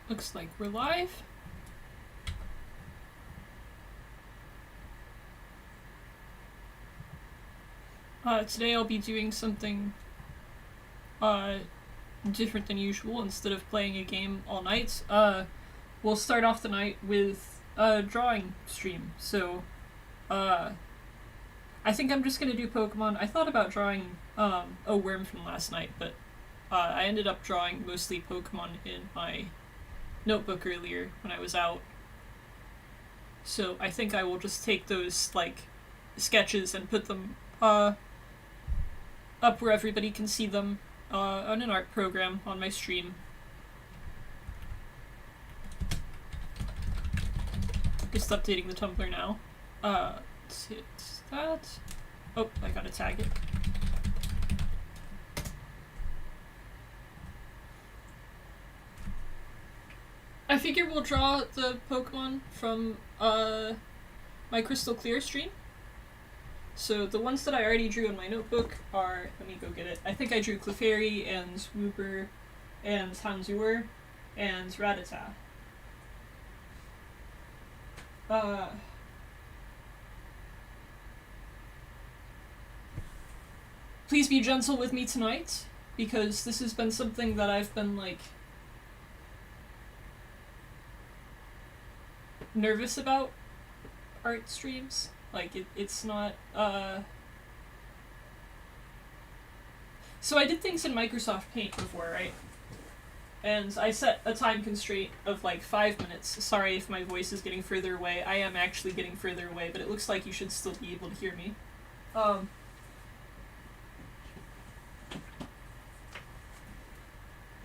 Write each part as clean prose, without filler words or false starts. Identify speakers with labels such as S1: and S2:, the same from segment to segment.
S1: Looks like we're live. Today I'll be doing something different than usual. Instead of playing a game all night, we'll start off the night with a drawing stream. So, I think I'm just gonna do Pokemon. I thought about drawing a worm from last night, but I ended up drawing mostly Pokemon in my notebook earlier when I was out. So I think I will just take those sketches and put them up where everybody can see them on an art program on my stream. Just updating the Tumblr now. Let's hit that. Oh, I gotta tag it. I figure we'll draw the Pokemon from my Crystal Clear stream. So the ones that I already drew in my notebook are, let me go get it. I think I drew Clefairy and Wooper and Tanzur and Rattata. Please be gentle with me tonight, because this has been something that I've been nervous about art streams. It's not, So I did things in Microsoft Paint before, right? And I set a time constraint of 5 minutes. Sorry if my voice is getting further away. I am actually getting further away, but it looks like you should still be able to hear me.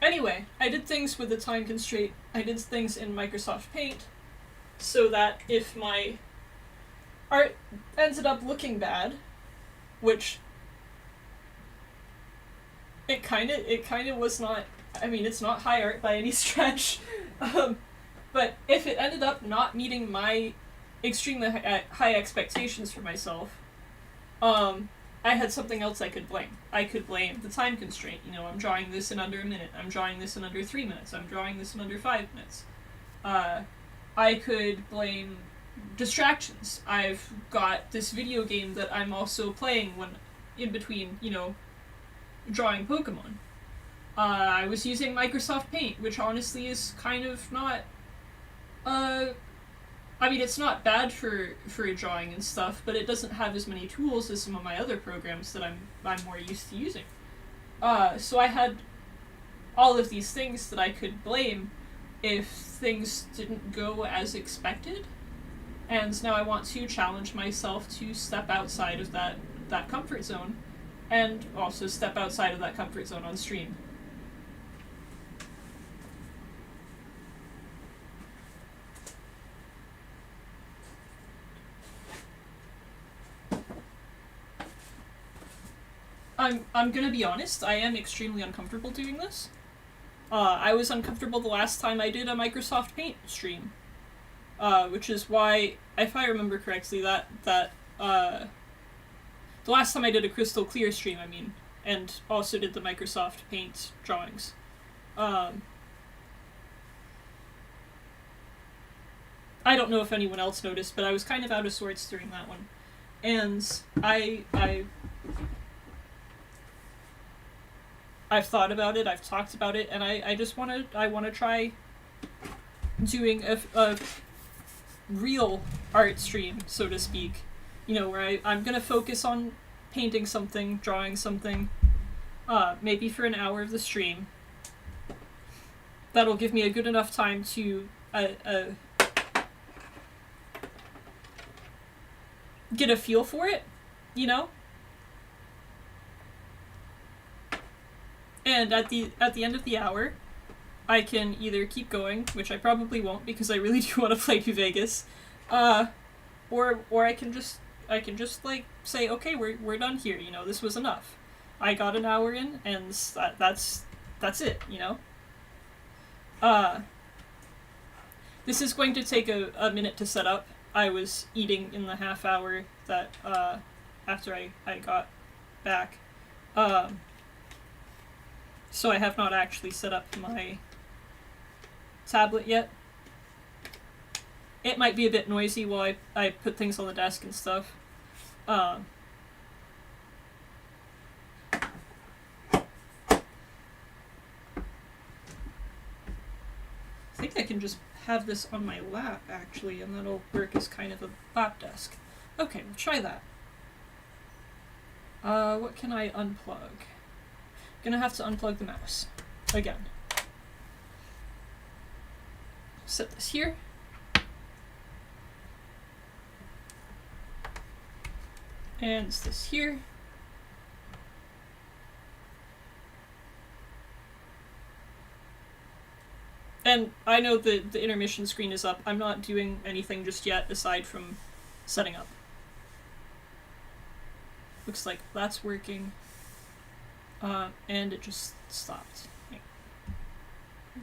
S1: Anyway, I did things with a time constraint. I did things in Microsoft Paint so that if my art ended up looking bad, which it kind of was not. I mean, it's not high art by any stretch, but if it ended up not meeting my extremely high expectations for myself, I had something else I could blame. I could blame the time constraint. I'm drawing this in under a minute. I'm drawing this in under 3 minutes. I'm drawing this in under 5 minutes. I could blame distractions. I've got this video game that I'm also playing when in between, drawing Pokemon. I was using Microsoft Paint, which honestly is kind of not, it's not bad for drawing and stuff, but it doesn't have as many tools as some of my other programs that I'm more used to using. So I had all of these things that I could blame if things didn't go as expected. And now I want to challenge myself to step outside of that comfort zone, and also step outside of that comfort zone on stream. I'm gonna be honest, I am extremely uncomfortable doing this. I was uncomfortable the last time I did a Microsoft Paint stream. Which is why, if I remember correctly, the last time I did a Crystal Clear stream, and also did the Microsoft Paint drawings. I don't know if anyone else noticed, but I was kind of out of sorts during that one. And I've thought about it, I've talked about it, and I want to try doing a real art stream, so to speak, where I'm gonna focus on painting something, drawing something, maybe for an hour of the stream. That'll give me a good enough time to get a feel for it, and at the end of the hour, I can either keep going, which I probably won't because I really do want to play New Vegas, or I can just say, okay, we're done here. This was enough. I got an hour in, and that's it. This is going to take a minute to set up. I was eating in the half hour that after I got back, so I have not actually set up my tablet yet. It might be a bit noisy while I put things on the desk and stuff. I think I can just have this on my lap, actually, and that'll work as kind of a lap desk. Okay, we'll try that. What can I unplug? Gonna have to unplug the mouse. Again. Set this here. And this here. And I know the intermission screen is up. I'm not doing anything just yet aside from setting up. Looks like that's working. And it just stopped. Okay.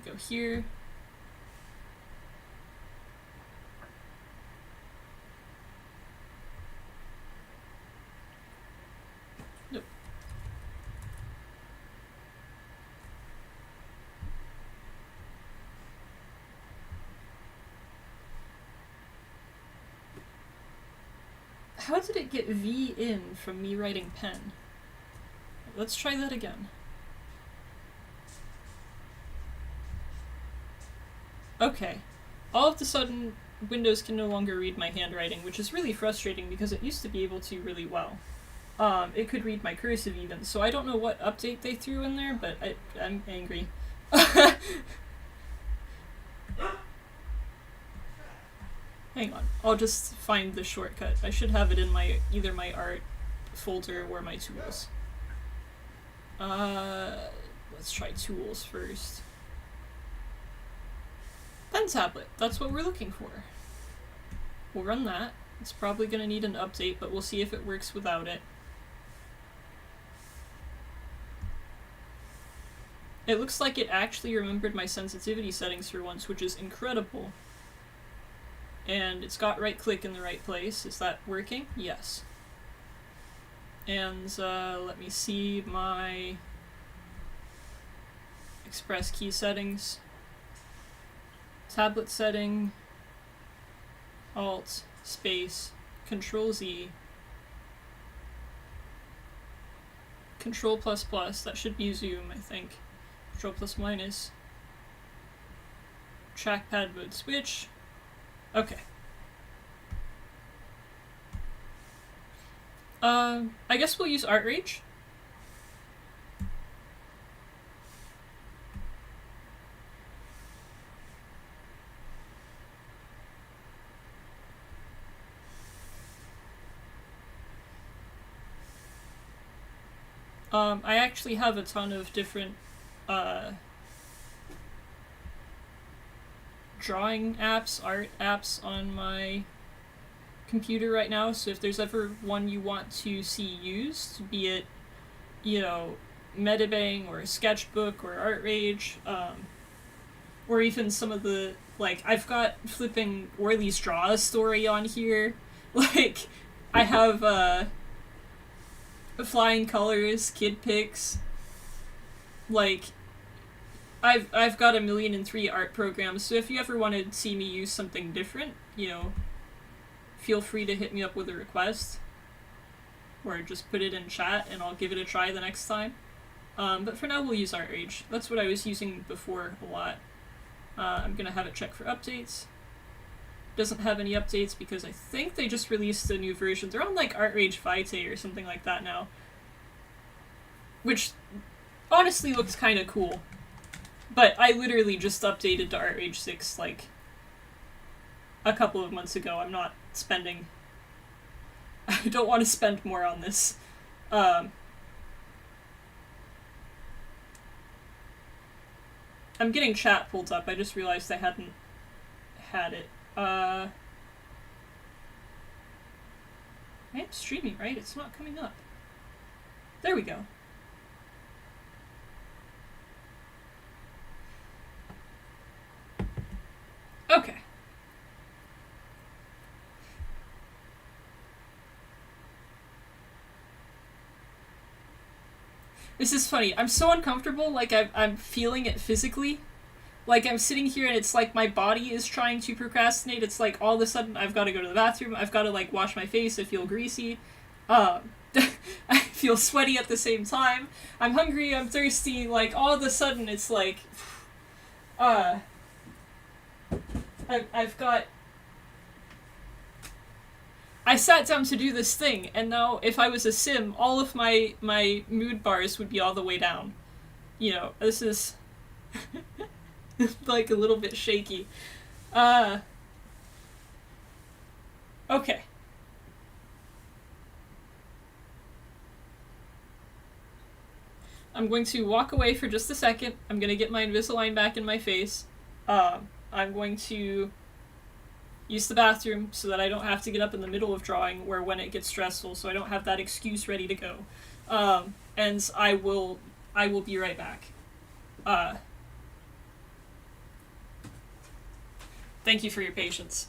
S1: Go here. Nope. How did it get V in from me writing pen? Let's try that again. Okay. All of a sudden, Windows can no longer read my handwriting, which is really frustrating because it used to be able to really well. It could read my cursive even, so I don't know what update they threw in there, but I'm angry. Hang on, I'll just find the shortcut. I should have it in my either my art folder or my tools. Let's try tools first. Pen tablet, that's what we're looking for. We'll run that. It's probably going to need an update, but we'll see if it works without it. It looks like it actually remembered my sensitivity settings for once, which is incredible. And it's got right click in the right place. Is that working? Yes. And let me see my Express key settings. Tablet setting, Alt, space, Control Z, Control plus plus, that should be zoom, I think. Control plus minus. Trackpad mode switch. Okay. I guess we'll use Art Rage. I actually have a ton of different drawing apps, art apps on my computer right now, so if there's ever one you want to see used, be it, you know, Metabang or Sketchbook or Art Rage, or even some of the, like, I've got flipping Orly's Draw a Story on here, like, I have, Flying Colors, Kid Pics, like, I've got 1,000,003 art programs, so if you ever want to see me use something different, you know, feel free to hit me up with a request, or just put it in chat and I'll give it a try the next time. But for now we'll use Art Rage. That's what I was using before a lot. I'm gonna have it check for updates. Doesn't have any updates because I think they just released a new version. They're on like Art Rage Vitae or something like that now. Which honestly looks kinda cool. But I literally just updated to Art Rage 6 like a couple of months ago. I'm not spending... I don't want to spend more on this. I'm getting chat pulled up. I just realized I hadn't had it. I am streaming, right? It's not coming up. There we go. Okay. This is funny. I'm so uncomfortable, like I'm feeling it physically. Like, I'm sitting here and it's like my body is trying to procrastinate. It's like all of a sudden I've got to go to the bathroom. I've got to, like, wash my face. I feel greasy. I feel sweaty at the same time. I'm hungry. I'm thirsty. Like, all of a sudden it's like, I've got. I sat down to do this thing, and now if I was a sim, all of my mood bars would be all the way down. You know, this is like a little bit shaky. Okay. I'm going to walk away for just a second. I'm going to get my Invisalign back in my face. I'm going to use the bathroom so that I don't have to get up in the middle of drawing where when it gets stressful, so I don't have that excuse ready to go. And I will be right back. Thank you for your patience.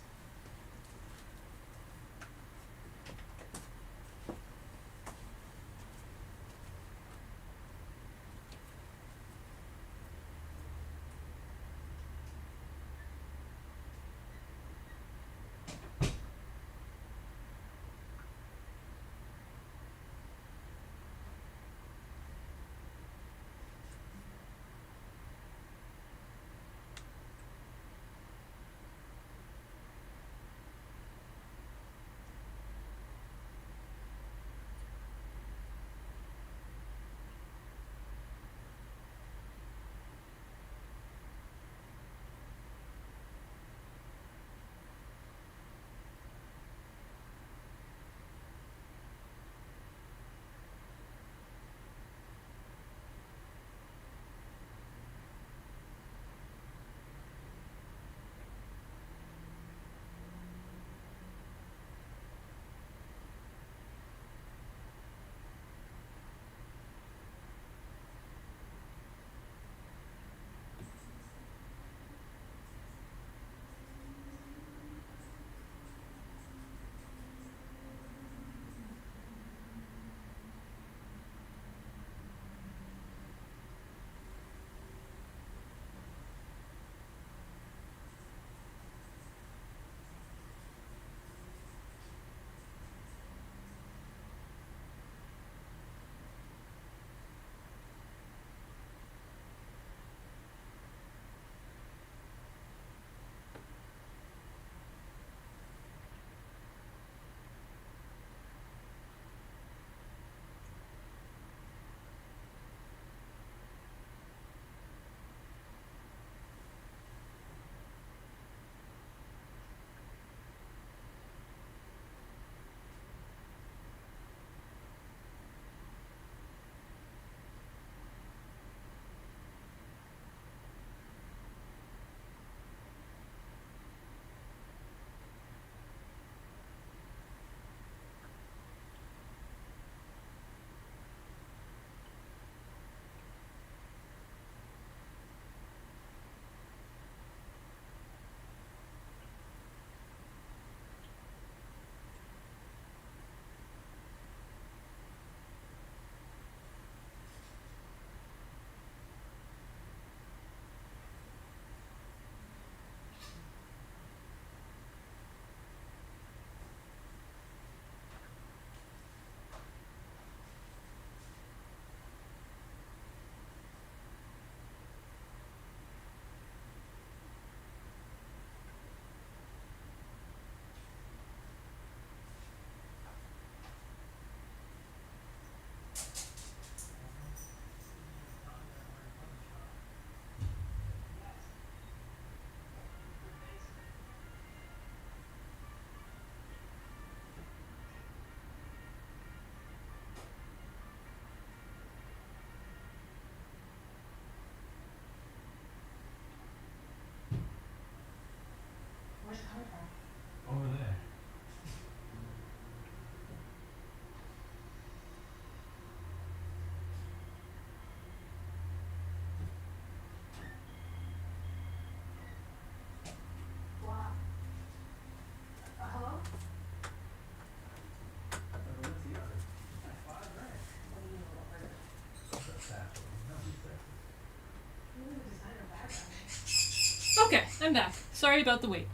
S1: I'm back. Sorry about the wait.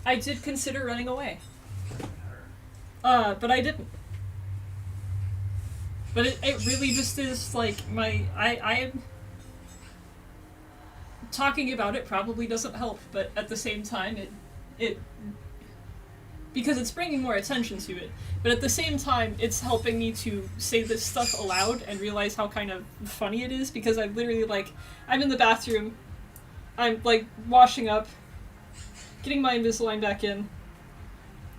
S1: I did consider running away. But I didn't. But it really just is like I am talking about it probably doesn't help, but at the same time it because it's bringing more attention to it, but at the same time it's helping me to say this stuff aloud and realize how kind of funny it is, because I'm literally like, I'm in the bathroom, I'm like washing up, getting my Invisalign back in,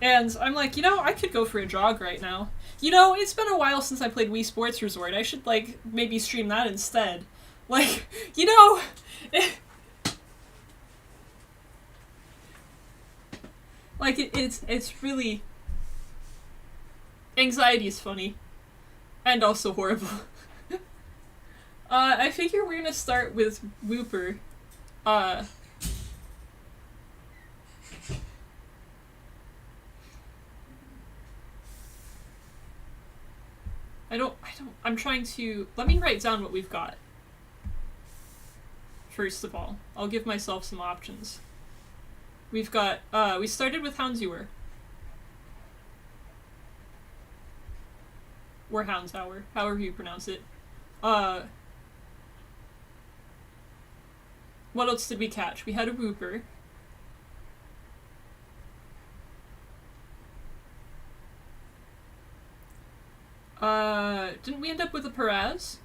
S1: and I'm like, I could go for a jog right now. It's been a while since I played Wii Sports Resort. I should, like, maybe stream that instead. Like, like, it's really... Anxiety is funny. And also horrible. I figure we're gonna start with Wooper. I'm trying to... Let me write down what we've got. First of all, I'll give myself some options. We've got, we started with Houndsauer. Or Houndsauer, however you pronounce it. What else did we catch? We had a Wooper. Didn't we end up with a Peraz?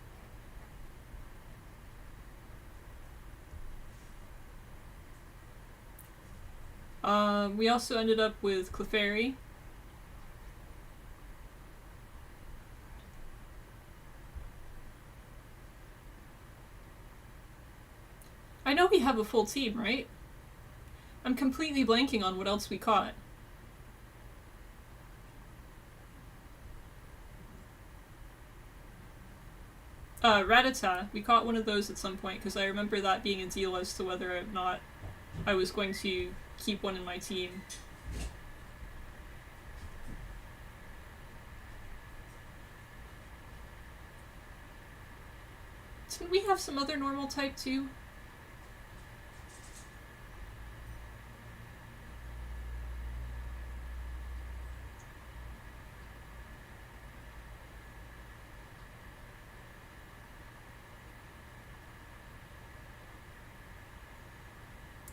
S1: We also ended up with Clefairy. I know we have a full team, right? I'm completely blanking on what else we caught. Rattata. We caught one of those at some point, because I remember that being a deal as to whether or not I was going to keep one in my team. Didn't we have some other normal type too?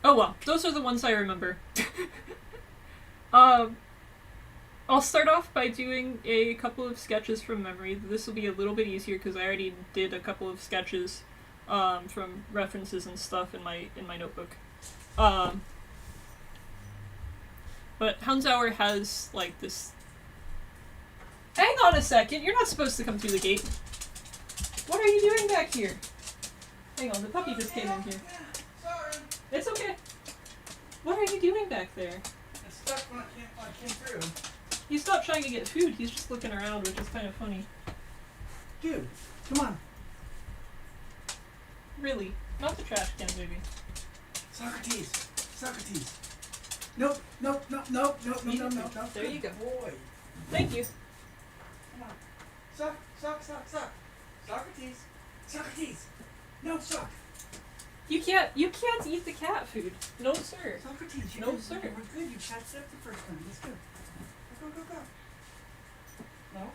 S1: Oh well, those are the ones I remember. I'll start off by doing a couple of sketches from memory. This will be a little bit easier because I already did a couple of sketches from references and stuff in my notebook. But Houndsauer has like this... Hang on a second, you're not supposed to come through the gate. What are you doing back here? Hang on, the puppy just came in here.
S2: Sorry.
S1: It's okay. What are you doing back there?
S2: It's stuck when I came through.
S1: He's not trying to get food, he's just looking around, which is kind of funny.
S2: Dude, come on.
S1: Really? Not the trash can, baby.
S2: Socrates. Socrates. Nope, nope, nope, nope, nope, nope, nope, nope, nope.
S1: There you go.
S2: Boy.
S1: Thank you.
S2: Come on. Sock. Socrates. Socrates. No, sock.
S1: You can't eat the cat food. No, sir.
S2: Socrates, you
S1: No,
S2: did-
S1: sir.
S2: We're good. You catched up the first one. Let's go. Go. No.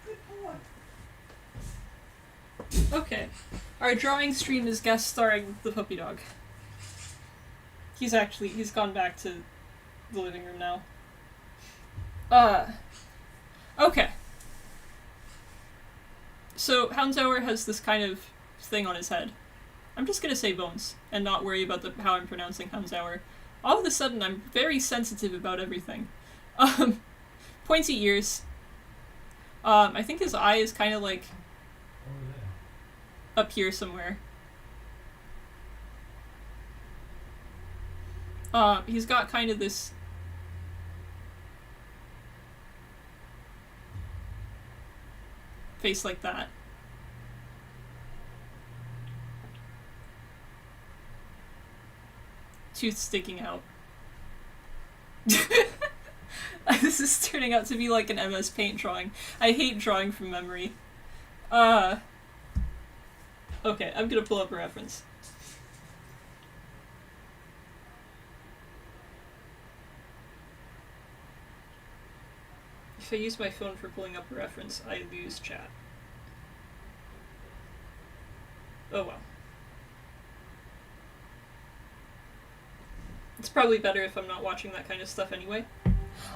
S2: Good boy.
S1: Okay. Our drawing stream is guest starring the puppy dog. He's gone back to the living room now. Okay. So, Houndsauer has this kind of thing on his head. I'm just gonna say Bones, and not worry about how I'm pronouncing Houndsauer. All of a sudden, I'm very sensitive about everything. Pointy ears. I think his eye is kind of like up here somewhere. He's got kind of this face like that. Tooth sticking out. This is turning out to be like an MS Paint drawing. I hate drawing from memory. Okay, I'm gonna pull up a reference. If I use my phone for pulling up a reference, I lose chat. Oh well. It's probably better if I'm not watching that kind of stuff anyway.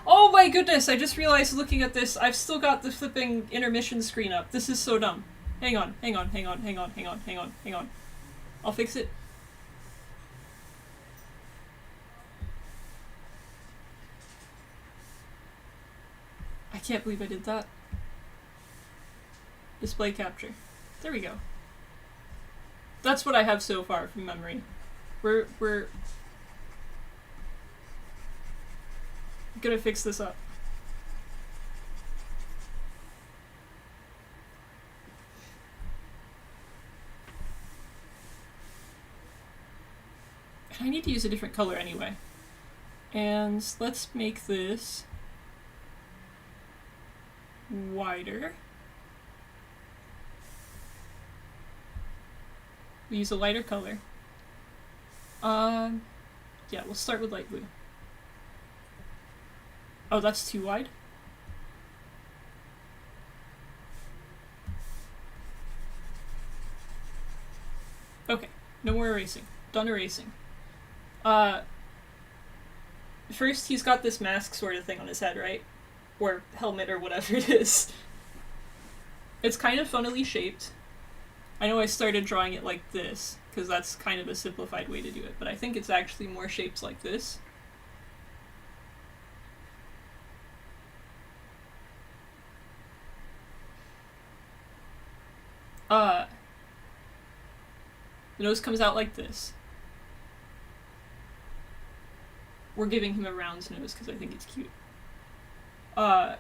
S1: Oh my goodness, I just realized looking at this, I've still got the flipping intermission screen up. This is so dumb. Hang on. I'll fix it. I can't believe I did that. Display capture. There we go. That's what I have so far from memory. We're gonna fix this up. I need to use a different color anyway. And let's make this wider. We use a lighter color. Yeah, we'll start with light blue. Oh, that's too wide? Okay, no more erasing. Done erasing. First he's got this mask sort of thing on his head, right? Or helmet or whatever it is. It's kind of funnily shaped. I know I started drawing it like this, because that's kind of a simplified way to do it, but I think it's actually more shaped like this. The nose comes out like this. We're giving him a round nose because I think it's cute. And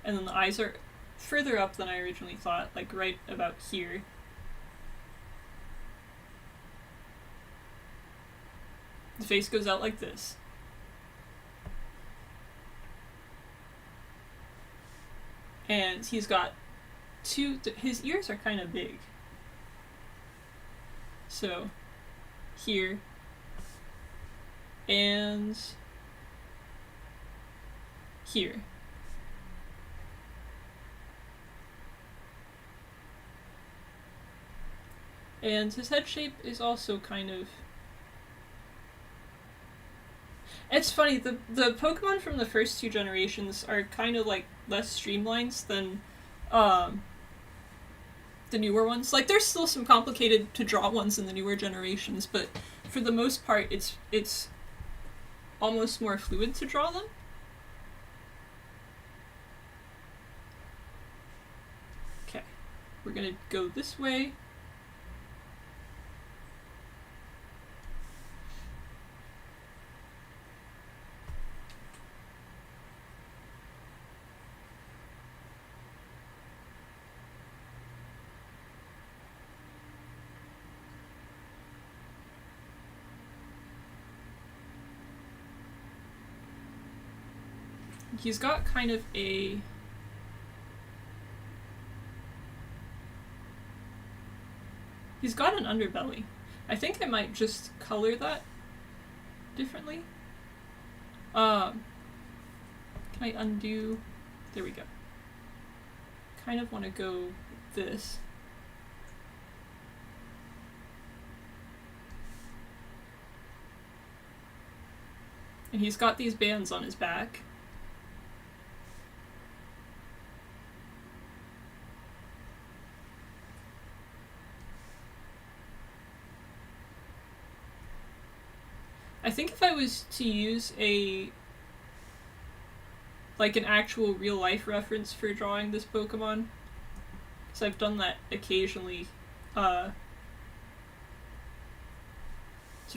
S1: then the eyes are further up than I originally thought, like right about here. The face goes out like this. And he's got his ears are kind of big. So, here. And here. And his head shape is also kind of... It's funny, the Pokemon from the first two generations are kind of like less streamlined than the newer ones. Like, there's still some complicated to draw ones in the newer generations, but for the most part it's almost more fluid to draw them. Okay, we're gonna go this way. He's got kind of a... He's got an underbelly. I think I might just color that differently. Can I undo? There we go. Kind of want to go this. And he's got these bands on his back. I think if I was to use like an actual real life reference for drawing this Pokemon, because I've done that occasionally, to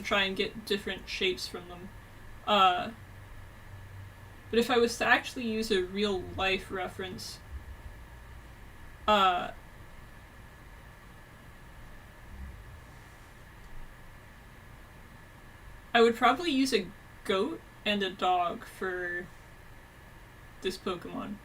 S1: try and get different shapes from them. But if I was to actually use a real life reference, I would probably use a goat and a dog for this Pokemon.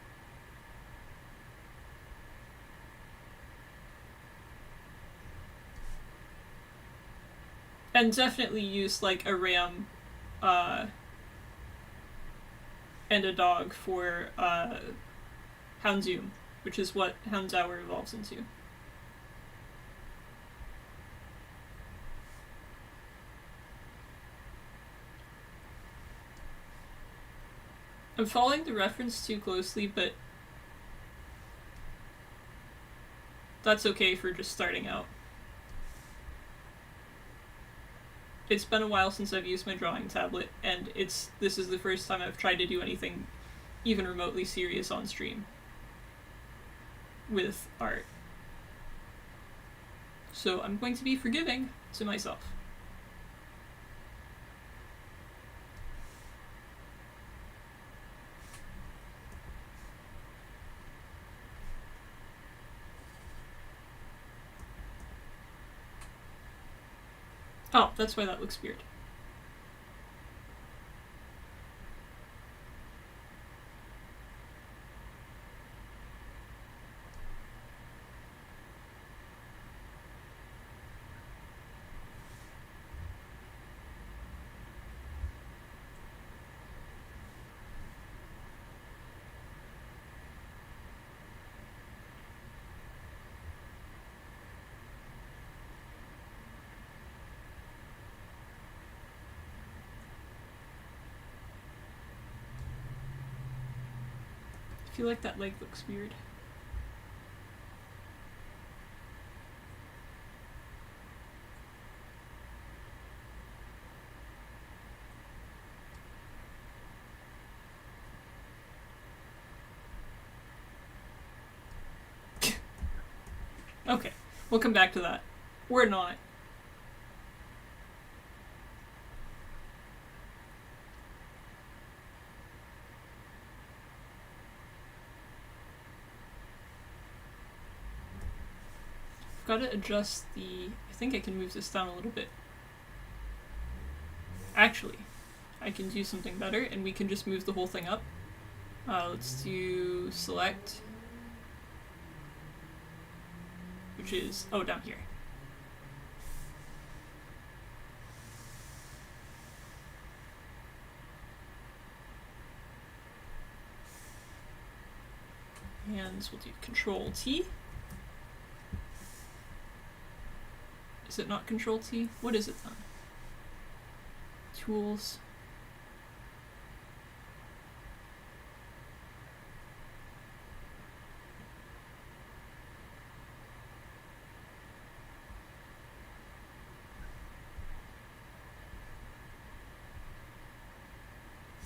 S1: And definitely use like a ram and a dog for Houndoom, which is what Houndour evolves into. I'm following the reference too closely, but that's okay for just starting out. It's been a while since I've used my drawing tablet, and this is the first time I've tried to do anything even remotely serious on stream with art. So I'm going to be forgiving to myself. Oh, that's why that looks weird. I feel like that leg looks weird. Okay, we'll come back to that. Or not. I've got to adjust the... I think I can move this down a little bit. Actually, I can do something better, and we can just move the whole thing up. Let's do select... which is, down here. And we'll do Control T. Is it not Control T? What is it then? Tools.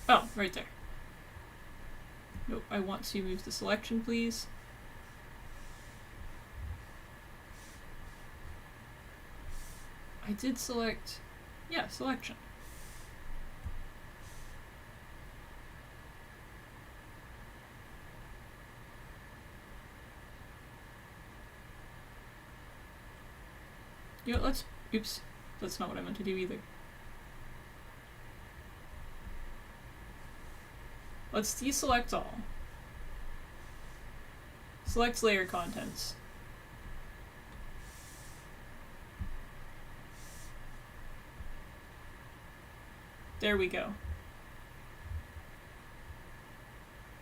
S1: Oh, right there. Nope, I want to move the selection, please. I did select... yeah, selection. You know, let's... oops, that's not what I meant to do either. Let's deselect all. Select layer contents. There we go.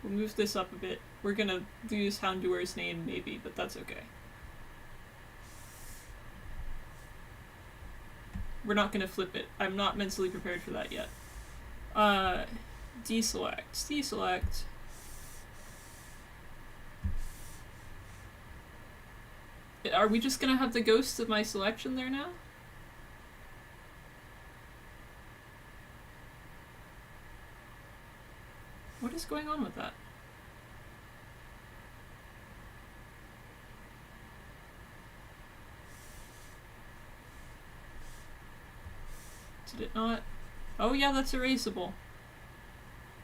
S1: We'll move this up a bit. We're gonna lose Houndour's name maybe, but that's okay. We're not gonna flip it. I'm not mentally prepared for that yet. Deselect. Are we just gonna have the ghost of my selection there now? What is going on with that? Did it not? Oh yeah, that's erasable.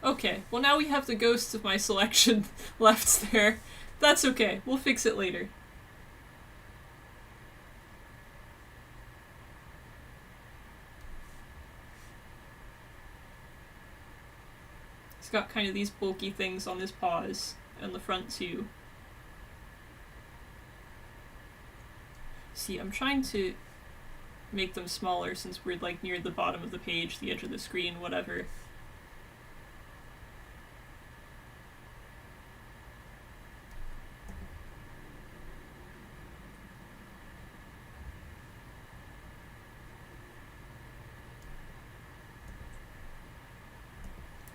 S1: Okay, well now we have the ghost of my selection left there. That's okay, we'll fix it later. He's got kind of these bulky things on his paws, and the front too. See, I'm trying to make them smaller since we're like near the bottom of the page, the edge of the screen, whatever.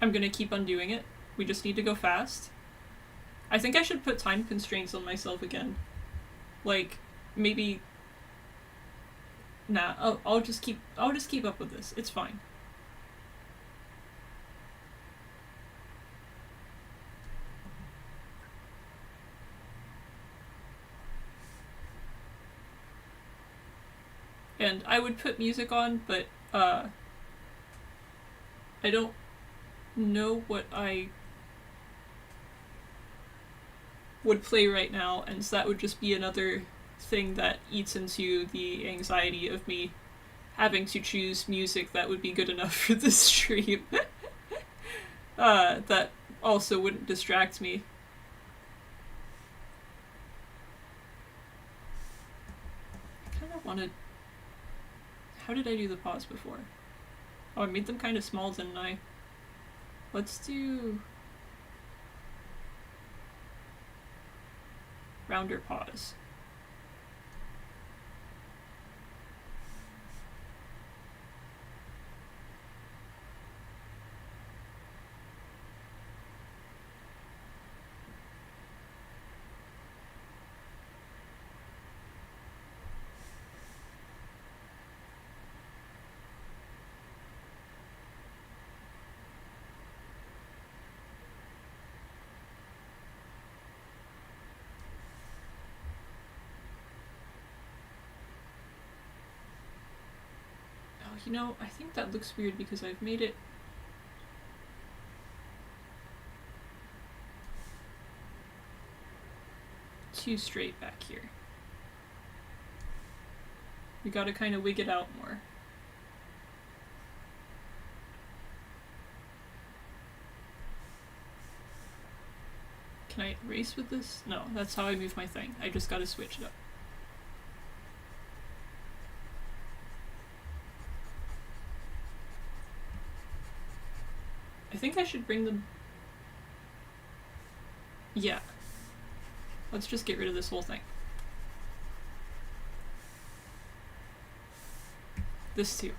S1: I'm gonna keep undoing it. We just need to go fast. I think I should put time constraints on myself again. Like, maybe... Nah, I'll just keep up with this. It's fine. And I would put music on, but I don't know what I would play right now, and so that would just be another thing that eats into the anxiety of me having to choose music that would be good enough for this stream. That also wouldn't distract me. I kind of wanted... How did I do the pause before? Oh, I made them kind of small, didn't I? Let's do... rounder pause. You know, I think that looks weird because I've made it too straight back here. We gotta kind of wig it out more. Can I erase with this? No, that's how I move my thing. I just gotta switch it up. I think I should bring them... Yeah. Let's just get rid of this whole thing. This too.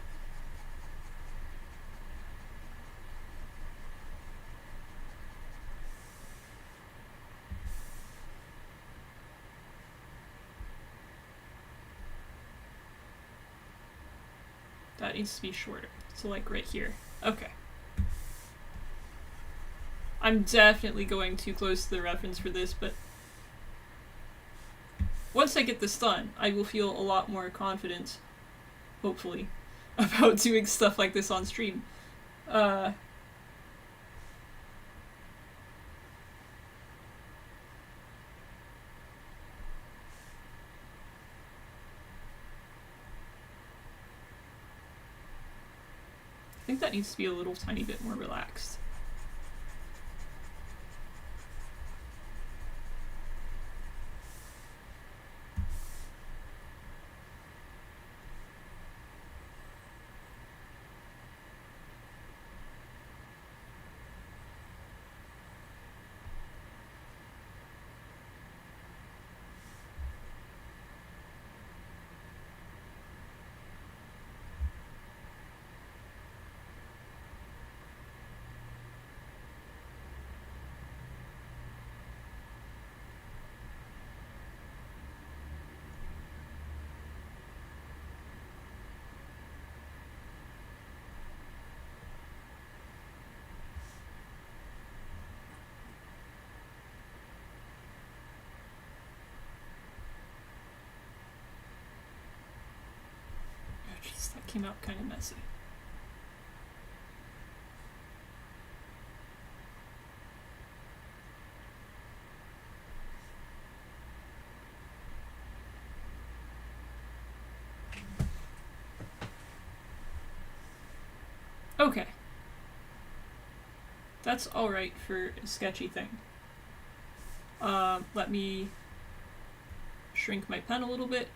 S1: That needs to be shorter. So like right here. Okay. I'm definitely going too close to the reference for this, but once I get this done, I will feel a lot more confident, hopefully, about doing stuff like this on stream. I think that needs to be a little tiny bit more relaxed. Jeez, that came out kind of messy. Okay. That's alright for a sketchy thing. Let me shrink my pen a little bit.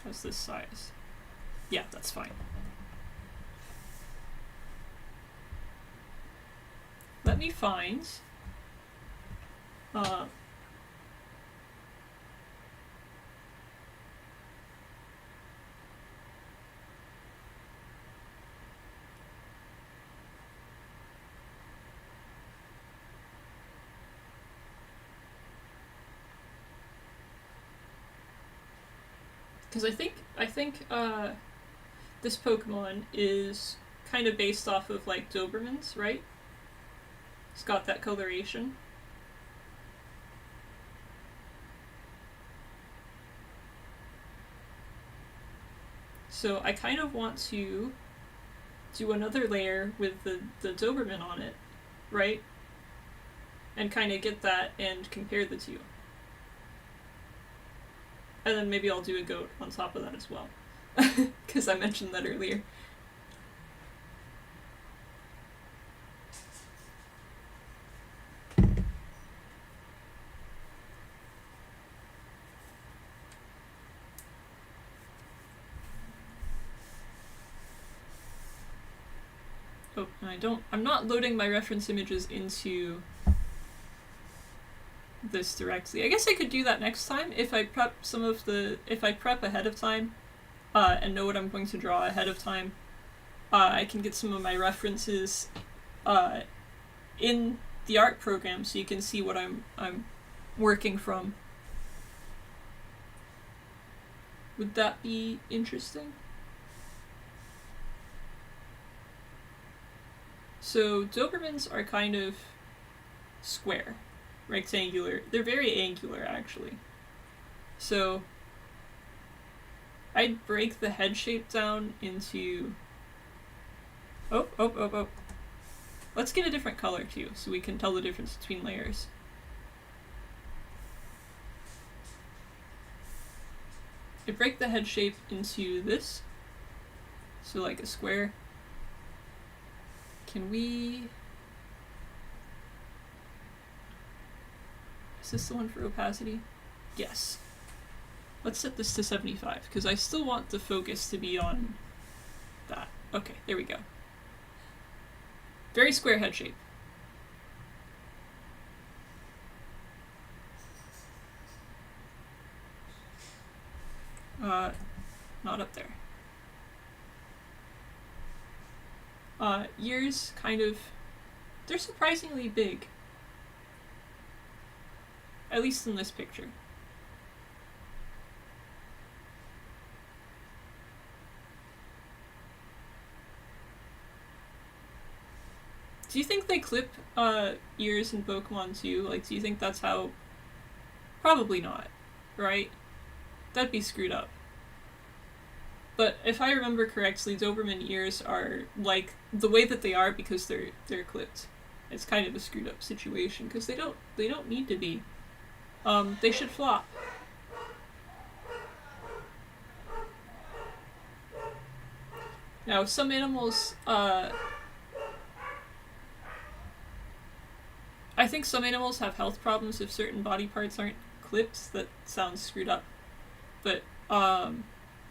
S1: How's this size? Yeah, that's fine. Let me find Because I think this Pokemon is kind of based off of like Dobermans, right? It's got that coloration. So I kind of want to do another layer with the Doberman on it, right? And kind of get that and compare the two. And then maybe I'll do a goat on top of that as well. Because I mentioned that earlier. Oh, I'm not loading my reference images into this directly. I guess I could do that next time if I prep if I prep ahead of time, and know what I'm going to draw ahead of time. I can get some of my references, in the art program so you can see what I'm working from. Would that be interesting? So Dobermans are kind of square, rectangular. They're very angular, actually. So I'd break the head shape down into... Oh. Let's get a different color, too, so we can tell the difference between layers. I break the head shape into this. So like a square. Can we... Is this the one for opacity? Yes. Let's set this to 75, because I still want the focus to be on that. Okay, there we go. Very square head shape. Not up there. Ears, kind of... They're surprisingly big. At least in this picture. Do you think they clip ears in Pokemon too? Like, do you think that's how... Probably not, right? That'd be screwed up. But if I remember correctly, Doberman ears are like the way that they are because they're clipped. It's kind of a screwed up situation because they don't need to be. They should flop. Now, some animals, I think some animals have health problems if certain body parts aren't clipped. That sounds screwed up. But,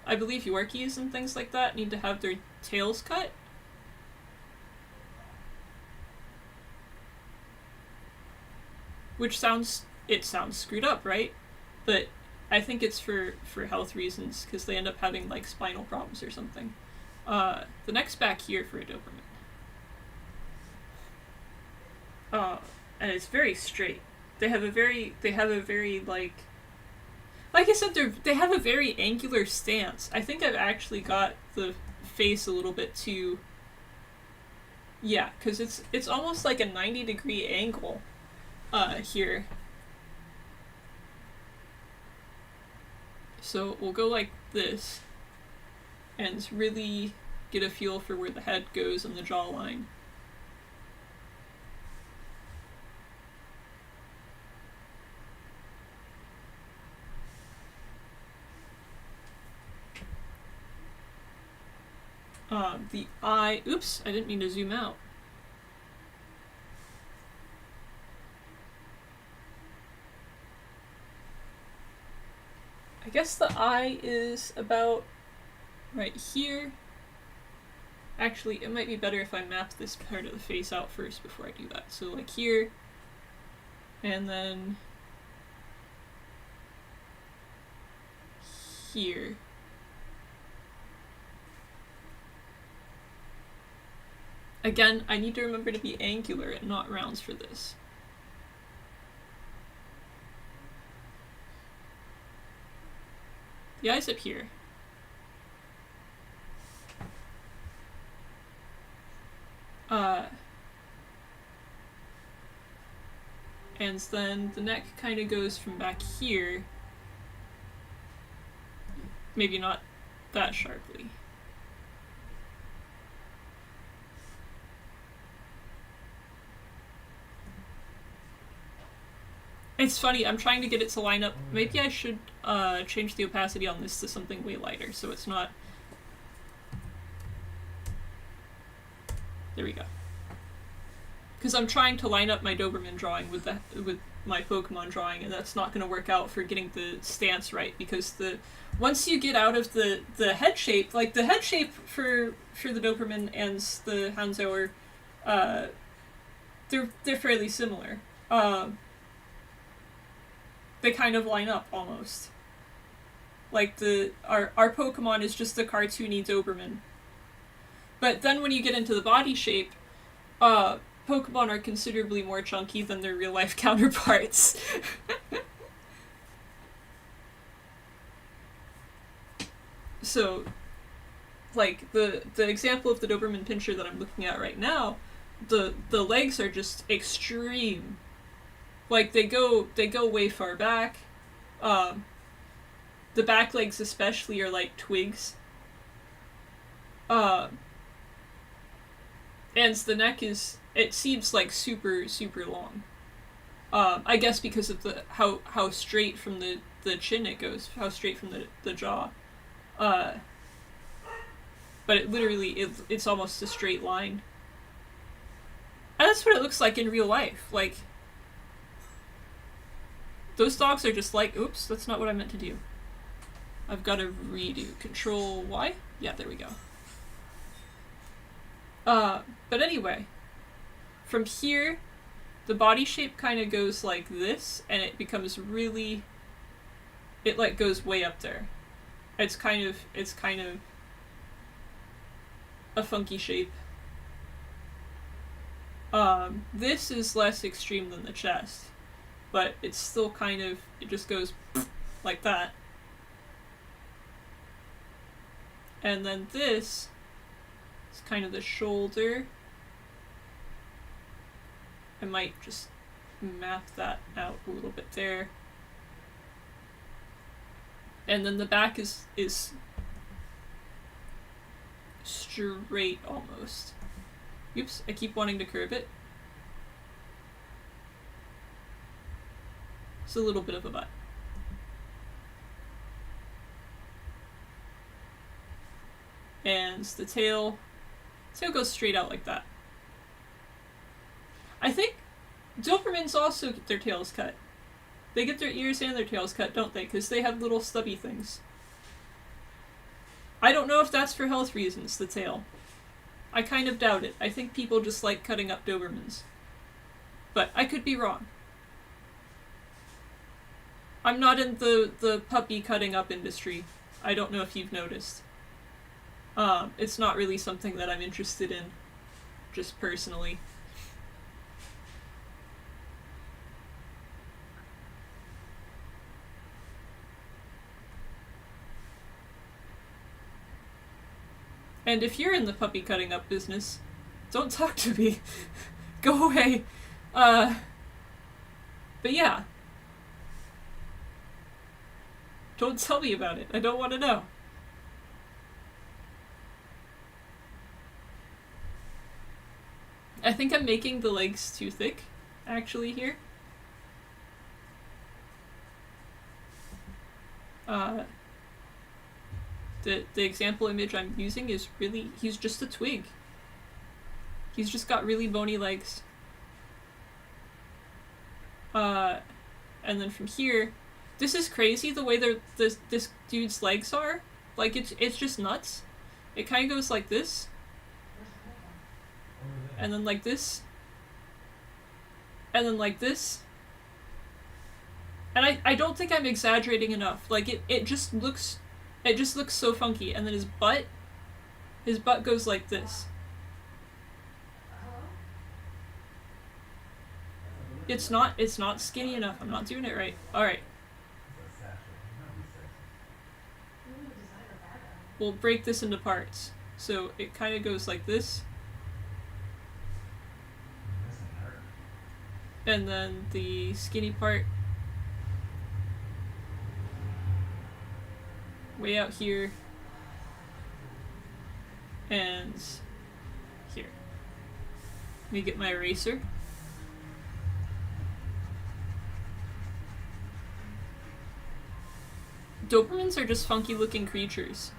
S1: I believe Yorkies and things like that need to have their tails cut. Which sounds screwed up, right? But I think it's for health reasons, because they end up having, like, spinal problems or something. The neck's back here for a Doberman. And it's very straight. They have a very, like I said, they have a very angular stance. I think I've actually got the face a little bit too... Yeah, because it's almost like a 90-degree angle here. So we'll go like this and really get a feel for where the head goes and the jawline. The eye... Oops, I didn't mean to zoom out. I guess the eye is about right here. Actually, it might be better if I map this part of the face out first before I do that. So like here, and then here. Again, I need to remember to be angular and not rounds for this. The eye's up here. And then the neck kind of goes from back here. Maybe not that sharply. It's funny, I'm trying to get it to line up. Maybe I should change the opacity on this to something way lighter so it's not... There we go. Because I'm trying to line up my Doberman drawing with my Pokemon drawing, and that's not going to work out for getting the stance right, because once you get out of the head shape, like the head shape for the Doberman and the Houndsauer, they're fairly similar. They kind of line up almost. Like our Pokemon is just the cartoony Doberman. But then when you get into the body shape, Pokemon are considerably more chunky than their real life counterparts. So, like the example of the Doberman Pinscher that I'm looking at right now, the legs are just extreme. Like they go way far back. The back legs especially are like twigs. And the neck it seems like super, super long. I guess because of how straight from the chin it goes, how straight from the jaw. But it literally, it's almost a straight line. And that's what it looks like in real life. Like, those dogs are just like, oops, that's not what I meant to do. I've got to redo. Control Y? Yeah, there we go. But anyway, from here, the body shape kind of goes like this, and it becomes really, it like goes way up there. It's kind of a funky shape. This is less extreme than the chest, but it's still kind of, it just goes like that. And then this is kind of the shoulder. I might just map that out a little bit there. And then the back is straight almost. Oops, I keep wanting to curve it. It's a little bit of a butt. And the tail goes straight out like that. I think Dobermans also get their tails cut. They get their ears and their tails cut, don't they? Because they have little stubby things. I don't know if that's for health reasons, the tail. I kind of doubt it. I think people just like cutting up Dobermans. But I could be wrong. I'm not in the puppy cutting up industry. I don't know if you've noticed. It's not really something that I'm interested in, just personally. And if you're in the puppy cutting up business, don't talk to me. Go away. But yeah. Don't tell me about it. I don't want to know. I think I'm making the legs too thick, actually, here. The example image I'm using is really, he's just a twig. He's just got really bony legs. And then from here, this is crazy the way this dude's legs are. Like, it's just nuts. It kind of goes like this. And then like this. And then like this. And I don't think I'm exaggerating enough. Like, it just looks so funky. And then his butt goes like this. It's not skinny enough. I'm not doing it right. Alright. we'll break this into parts. So it kind of goes like this, and then the skinny part way out here and here. Let me get my eraser. Dobermans are just funky looking creatures.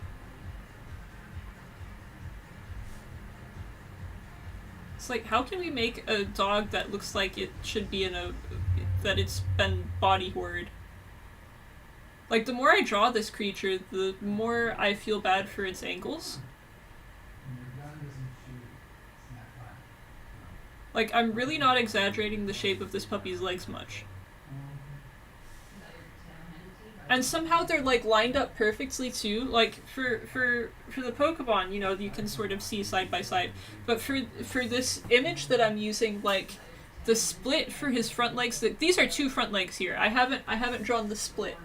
S1: It's like, how can we make a dog that looks like it should be that it's been body horrored? Like, the more I draw this creature, the more I feel bad for its ankles. Like, I'm really not exaggerating the shape of this puppy's legs much. And somehow they're, like, lined up perfectly, too. Like, for the Pokemon, you know, you can sort of see side by side. But for this image that I'm using, like, the split for his front legs, these are 2 front legs here. I haven't drawn the split.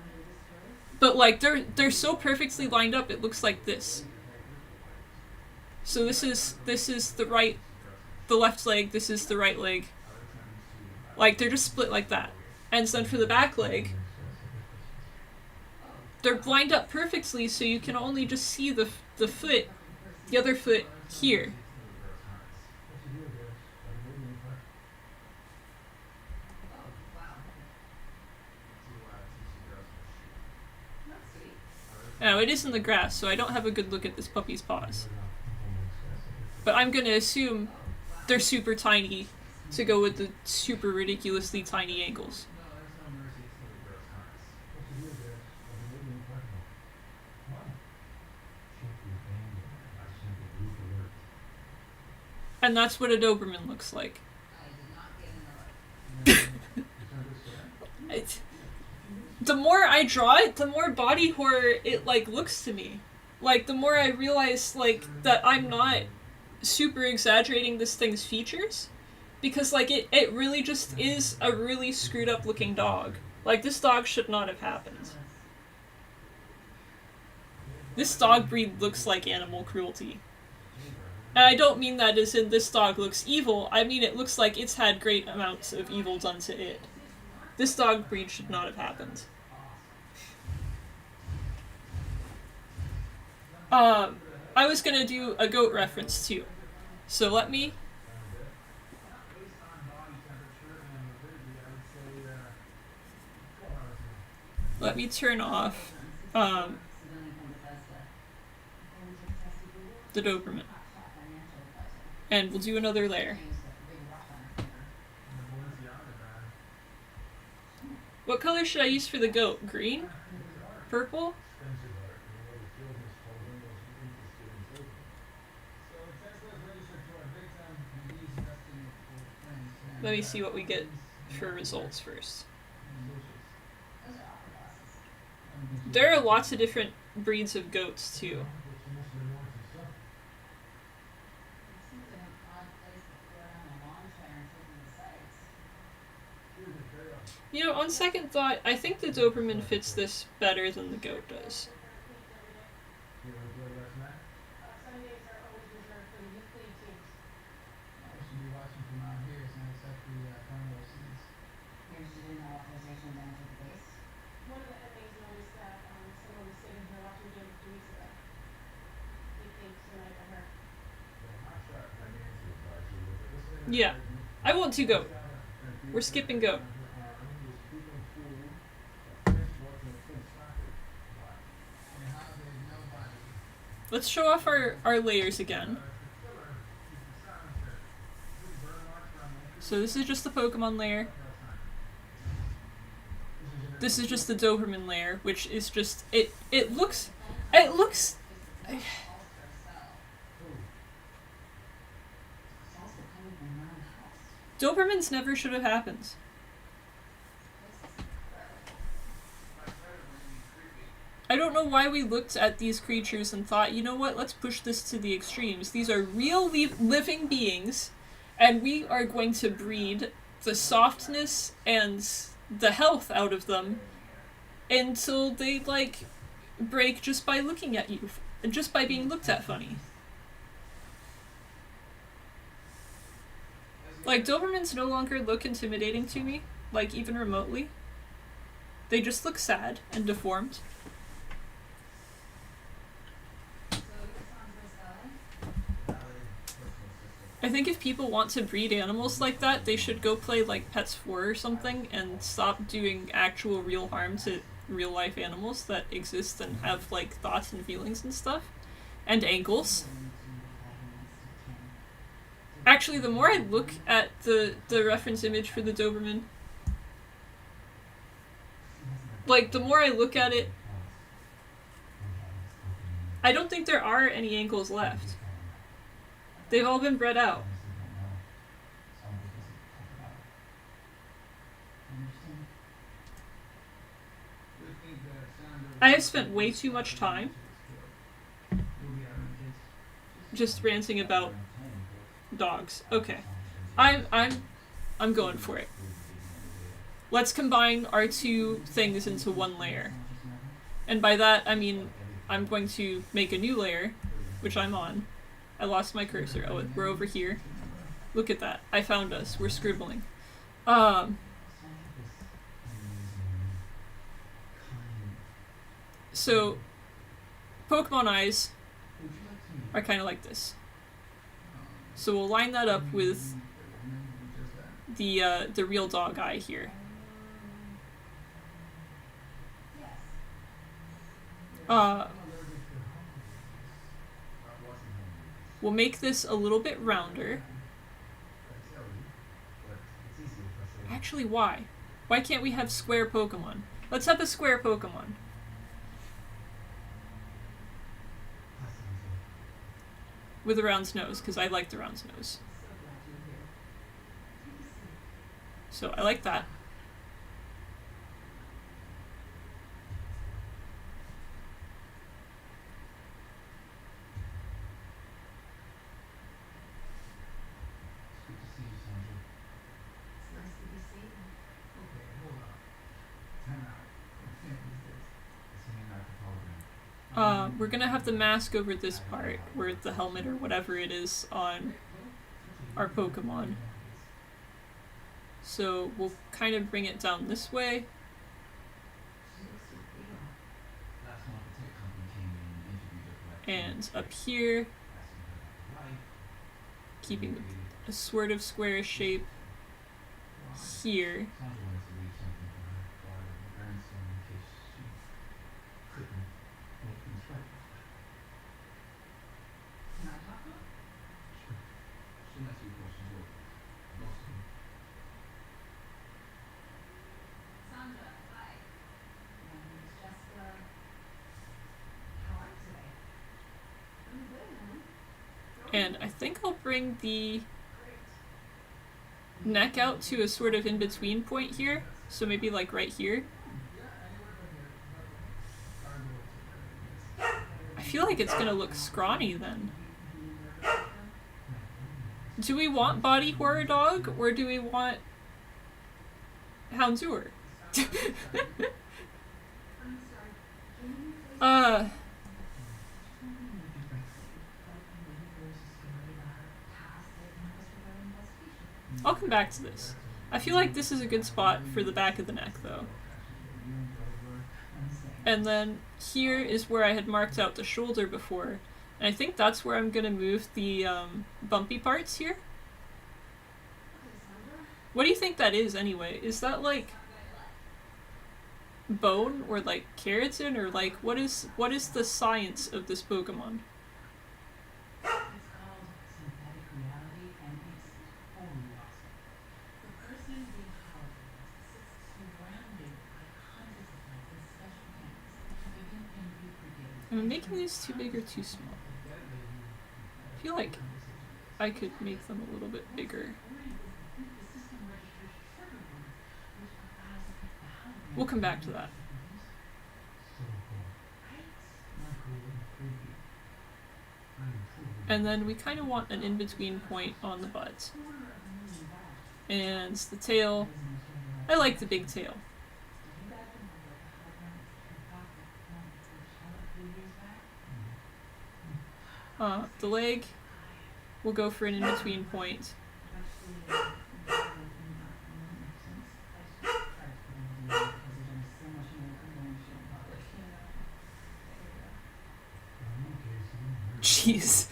S1: But, like, they're so perfectly lined up, it looks like this. So this is the left leg, this is the right leg. Like, they're just split like that. And then for the back leg, they're lined up perfectly, so you can only just see the other foot here. Now, it is in the grass, so I don't have a good look at this puppy's paws. But I'm gonna assume they're super tiny to go with the super ridiculously tiny ankles. And that's what a Doberman looks like. The more I draw it, the more body horror it, like, looks to me. Like, the more I realize, like, that I'm not super exaggerating this thing's features. Because, like, it really just is a really screwed up looking dog. Like, this dog should not have happened. This dog breed looks like animal cruelty. And I don't mean that as in this dog looks evil, I mean it looks like it's had great amounts of evil done to it. This dog breed should not have happened. I was gonna do a goat reference too. So let me... turn off, the Doberman. And we'll do another layer. What color should I use for the goat? Green? Purple? Let me see what we get for results first. There are lots of different breeds of goats too. You know, on second thought, I think the Doberman fits this better than the goat does. Yeah, I won't do goat. We're skipping goat. Let's show off our layers again. So this is just the Pokemon layer. This is just the Doberman layer, which is just, it looks... Dobermans never should have happened. I don't know why we looked at these creatures and thought, you know what, let's push this to the extremes. These are real living beings, and we are going to breed the softness and the health out of them until they, like, break just by looking at you and just by being looked at funny. Like, Dobermans no longer look intimidating to me, like, even remotely. They just look sad and deformed. I think if people want to breed animals like that, they should go play, like, Pets 4 or something and stop doing actual real harm to real-life animals that exist and have, like, thoughts and feelings and stuff. And ankles. Actually, the more I look at the reference image for the Doberman, like, the more I look at it, I don't think there are any ankles left. They've all been bred out. I have spent way too much time just ranting about dogs. Okay. I'm going for it. Let's combine our two things into one layer. And by that, I mean I'm going to make a new layer, which I'm on. I lost my cursor. Oh, we're over here. Look at that. I found us. We're scribbling. So, Pokemon eyes are kind of like this. So we'll line that up with the real dog eye here. We'll make this a little bit rounder. Actually, why? Why can't we have square Pokemon? Let's have a square Pokemon. With a round nose, because I like the round nose. So I like that. We're gonna have the mask over this part, where the helmet or whatever it is on our Pokemon. So we'll kind of bring it down this way. And up here, keeping a sort of square shape here. And I think I'll bring the neck out to a sort of in-between point here. So maybe like right here. I feel like it's gonna look scrawny then. Do we want Body Horror Dog or do we want Houndour? I'll come back to this. I feel like this is a good spot for the back of the neck, though. And then here is where I had marked out the shoulder before. And I think that's where I'm going to move the bumpy parts here. What do you think that is, anyway? Is that, like, bone or, like, keratin? Or, like, what is the science of this Pokemon? Am I making these too big or too small? I feel like I could make them a little bit bigger. We'll come back to that. And then we kind of want an in-between point on the butt. And the tail, I like the big tail. The leg, we'll go for an in-between point. Jeez.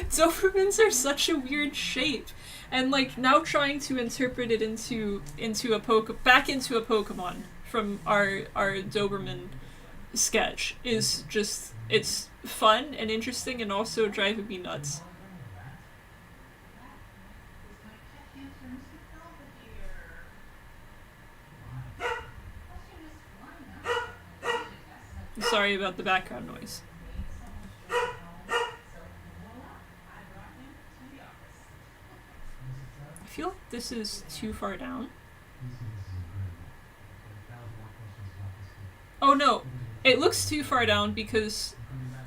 S1: Dobermans are such a weird shape. And like now trying to interpret it into a back into a Pokemon from our Doberman sketch is just, it's fun and interesting and also driving me nuts. Sorry about the background noise. I feel like this is too far down. Oh no, it looks too far down because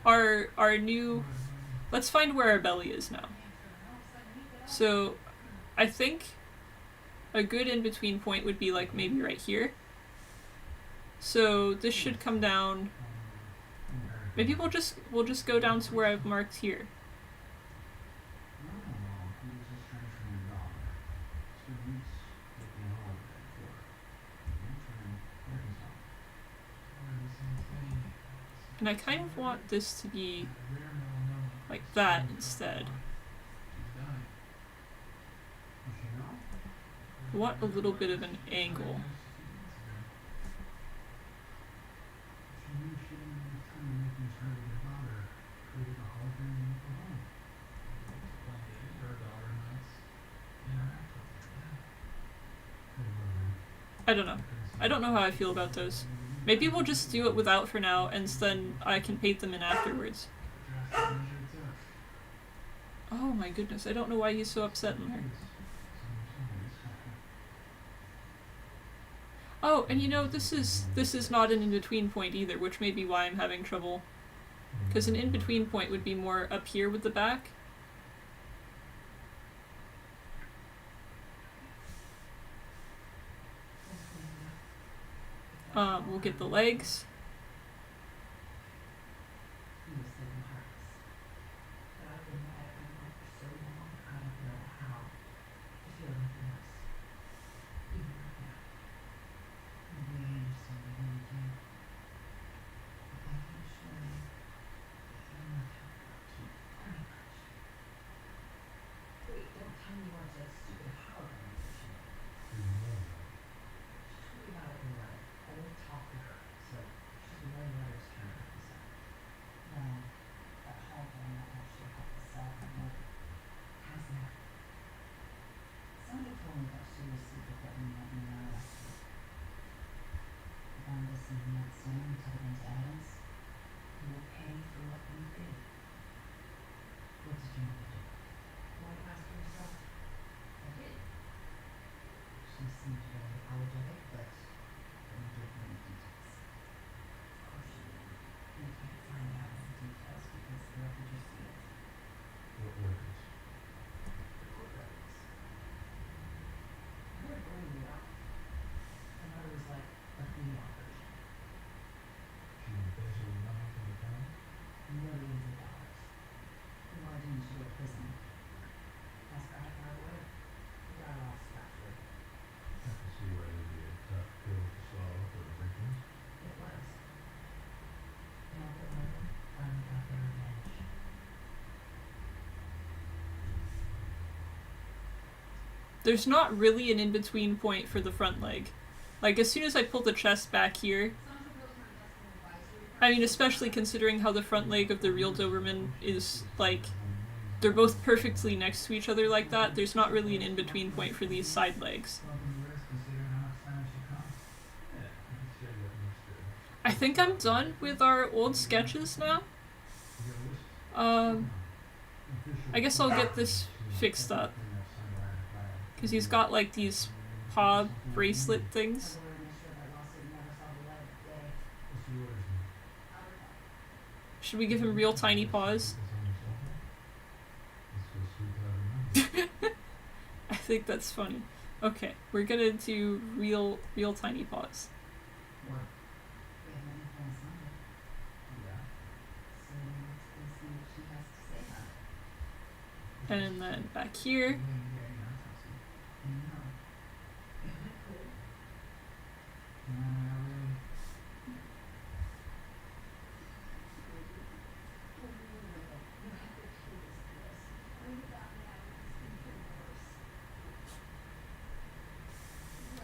S1: our new... Let's find where our belly is now. So I think a good in-between point would be like maybe right here. So this should come down. Maybe we'll just go down to where I've marked here. And I kind of want this to be like that instead. I want a little bit of an angle. I don't know. I don't know how I feel about those. Maybe we'll just do it without for now, and then I can paint them in afterwards. Oh my goodness, I don't know why he's so upset in there. Oh, and you know, this is not an in-between point either, which may be why I'm having trouble. Because an in-between point would be more up here with the back. We'll get the legs. There's not really an in-between point for the front leg. Like, as soon as I pull the chest back here... I mean, especially considering how the front leg of the real Doberman is, like... They're both perfectly next to each other like that. There's not really an in-between point for these side legs. I think I'm done with our old sketches now. I guess I'll get this fixed up. Because he's got like these paw bracelet things. Should we give him real tiny paws? I think that's funny. Okay, we're gonna do real tiny paws. And then back here.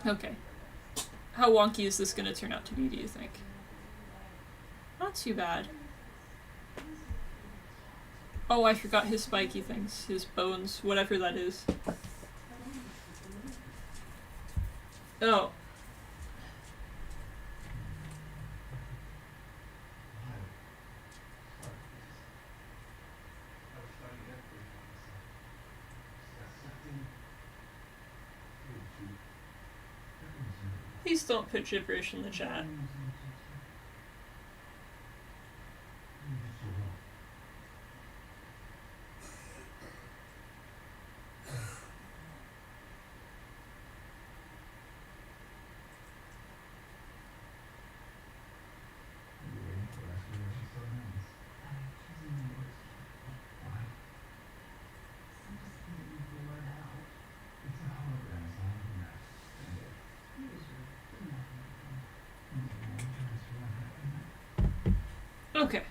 S1: Okay. How wonky is this going to turn out to be, do you think? Not too bad. Oh, I forgot his spiky things. His bones, whatever that is. Oh. Please don't put gibberish in the chat. Okay.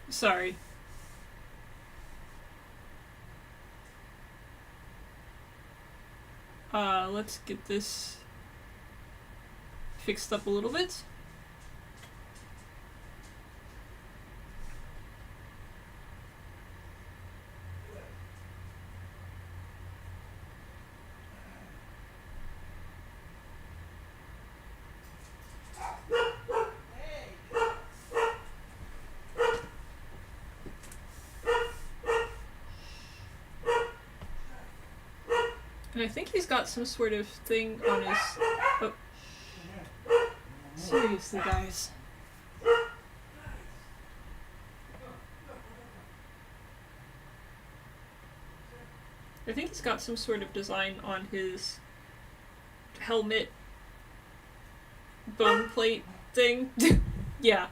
S1: Sorry. Let's get this fixed up a little bit. And I think he's got some sort of thing on his... Oh. Seriously, guys. I think he's got some sort of design on his helmet bone plate thing. Yeah.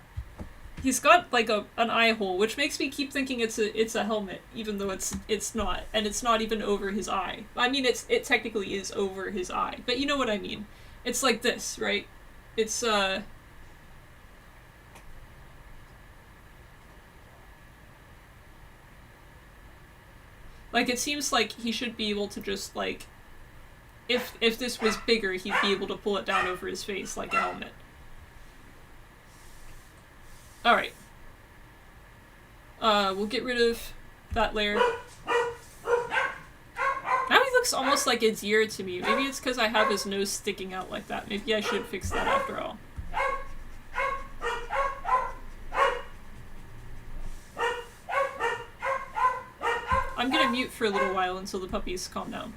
S1: He's got like an eye hole, which makes me keep thinking it's a helmet, even though it's not, and it's not even over his eye. I mean, it technically is over his eye, but you know what I mean. It's like this, right? It's like it seems like he should be able to just like, if this was bigger, he'd be able to pull it down over his face like a helmet. All right. We'll get rid of that layer. Now he looks almost like a deer to me. Maybe it's because I have his nose sticking out like that. Maybe I should fix that after all. I'm gonna mute for a little while until the puppies calm down.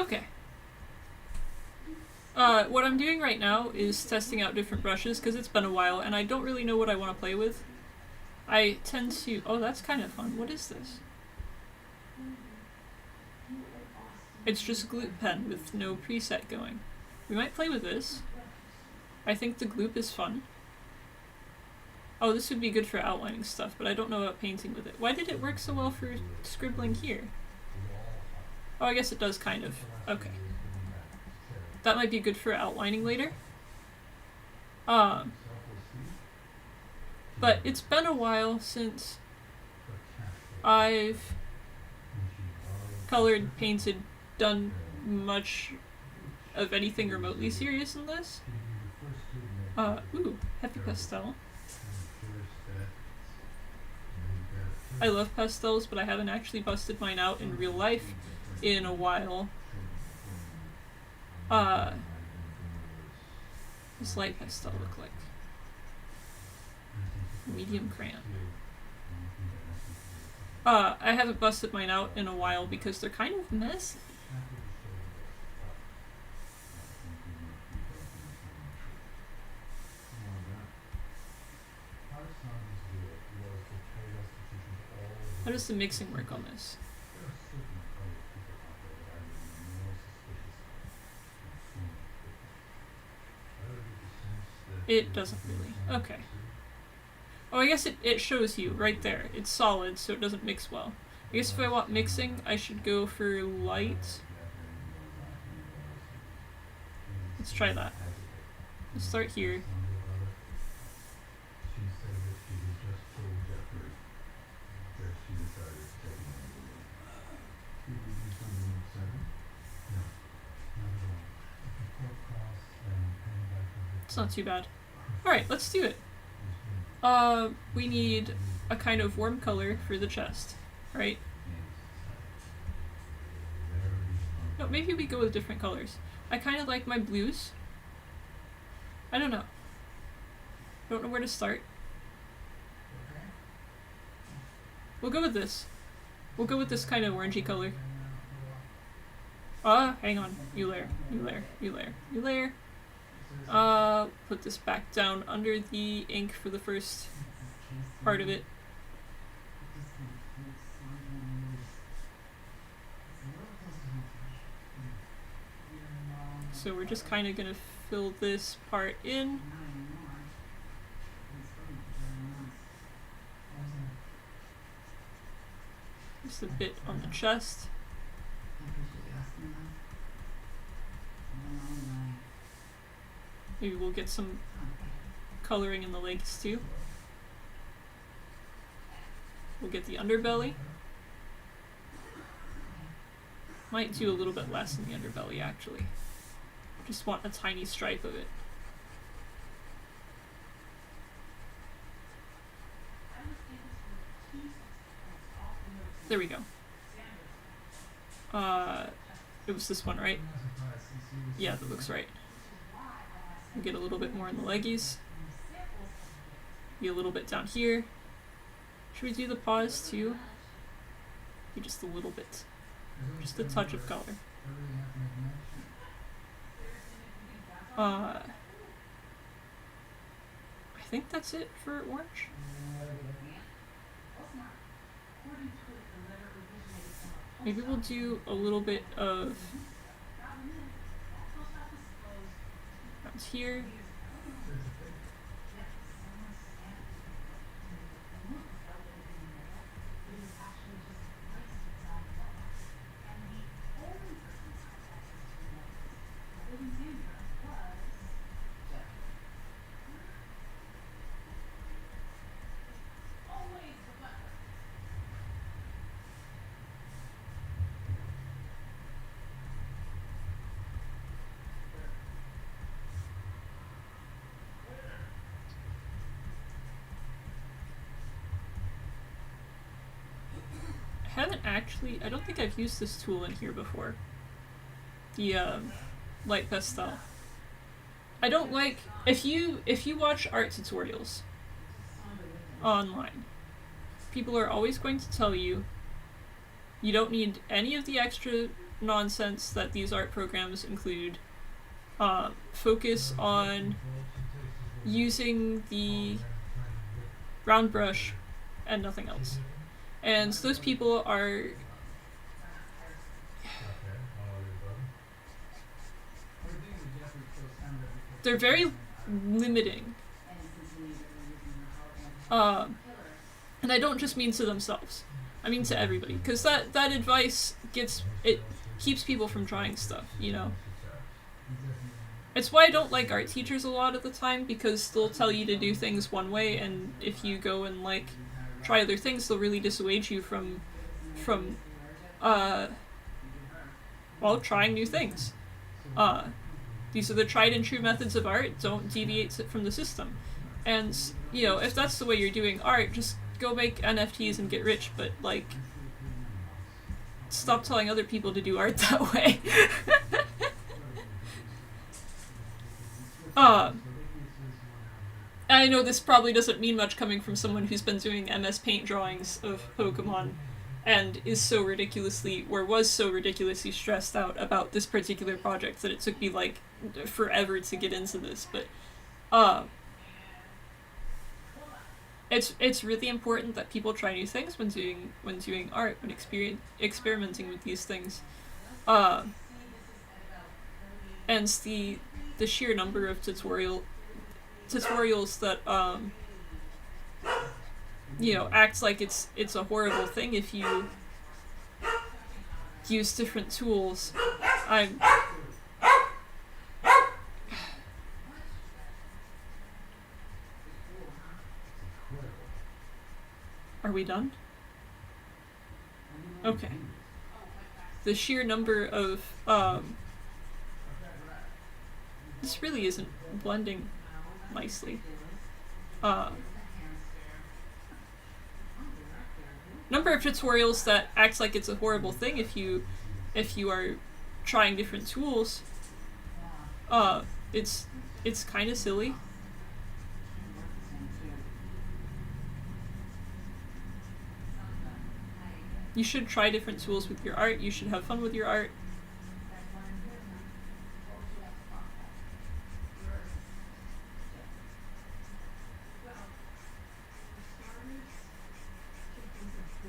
S1: Okay. What I'm doing right now is testing out different brushes because it's been a while and I don't really know what I want to play with. I tend to... Oh, that's kind of fun. What is this? It's just a gloop pen with no preset going. We might play with this. I think the gloop is fun. Oh, this would be good for outlining stuff, but I don't know about painting with it. Why did it work so well for scribbling here? Oh, I guess it does kind of. Okay. That might be good for outlining later. But it's been a while since I've colored, painted, done much of anything remotely serious in this. Ooh, heavy pastel. I love pastels, but I haven't actually busted mine out in real life in a while. What's light pastel look like? Medium crayon. I haven't busted mine out in a while because they're kind of messy. How does the mixing work on this? It doesn't really. Okay. Oh, I guess it shows you right there. It's solid, so it doesn't mix well. I guess if I want mixing, I should go for light. Let's try that. Let's start here. It's not too bad. Alright, let's do it. We need a kind of warm color for the chest, right? No, maybe we go with different colors. I kind of like my blues. I don't know. Don't know where to start. We'll go with this. We'll go with this kind of orangey color. Hang on. You layer, you layer, you layer, you layer. Put this back down under the ink for the first part of it. So we're just kind of gonna fill this part in. Just a bit on the chest. Maybe we'll get some coloring in the legs too. We'll get the underbelly. Might do a little bit less in the underbelly actually. Just want a tiny stripe of it. There we go. It was this one, right? Yeah, that looks right. We'll get a little bit more in the leggies. Be a little bit down here. Should we do the paws too? Be just a little bit. Just a touch of color. I think that's it for orange. Maybe we'll do a little bit of around here. I don't think I've used this tool in here before. The light pastel. I don't like if you watch art tutorials online, people are always going to tell you you don't need any of the extra nonsense that these art programs include focus on using the round brush and nothing else. And those people are they're very limiting. And I don't just mean to themselves. I mean to everybody, because that advice keeps people from trying stuff, you know? It's why I don't like art teachers a lot of the time, because they'll tell you to do things one way, and if you go and, like, try other things, they'll really dissuade you from trying new things. These are the tried and true methods of art, don't deviate from the system. And, you know, if that's the way you're doing art, just go make NFTs and get rich, but, like, stop telling other people to do art that way. I know this probably doesn't mean much coming from someone who's been doing MS Paint drawings of Pokemon and was so ridiculously stressed out about this particular project that it took me, like, forever to get into this, but it's really important that people try new things when doing art, when experimenting with these things. And the sheer number of tutorials that you know, act like it's a horrible thing if you use different tools. Are we done? Okay. The sheer number of this really isn't blending nicely. Number of tutorials that act like it's a horrible thing if you are trying different tools. It's kind of silly. You should try different tools with your art. You should have fun with your art.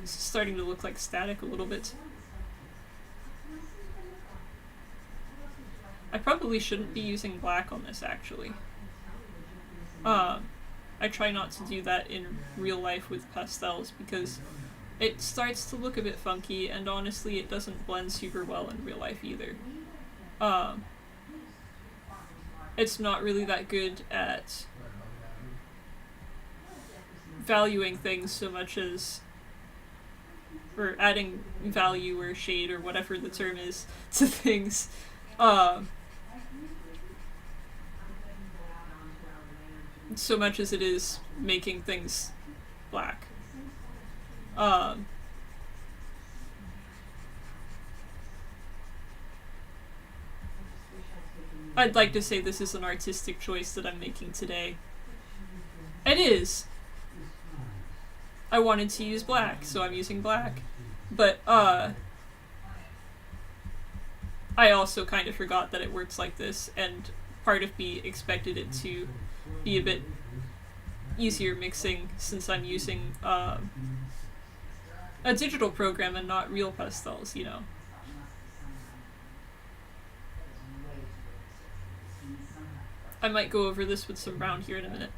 S1: This is starting to look like static a little bit. I probably shouldn't be using black on this, actually. I try not to do that in real life with pastels because it starts to look a bit funky, and honestly it doesn't blend super well in real life either. It's not really that good at valuing things so much as, or adding value or shade or whatever the term is to things. So much as it is making things black. I'd like to say this is an artistic choice that I'm making today. It is. I wanted to use black, so I'm using black. But, I also kind of forgot that it works like this, and part of me expected it to be a bit easier mixing since I'm using, a digital program and not real pastels, you know. I might go over this with some brown here in a minute.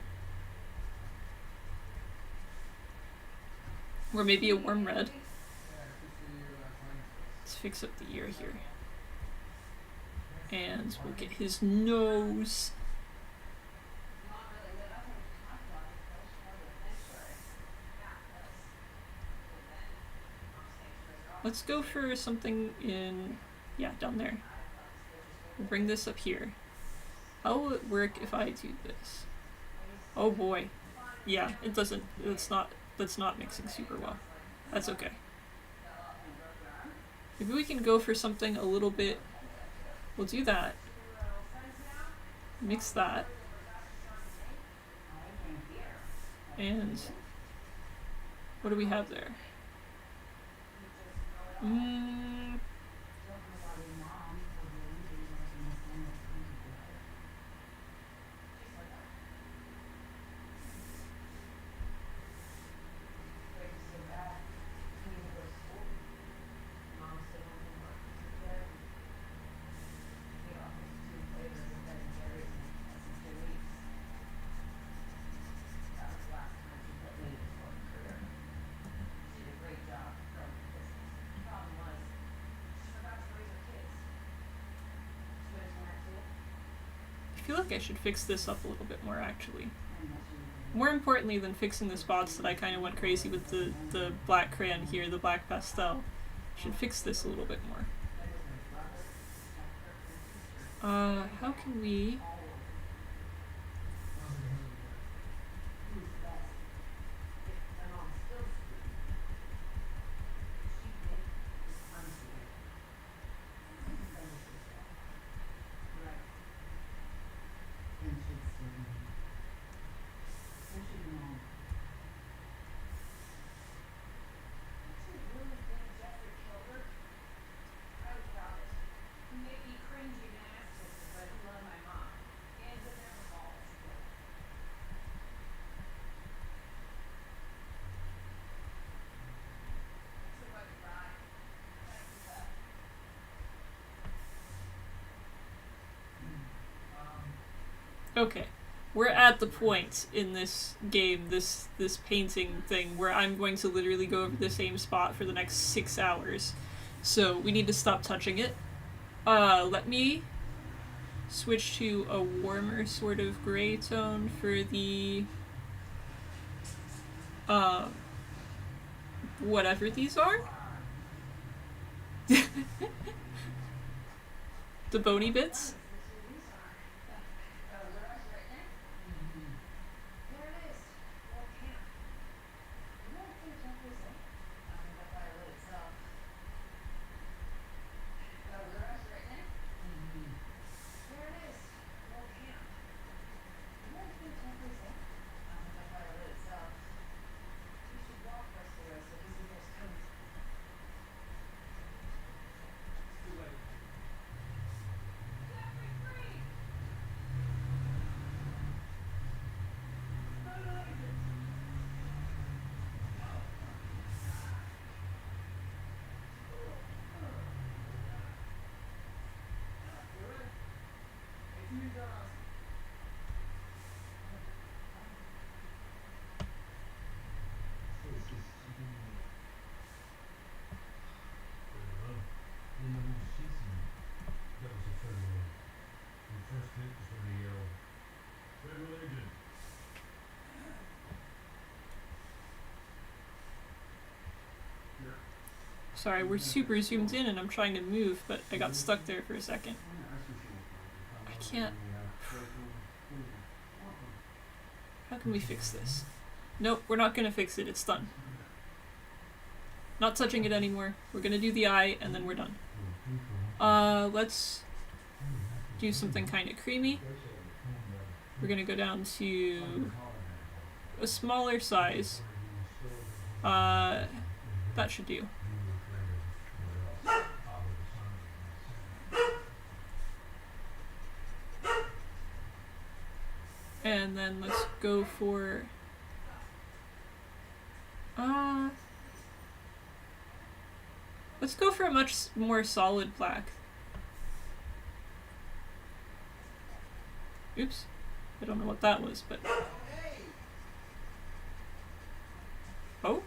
S1: Or maybe a warm red. Let's fix up the ear here. And we'll get his nose. Let's go for something in, down there. We'll bring this up here. How will it work if I do this? Oh boy. Yeah, it doesn't, that's not mixing super well. That's okay. Maybe we can go for something a little bit, we'll do that. Mix that. And what do we have there? feel like I should fix this up a little bit more, actually. More importantly than fixing the spots that I kind of went crazy with the black crayon here, the black pastel, I should fix this a little bit more. How can we... Okay, we're at the point in this game, this painting thing, where I'm going to literally go over the same spot for the next 6 hours. So we need to stop touching it. Let me switch to a warmer sort of gray tone for the whatever these are. The bony bits. Sorry, we're super zoomed in and I'm trying to move, but I got stuck there for a second. I can't... How can we fix this? Nope, we're not gonna fix it, it's done. Not touching it anymore. We're gonna do the eye and then we're done. Let's do something kind of creamy. We're gonna go down to a smaller size. That should do. And then let's go for let's go for a much more solid black. Oops. I don't know what that was, but oh?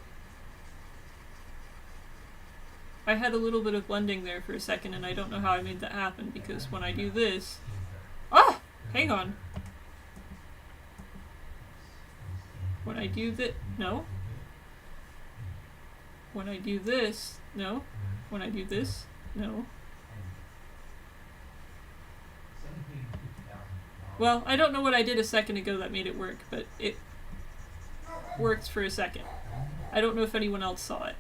S1: I had a little bit of blending there for a second and I don't know how I made that happen because when I do this... Ah! Hang on. When I do that, no. When I do this, no. When I do this, no. Well, I don't know what I did a second ago that made it work, but it worked for a second. I don't know if anyone else saw it.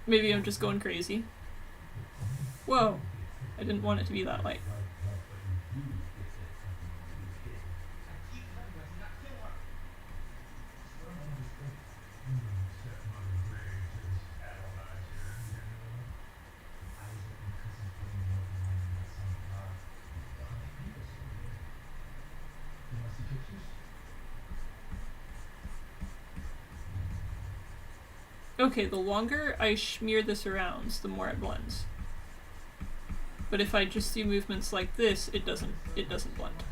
S1: Maybe I'm just going crazy. Whoa. I didn't want it to be that light. Okay, the longer I smear this around, the more it blends. But if I just do movements like this, it doesn't blend.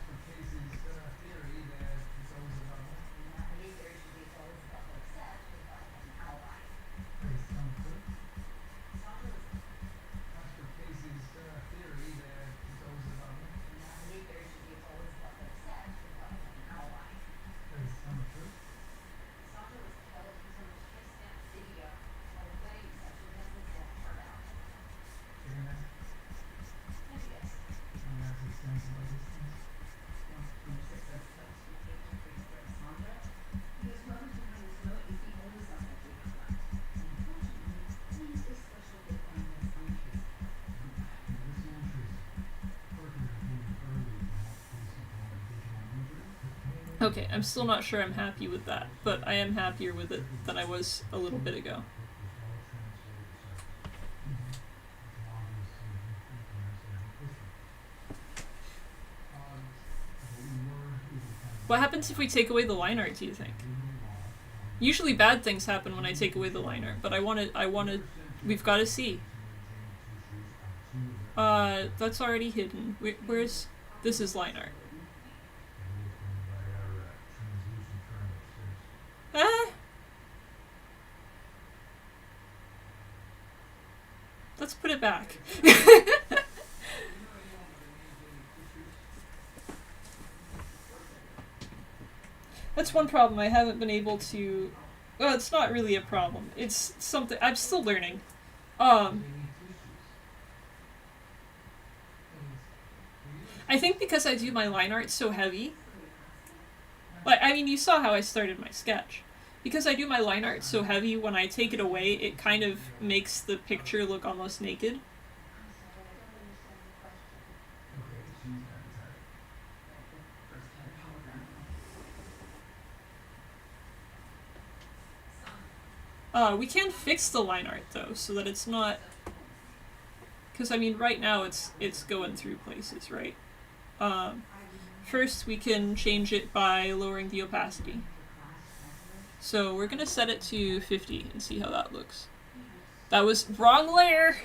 S1: Okay, I'm still not sure I'm happy with that, but I am happier with it than I was a little bit ago. What happens if we take away the line art, do you think? Usually bad things happen when I take away the line art, but we've got to see. That's already hidden. Where's, this is line art. Ah! Let's put it back. That's one problem I haven't been able to... Well, it's not really a problem. It's something... I'm still learning. I think because I do my line art so heavy... Like, I mean, you saw how I started my sketch. Because I do my line art so heavy, when I take it away, it kind of makes the picture look almost naked. We can fix the line art though, so that it's not... Because I mean, right now it's going through places, right? First we can change it by lowering the opacity. So we're gonna set it to 50 and see how that looks. That was wrong layer!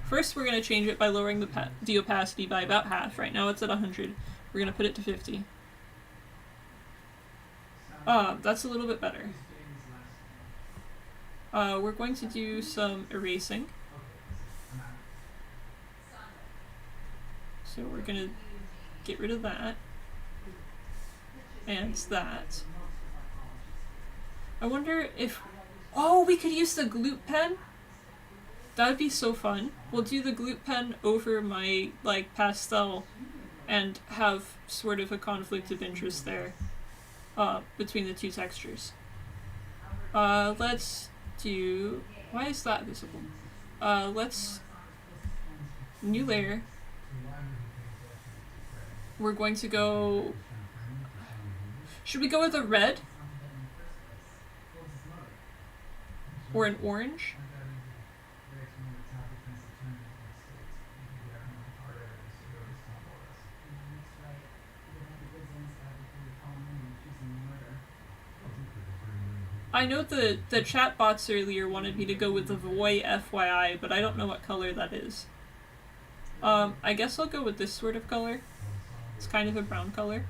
S1: First we're gonna change it by lowering the opacity by about half. Right now it's at 100. We're gonna put it to 50. That's a little bit better. We're going to do some erasing. So we're gonna get rid of that. And that. I wonder if... Oh, we could use the glute pen? That would be so fun. We'll do the glute pen over my, like, pastel and have sort of a conflict of interest there. Between the two textures. Let's do... Why is that visible? Let's... New layer. We're going to go... Should we go with a red? Or an orange? I know the chat bots earlier wanted me to go with the Voy FYI, but I don't know what color that is. I guess I'll go with this sort of color. It's kind of a brown color.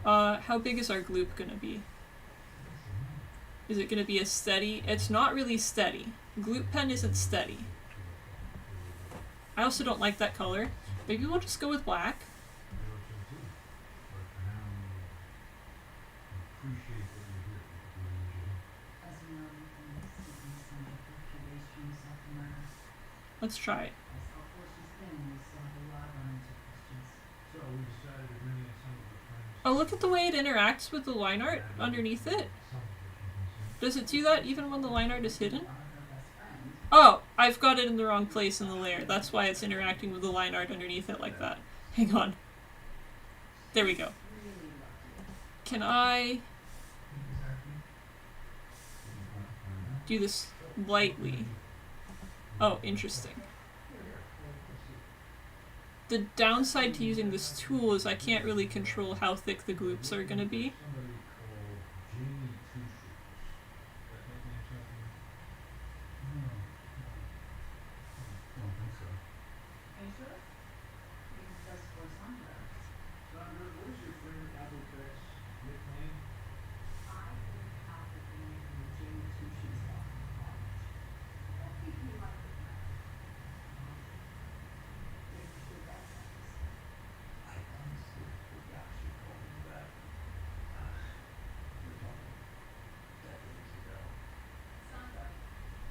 S1: How big is our gloop gonna be? Is it gonna be a steady? It's not really steady. Gloop pen isn't steady. I also don't like that color. Maybe we'll just go with black. Let's try it. Oh, look at the way it interacts with the line art underneath it. Does it do that even when the line art is hidden? Oh, I've got it in the wrong place in the layer. That's why it's interacting with the line art underneath it like that. Hang on. There we go. Can I do this lightly? Oh, interesting. The downside to using this tool is I can't really control how thick the gloops are gonna be.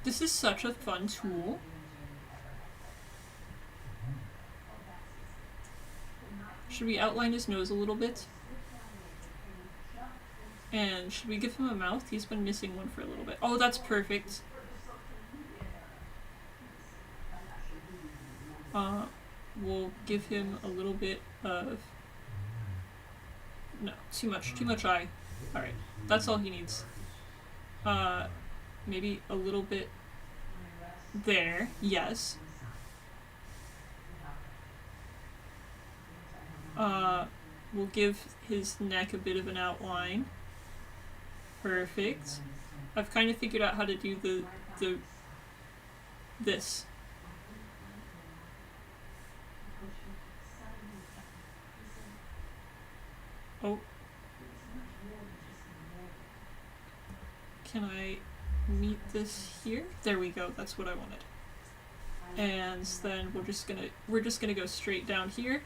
S1: This is such a fun tool. Should we outline his nose a little bit? And should we give him a mouth? He's been missing one for a little bit. Oh, that's perfect. we'll give him a little bit of... No, too much eye. Alright, that's all he needs. Maybe a little bit there, yes. We'll give his neck a bit of an outline. Perfect. I've kind of figured out how to do this. Oh. Can I meet this here? There we go, that's what I wanted. And then we're just gonna go straight down here.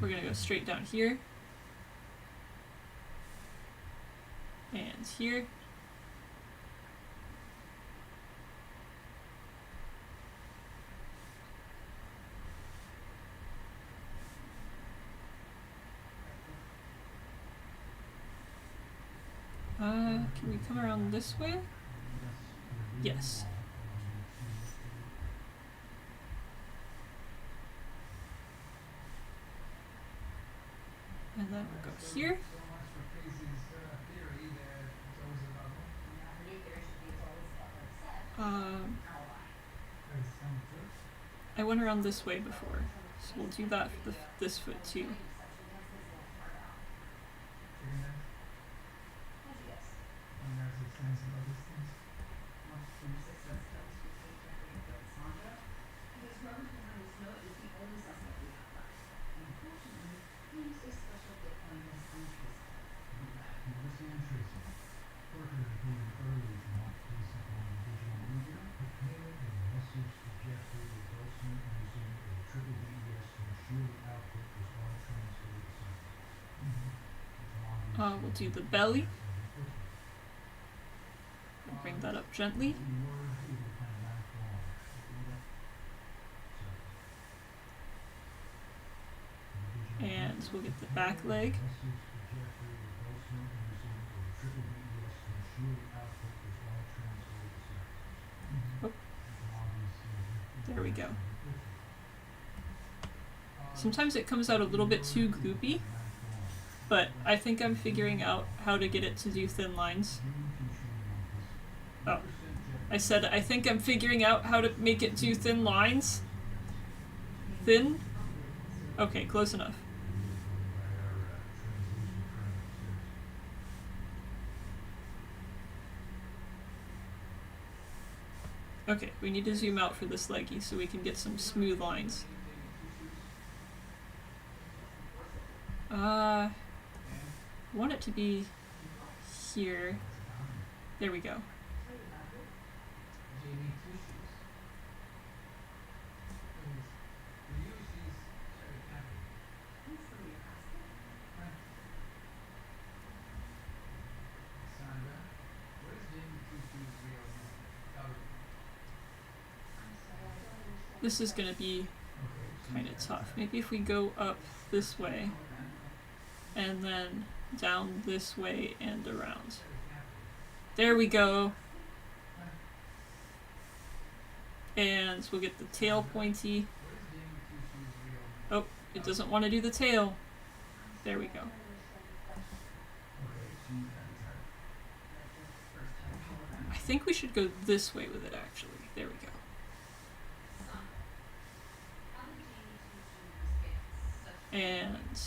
S1: We're gonna go straight down here. And here. Can we come around this way? Yes. And then we'll go here. I went around this way before, so we'll do that for this foot too. We'll do the belly. Bring that up gently. And we'll get the back leg. Oh. There we go. Sometimes it comes out a little bit too gloopy, but I think I'm figuring out how to get it to do thin lines. Oh. I said I think I'm figuring out how to make it do thin lines. Thin? Okay, close enough. Okay, we need to zoom out for this leggy so we can get some smooth lines. I want it to be here. There we go. This is gonna be kind of tough. Maybe if we go up this way and then down this way and around. There we go. And we'll get the tail pointy. Oh, it doesn't want to do the tail. There we go. I think we should go this way with it actually. There we go. And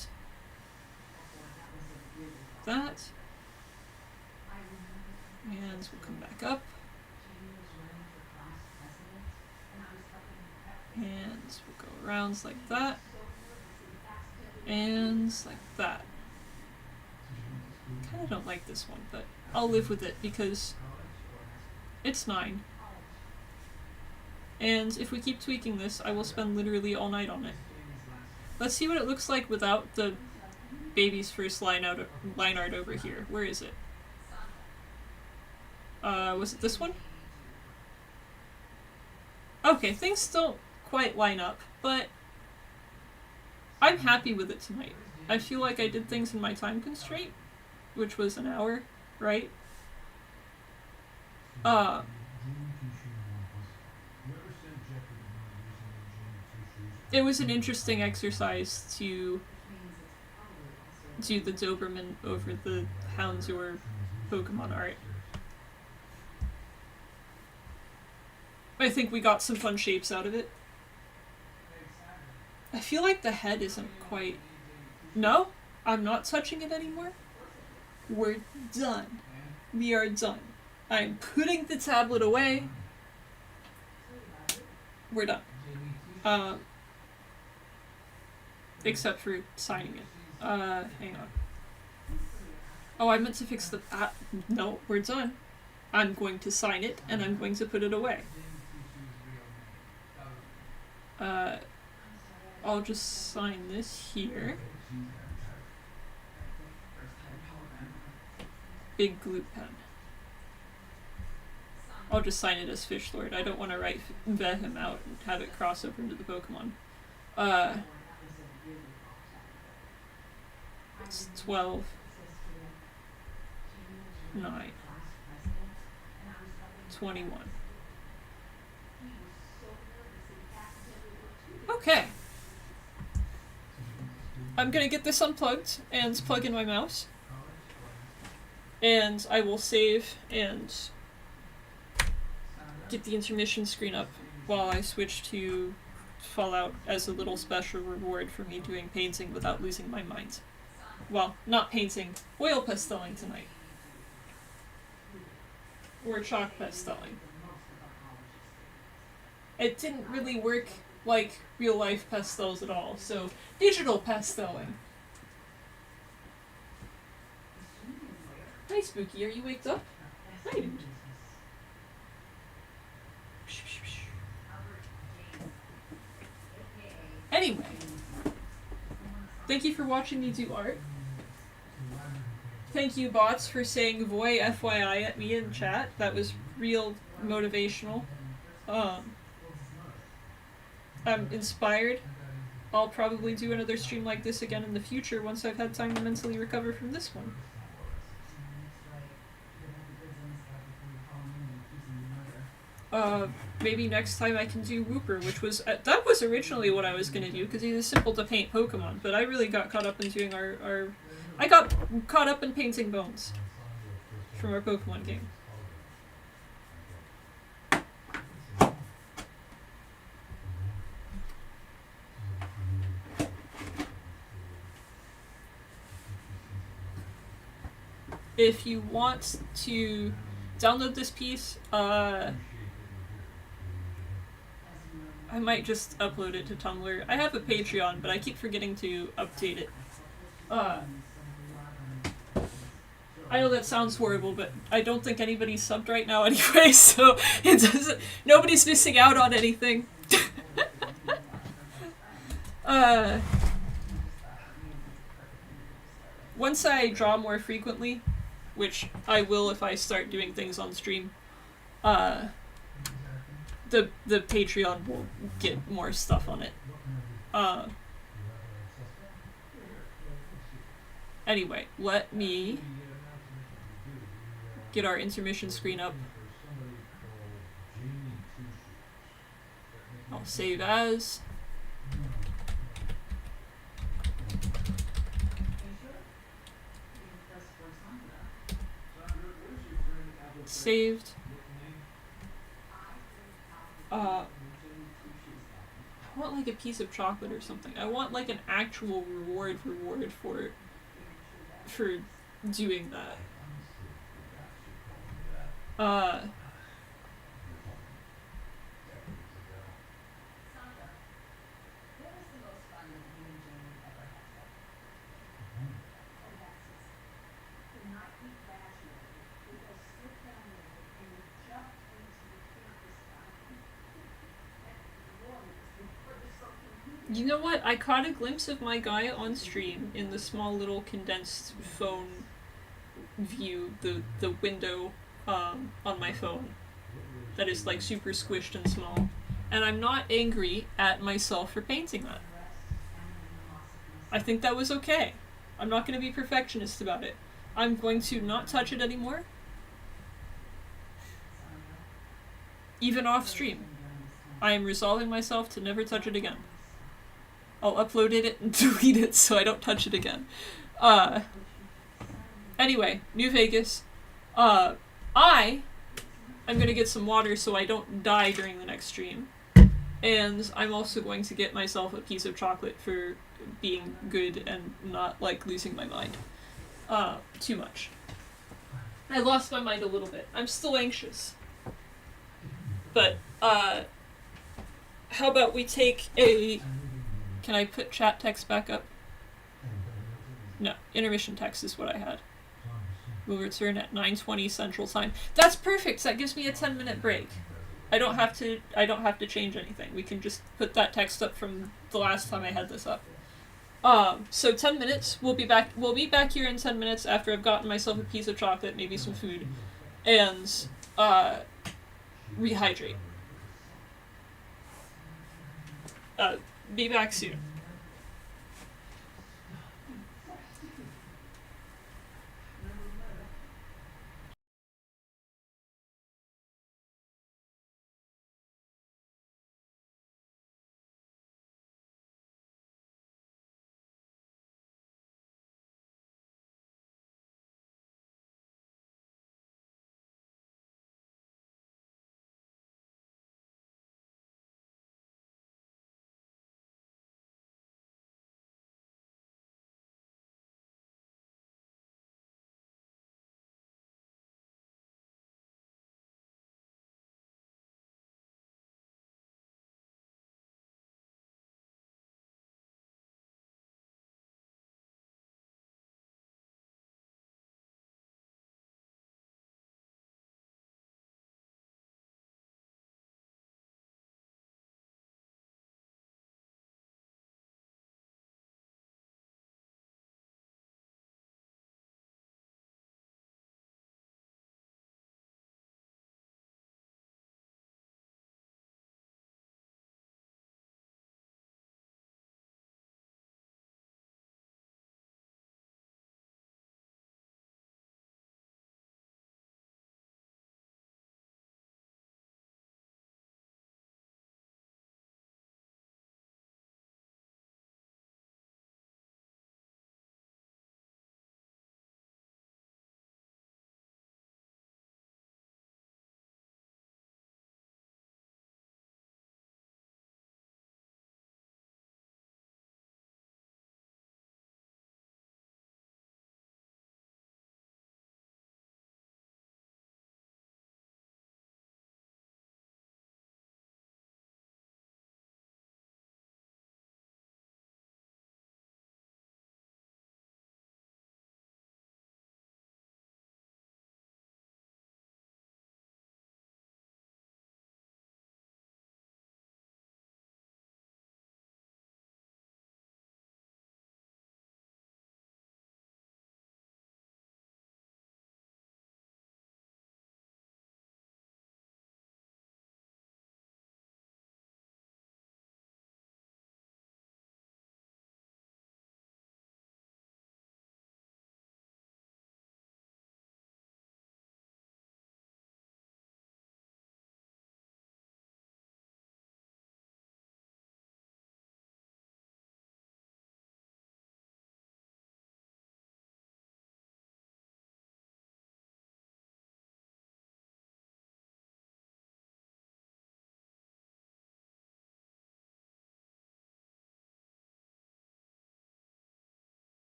S1: that. And we'll come back up. And we'll go around like that. And like that. I kind of don't like this one, but I'll live with it because it's 9. And if we keep tweaking this, I will spend literally all night on it. Let's see what it looks like without the baby's first line art over here. Where is it? Was it this one? Okay, things don't quite line up, but I'm happy with it tonight. I feel like I did things in my time constraint, which was an hour, right? it was an interesting exercise to do the Doberman over the Houndour Pokemon art. I think we got some fun shapes out of it. I feel like the head isn't quite... No, I'm not touching it anymore. We're done. We are done. I'm putting the tablet away. We're done. Except for signing it. Hang on. Oh, I meant to fix the... no, we're done. I'm going to sign it, and I'm going to put it away. I'll just sign this here. Big glue pen. I'll just sign it as Fishlord. I don't want to vet him out and have it cross over into the Pokemon. It's 12. 9. 21. Okay. I'm gonna get this unplugged and plug in my mouse. And I will save and get the intermission screen up while I switch to Fallout as a little special reward for me doing painting without losing my mind. Well, not painting, oil pasteling tonight. Or chalk pasteling. It didn't really work like real life pastels at all, so digital pasteling. Hi Spooky, are you waked up? Hi dude. Anyway, thank you for watching me do art. Thank you bots for saying Voy FYI at me in chat. That was real motivational. I'm inspired. I'll probably do another stream like this again in the future once I've had time to mentally recover from this one. Maybe next time I can do Wooper, which was that was originally what I was gonna do because he's simple to paint Pokemon, but I really got caught up in doing I got caught up in painting Bones from our Pokemon game. If you want to download this piece, I might just upload it to Tumblr. I have a Patreon, but I keep forgetting to update it. I know that sounds horrible, but I don't think anybody's subbed right now anyway, so it doesn't. Nobody's missing out on anything. Once I draw more frequently, which I will if I start doing things on stream, the Patreon will get more stuff on it. Anyway, let me get our intermission screen up. I'll save as. Saved. I want like a piece of chocolate or something. I want like an actual reward for doing that. You know what? I caught a glimpse of my guy on stream in the small little condensed phone view, the window on my phone that is like super squished and small. And I'm not angry at myself for painting that. I think that was okay. I'm not going to be perfectionist about it. I'm going to not touch it anymore. Even off stream. I am resolving myself to never touch it again. I'll upload it and delete it so I don't touch it again. Anyway, New Vegas. I'm gonna get some water so I don't die during the next stream. And I'm also going to get myself a piece of chocolate for being good and not, like, losing my mind. Too much. I lost my mind a little bit. I'm still anxious. But, how about we take a... Can I put chat text back up? No, intermission text is what I had. We'll return at 9:20 Central Time. That's perfect. That gives me a 10-minute break. I don't have to change anything. We can just put that text up from the last time I had this up. So 10 minutes. We'll be back here in 10 minutes after I've gotten myself a piece of chocolate, maybe some food, and rehydrate. Be back soon.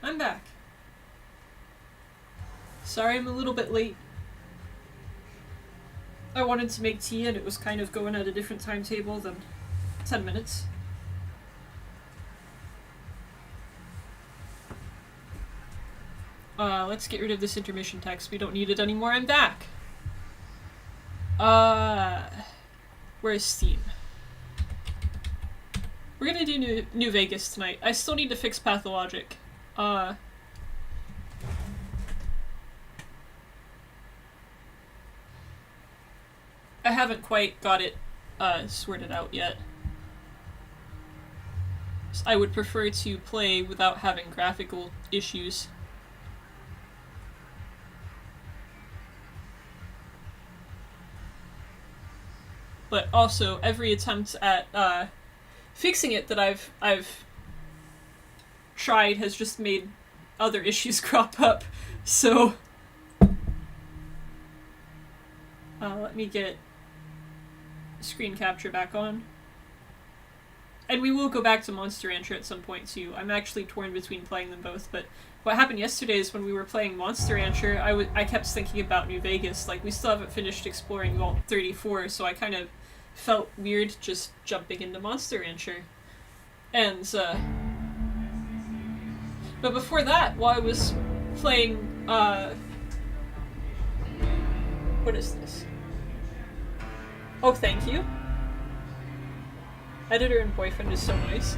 S1: I'm back. Sorry I'm a little bit late. I wanted to make tea and it was kind of going at a different timetable than 10 minutes. Let's get rid of this intermission text. We don't need it anymore. I'm back. Where's Steam? We're gonna do New Vegas tonight. I still need to fix Pathologic. I haven't quite got it, sorted out yet. I would prefer to play without having graphical issues. But also, every attempt at, fixing it that I've tried has just made other issues crop up, so... let me get screen capture back on. And we will go back to Monster Rancher at some point too. I'm actually torn between playing them both, but what happened yesterday is when we were playing Monster Rancher, I kept thinking about New Vegas. Like, we still haven't finished exploring Vault 34, so I kind of felt weird just jumping into Monster Rancher. And, but before that, while I was playing, what is this? Oh, thank you. Editor and boyfriend is so nice.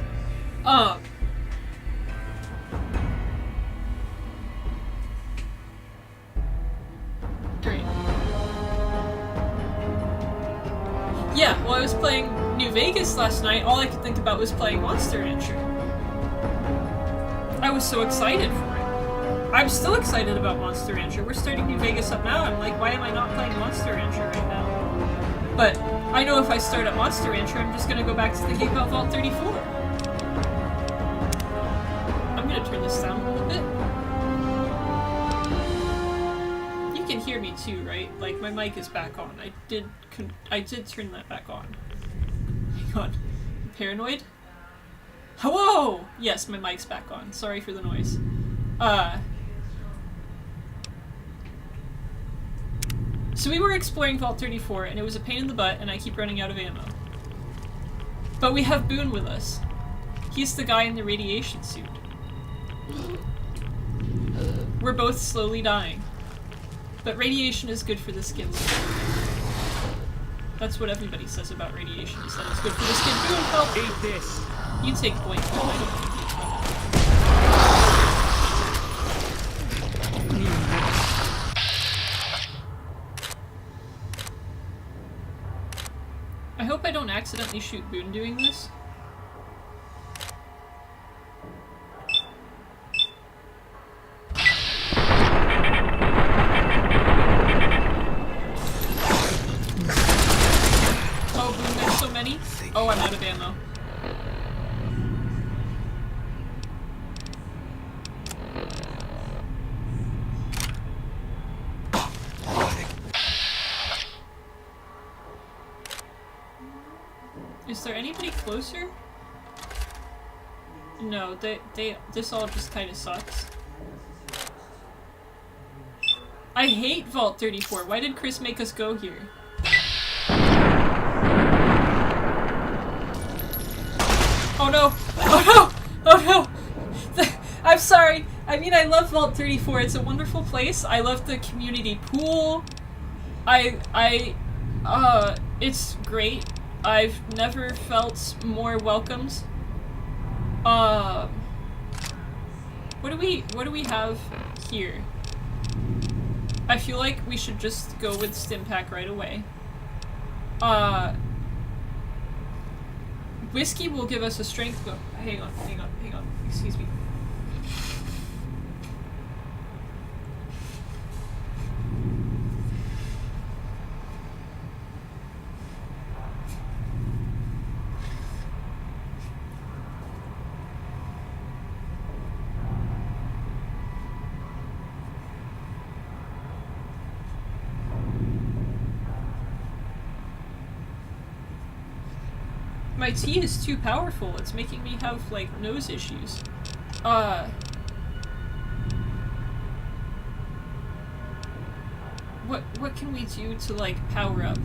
S1: Great. Yeah, while I was playing New Vegas last night, all I could think about was playing Monster Rancher. I was so excited for it. I'm still excited about Monster Rancher. We're starting New Vegas up now. I'm like, why am I not playing Monster Rancher right now? But I know if I start at Monster Rancher, I'm just gonna go back to thinking about Vault 34. I'm gonna turn this down a little bit. You can hear me too, right? Like, my mic is back on. I did turn that back on. Hang on. I'm paranoid? Hello! Yes, my mic's back on. Sorry for the noise. So we were exploring Vault 34, and it was a pain in the butt, and I keep running out of ammo. But we have Boone with us. He's the guy in the radiation suit. We're both slowly dying. But radiation is good for the skin. That's what everybody says about radiation, is that it's good for the skin. Boone, help!
S3: Eat this!
S1: You take point. I don't think I hope I don't accidentally shoot Boone doing this. Oh, Boone, there's so many. Oh, I'm out of ammo. Is there anybody closer? No, this all just kind of sucks. I hate Vault 34. Why did Chris make us go here? Oh no! Oh no! Oh no! I'm sorry. I mean, I love Vault 34. It's a wonderful place. I love the community pool. It's great. I've never felt more welcomed. What do we have here? I feel like we should just go with Stimpack right away. Whiskey will give us a strength go- hang on, excuse me. My tea is too powerful. It's making me have, like, nose issues. What can we do to, like, power up?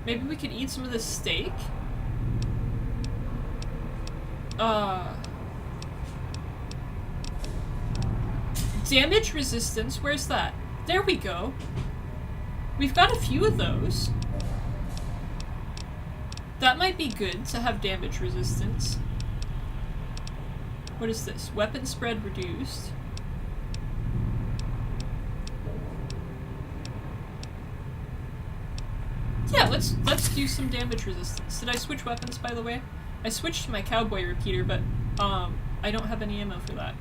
S1: Maybe we could eat some of this steak? Damage resistance, where's that? There we go. We've got a few of those. That might be good to have damage resistance. What is this? Weapon spread reduced. Yeah, let's do some damage resistance. Did I switch weapons, by the way? I switched to my cowboy repeater, but I don't have any ammo for that.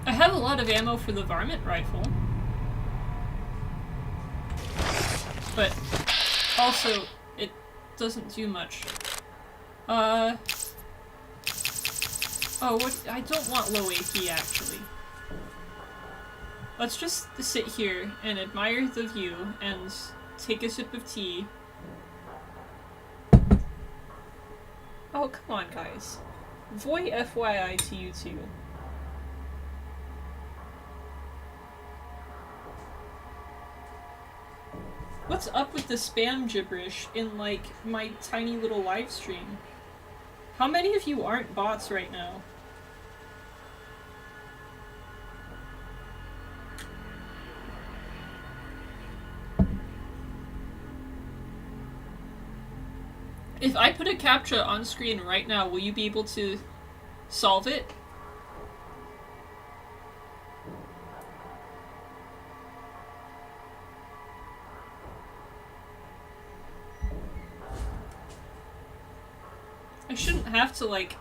S1: I have a lot of ammo for the varmint rifle. But also, it doesn't do much. Oh, what? I don't want low AP, actually. Let's just sit here and admire the view and take a sip of tea. Oh, come on, guys. Voy FYI to you too. What's up with the spam gibberish in, like, my tiny little live stream? How many of you aren't bots right now? If I put a CAPTCHA on screen right now, will you be able to solve it? I shouldn't have to, like,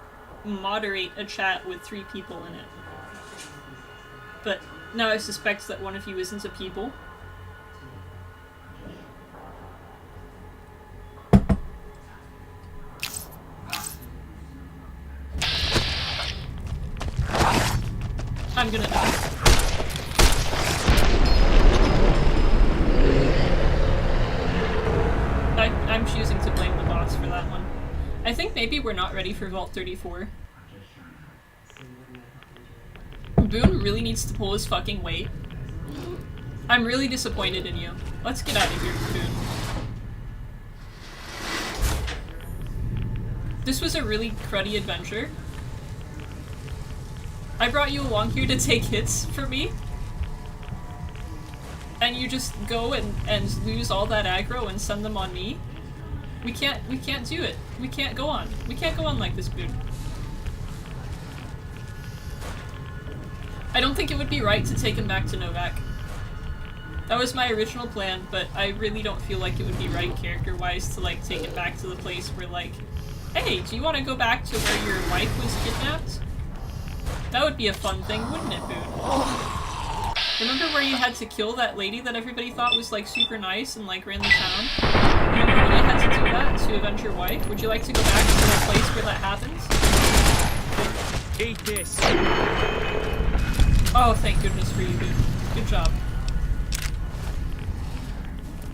S1: moderate a chat with 3 people in it. But now I suspect that one of you isn't a people. I'm gonna die. I'm choosing to blame the bots for that one. I think maybe we're not ready for Vault 34. Boone really needs to pull his fucking weight. I'm really disappointed in you. Let's get out of here, Boone. This was a really cruddy adventure. I brought you along here to take hits for me. And you just go and lose all that aggro and send them on me. We can't do it. We can't go on. We can't go on like this, Boone. I don't think it would be right to take him back to Novak. That was my original plan, but I really don't feel like it would be right character-wise to, like, take it back to the place where, like, hey, do you want to go back to where your wife was kidnapped? That would be a fun thing, wouldn't it, Boone? Remember where you had to kill that lady that everybody thought was, like, super nice and, like, ran the town? Remember when you had to do that to avenge your wife? Would you like to go back to the place where that happens?
S3: Eat this!
S1: Oh, thank goodness for you, Boone. Good job.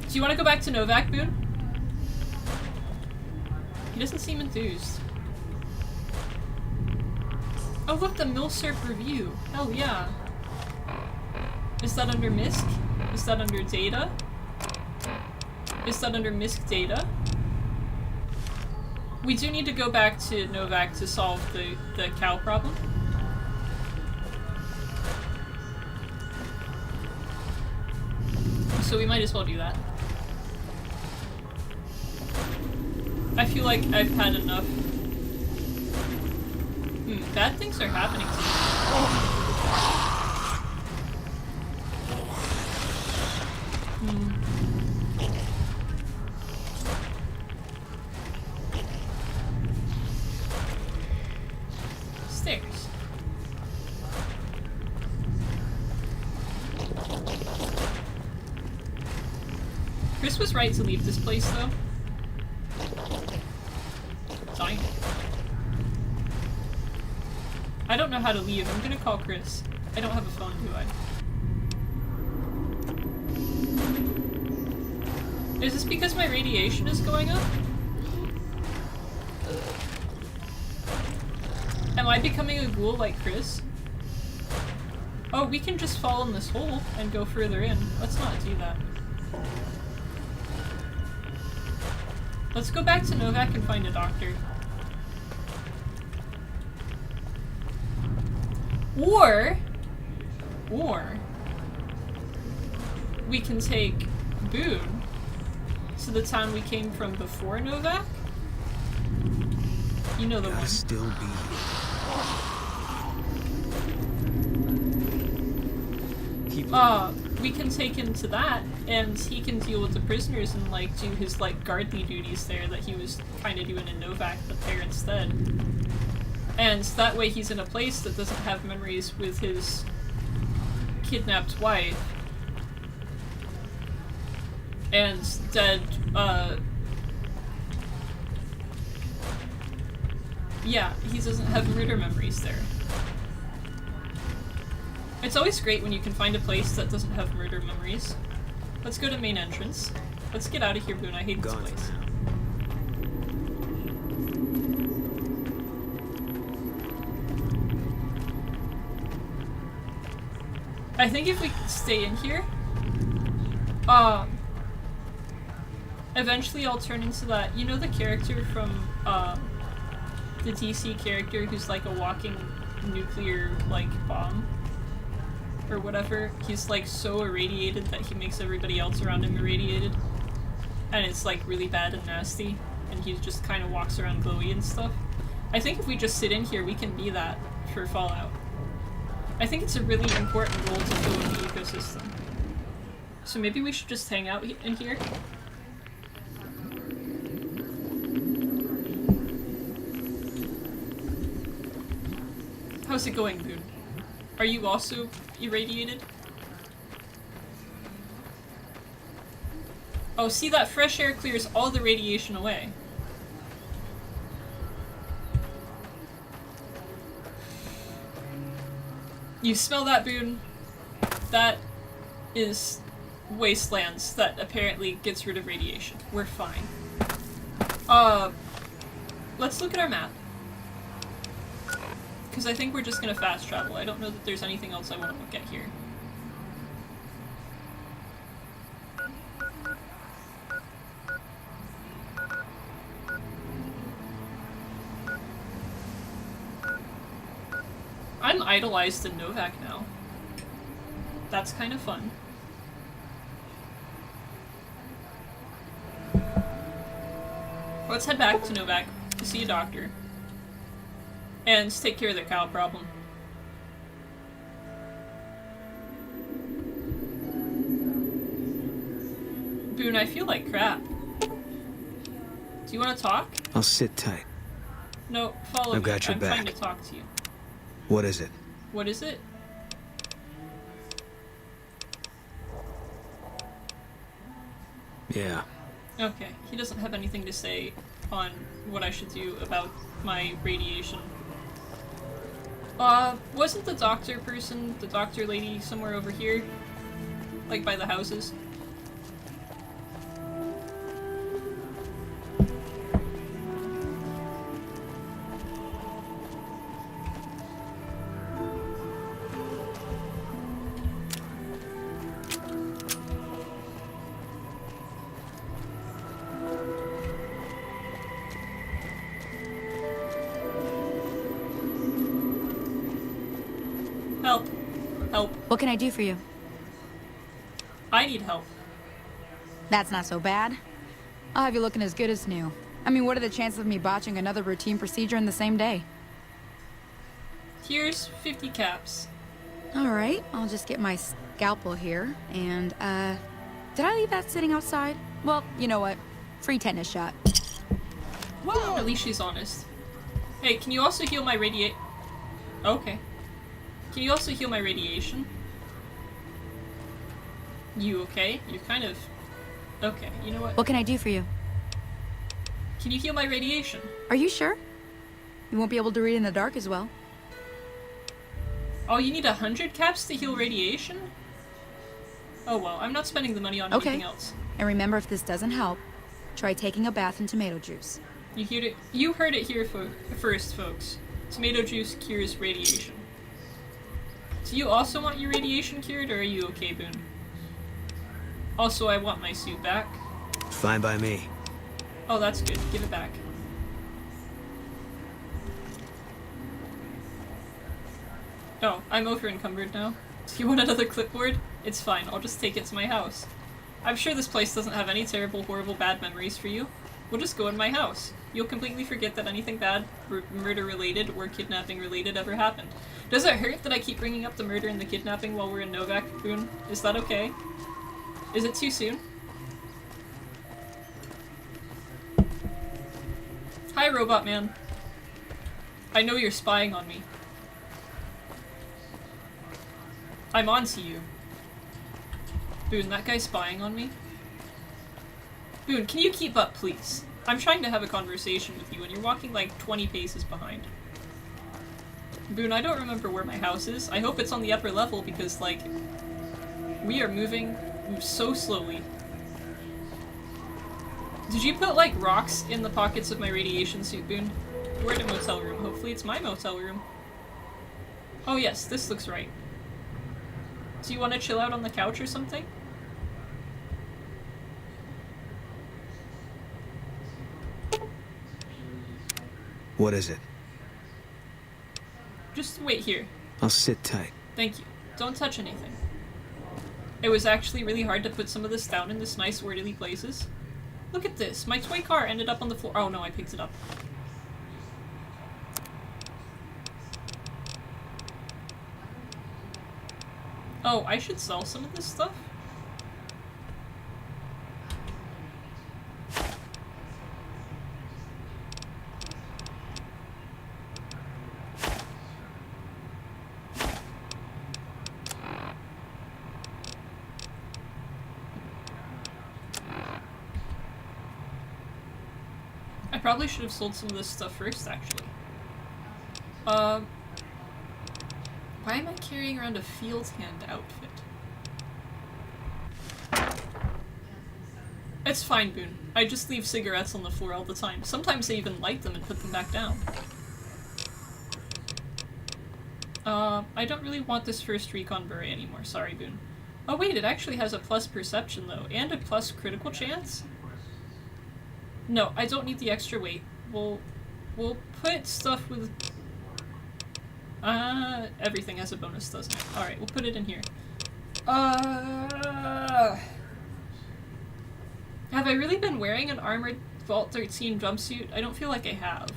S1: Do you want to go back to Novak, Boone? He doesn't seem enthused. Oh look, the Milsurp review. Hell yeah. Is that under MISC? Is that under data? Is that under MISC data? We do need to go back to Novak to solve the cow problem. So we might as well do that. I feel like I've had enough. Bad things are happening to me. Stairs. Chris was right to leave this place, though. Fine. I don't know how to leave. I'm gonna call Chris. I don't have a phone, do I? Is this because my radiation is going up? Am I becoming a ghoul like Chris? Oh, we can just fall in this hole and go further in. Let's not do that. Let's go back to Novak and find a doctor. Or we can take Boone to the town we came from before Novak. You know the one.
S3: Still be here.
S1: We can take him to that, and he can deal with the prisoners and like do his like guardly duties there that he was kind of doing in Novak, but there instead. And that way he's in a place that doesn't have memories with his kidnapped wife. And dead, yeah, he doesn't have murder memories there. It's always great when you can find a place that doesn't have murder memories. Let's go to main entrance. Let's get out of here, Boone. I hate this place. I think if we stay in here, eventually I'll turn into that, you know the character from, the DC character who's like a walking nuclear, like, bomb? Or whatever. He's like so irradiated that he makes everybody else around him irradiated. And it's like really bad and nasty. And he just kind of walks around glowy and stuff. I think if we just sit in here, we can be that for Fallout. I think it's a really important role to fill in the ecosystem. So maybe we should just hang out in here? How's it going, Boone? Are you also irradiated? Oh, see, that fresh air clears all the radiation away. You smell that, Boone? That is wastelands that apparently gets rid of radiation. We're fine. Let's look at our map. Because I think we're just gonna fast travel. I don't know that there's anything else I want to look at here. I'm idolized in Novak now. That's kind of fun. Let's head back to Novak to see a doctor. And take care of the cow problem. Boone, I feel like crap. Do you want to talk?
S3: I'll sit tight.
S1: No, follow me.
S3: I've got your
S1: I'm
S3: back.
S1: trying to talk to you.
S3: What is it?
S1: What is it?
S3: Yeah.
S1: Okay, he doesn't have anything to say on what I should do about my radiation. Wasn't the doctor person, the doctor lady, somewhere over here? Like by the houses? Help. Help.
S4: What can I do for you?
S1: I need help.
S4: That's not so bad. I'll have you looking as good as new. I mean, what are the chances of me botching another routine procedure in the same day?
S1: Here's 50 caps.
S4: Alright, I'll just get my scalpel here, and, did I leave that sitting outside? Well, you know what? Free tetanus shot.
S1: Whoa! At least she's honest. Hey, can you also heal my Okay. Can you also heal my radiation? You okay? You're kind of... Okay, you know what?
S4: What can I do for you?
S1: Can you heal my radiation?
S4: Are you sure? You won't be able to read in the dark as well.
S1: Oh, you need 100 caps to heal radiation? Oh well, I'm not spending the money on anything else.
S4: And remember, if this doesn't help, try taking a bath in tomato juice.
S1: You heard it here first, folks. Tomato juice cures radiation. Do you also want your radiation cured, or are you okay, Boone? Also, I want my suit back.
S3: Fine by me.
S1: Oh, that's good. Give it back. Oh, I'm over encumbered now. Do you want another clipboard? It's fine, I'll just take it to my house. I'm sure this place doesn't have any terrible, horrible, bad memories for you. We'll just go in my house. You'll completely forget that anything bad, murder-related, or kidnapping-related ever happened. Does it hurt that I keep bringing up the murder and the kidnapping while we're in Novak, Boone? Is that okay? Is it too soon? Hi, Robot Man. I know you're spying on me. I'm on to you. Boone, that guy's spying on me? Boone, can you keep up, please? I'm trying to have a conversation with you and you're walking like 20 paces behind. Boone, I don't remember where my house is. I hope it's on the upper level because, like, we are moving so slowly. Did you put, like, rocks in the pockets of my radiation suit, Boone? We're in a motel room. Hopefully it's my motel room. Oh yes, this looks right. Do you want to chill out on the couch or something?
S3: What is it?
S1: Just wait here.
S3: I'll sit tight.
S1: Thank you. Don't touch anything. It was actually really hard to put some of this down in this nice orderly places. Look at this. My toy car ended up on the floor. Oh no, I picked it up. Oh, I should sell some of this stuff? I probably should have sold some of this stuff first, actually. Why am I carrying around a field hand outfit? It's fine, Boone. I just leave cigarettes on the floor all the time. Sometimes I even light them and put them back down. I don't really want this first recon beret anymore. Sorry, Boone. Oh wait, it actually has a plus perception though, and a plus critical chance? No, I don't need the extra weight. We'll put stuff with... everything has a bonus, doesn't it? Alright, we'll put it in here. Have I really been wearing an armored Vault 13 jumpsuit? I don't feel like I have.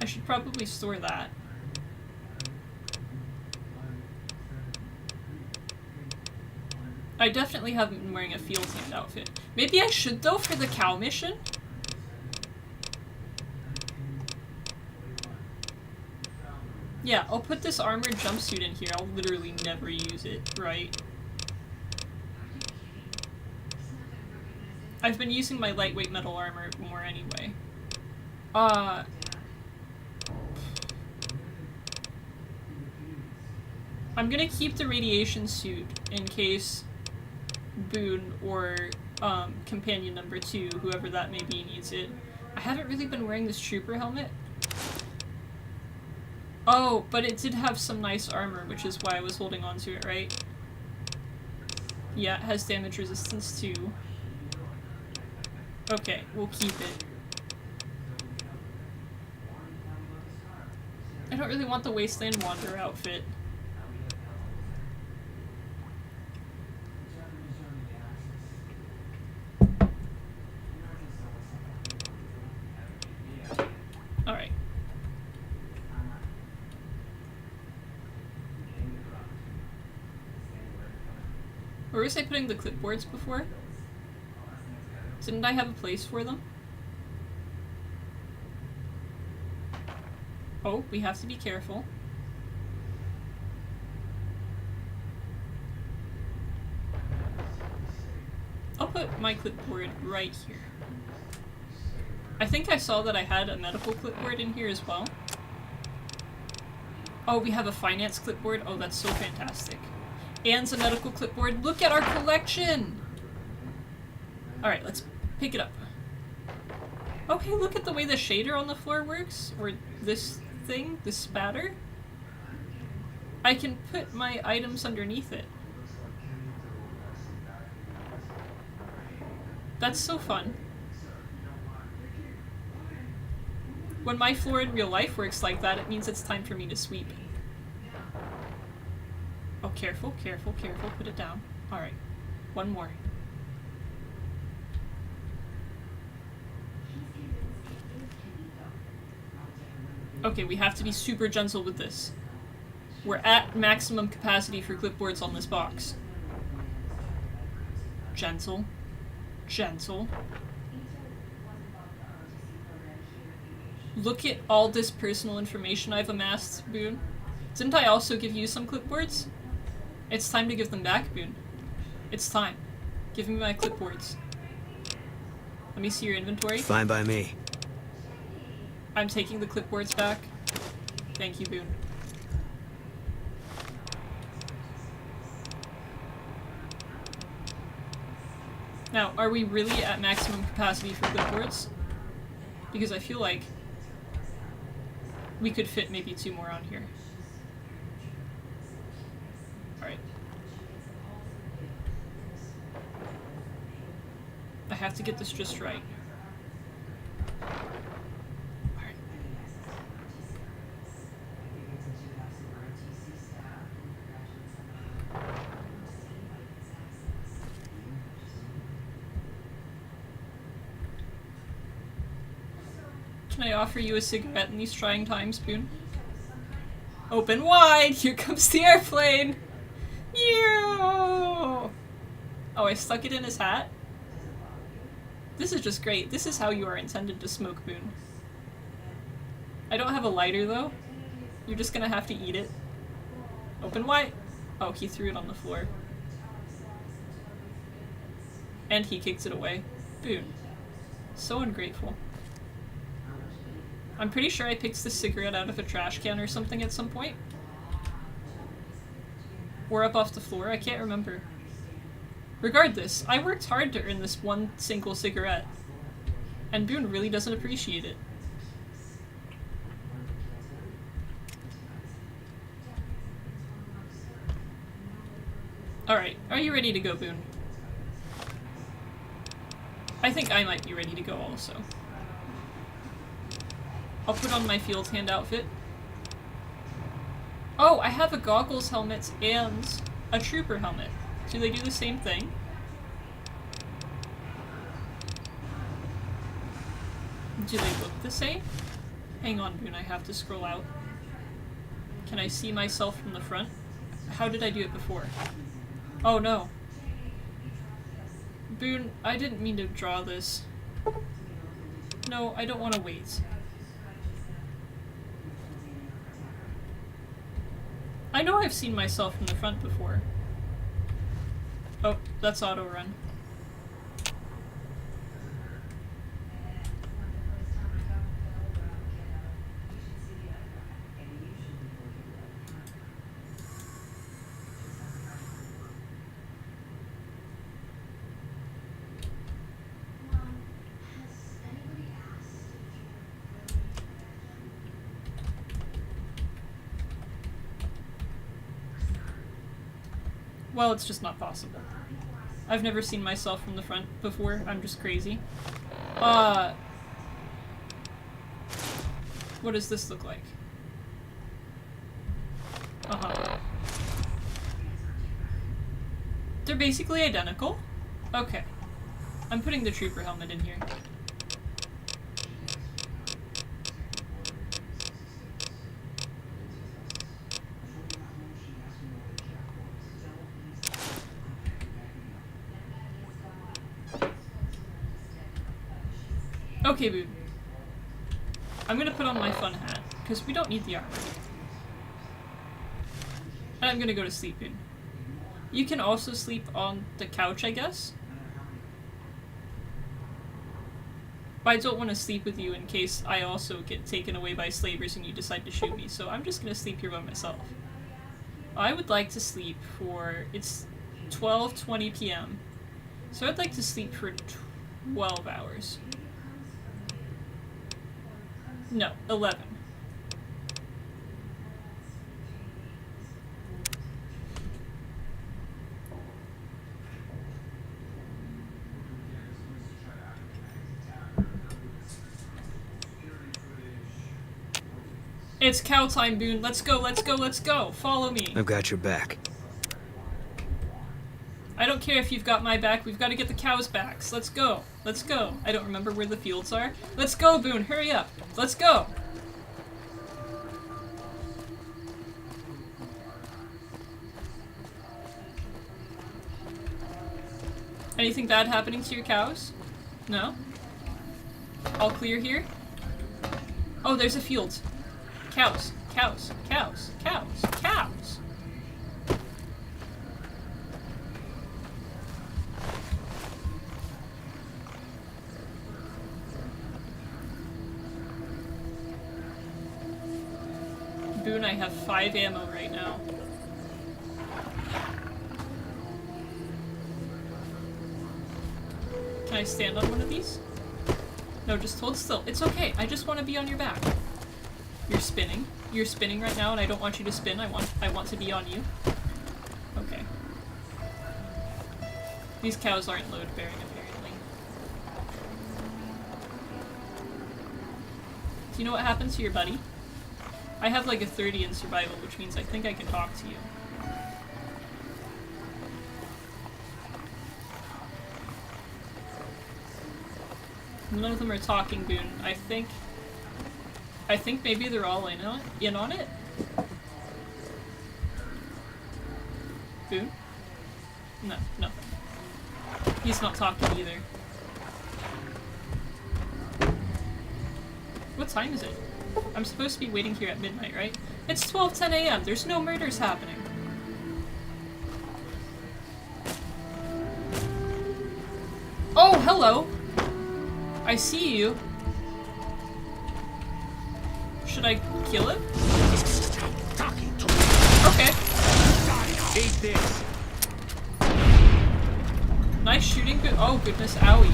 S1: I should probably store that. I definitely haven't been wearing a field hand outfit. Maybe I should though for the cow mission? Yeah, I'll put this armored jumpsuit in here. I'll literally never use it, right? I've been using my lightweight metal armor more anyway. I'm gonna keep the radiation suit in case Boone or companion number 2, whoever that may be, needs it. I haven't really been wearing this trooper helmet. Oh, but it did have some nice armor, which is why I was holding on to it, right? Yeah, it has damage resistance too. Okay, we'll keep it. I don't really want the Wasteland Wanderer outfit. Alright. Where was I putting the clipboards before? Didn't I have a place for them? Oh, we have to be careful. I'll put my clipboard right here. I think I saw that I had a medical clipboard in here as well. Oh, we have a finance clipboard? Oh, that's so fantastic. And a medical clipboard. Look at our collection! Alright, let's pick it up. Oh, hey, look at the way the shader on the floor works. Or this thing, this spatter. I can put my items underneath it. That's so fun. When my floor in real life works like that, it means it's time for me to sweep. Oh, careful, careful, careful. Put it down. Alright. One more. Okay, we have to be super gentle with this. We're at maximum capacity for clipboards on this box. Gentle. Gentle. Look at all this personal information I've amassed, Boone. Didn't I also give you some clipboards? It's time to give them back, Boone. It's time. Give me my clipboards. Let me see your inventory.
S3: Fine by me.
S1: I'm taking the clipboards back. Thank you, Boone. Now, are we really at maximum capacity for clipboards? Because I feel like we could fit maybe 2 more on here. Alright. I have to get this just right. Alright. Can I offer you a cigarette in these trying times, Boone? Open wide! Here comes the airplane! Yeah! Oh, I stuck it in his hat? This is just great. This is how you are intended to smoke, Boone. I don't have a lighter, though. You're just gonna have to eat it. Open wide! Oh, he threw it on the floor. And he kicked it away. Boone. So ungrateful. I'm pretty sure I picked this cigarette out of a trash can or something at some point. Or up off the floor, I can't remember. Regardless, I worked hard to earn this one single cigarette. And Boone really doesn't appreciate it. Alright, are you ready to go, Boone? I think I might be ready to go also. I'll put on my field hand outfit. Oh, I have a goggles helmet and a trooper helmet. Do they do the same thing? Do they look the same? Hang on, Boone, I have to scroll out. Can I see myself from the front? How did I do it before? Oh no. Boone, I didn't mean to draw this. No, I don't want to wait. I know I've seen myself from the front before. Oh, that's auto run. Well, it's just not possible. I've never seen myself from the front before. I'm just crazy. What does this look like? Uh-huh. They're basically identical? Okay. I'm putting the trooper helmet in here. Okay, Boone. I'm gonna put on my fun hat, because we don't need the armor. And I'm gonna go to sleep, Boone. You can also sleep on the couch, I guess? But I don't want to sleep with you in case I also get taken away by slavers and you decide to shoot me, so I'm just gonna sleep here by myself. I would like to sleep for... It's 12:20 p.m. So I'd like to sleep for 12 hours. No, 11. It's cow time, Boone. Let's go, let's go, let's go. Follow me.
S3: I've got your back.
S1: I don't care if you've got my back. We've got to get the cows' backs. Let's go. Let's go. I don't remember where the fields are. Let's go, Boone. Hurry up. Let's go. Anything bad happening to your cows? No? All clear here? Oh, there's a field. Cows. Cows. Cows. Cows. Cows. Boone, I have 5 ammo right now. Can I stand on one of these? No, just hold still. It's okay. I just want to be on your back. You're spinning. You're spinning right now, and I don't want you to spin. I want to be on you. Okay. These cows aren't load-bearing, apparently. Do you know what happened to your buddy? I have like a 30 in survival, which means I think I can talk to you. None of them are talking, Boone. I think maybe they're all in on it. Boone? No, nothing. He's not talking either. What time is it? I'm supposed to be waiting here at midnight, right? It's 12:10 a.m. There's no murders happening. Oh, hello! I see you. Should I kill him?
S2: Stop talking to me.
S1: Okay.
S3: Eat this.
S1: Nice shooting, but oh goodness, owie.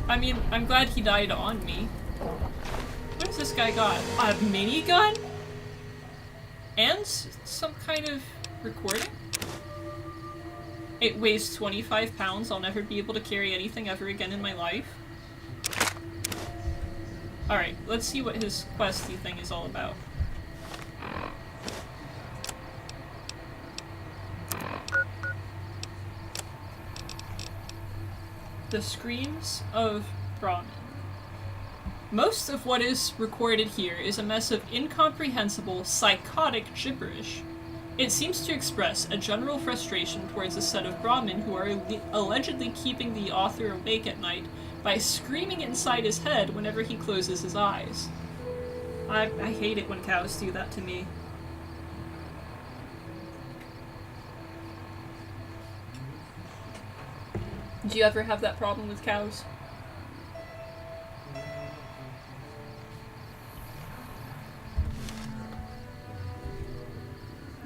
S1: I mean, I'm glad he died on me. What has this guy got? A minigun? And some kind of recording? It weighs 25 pounds. I'll never be able to carry anything ever again in my life. Alright, let's see what his questy thing is all about. The screams of Brahmin. Most of what is recorded here is a mess of incomprehensible, psychotic gibberish. It seems to express a general frustration towards a set of Brahmin who are allegedly keeping the author awake at night by screaming inside his head whenever he closes his eyes. I hate it when cows do that to me. Do you ever have that problem with cows?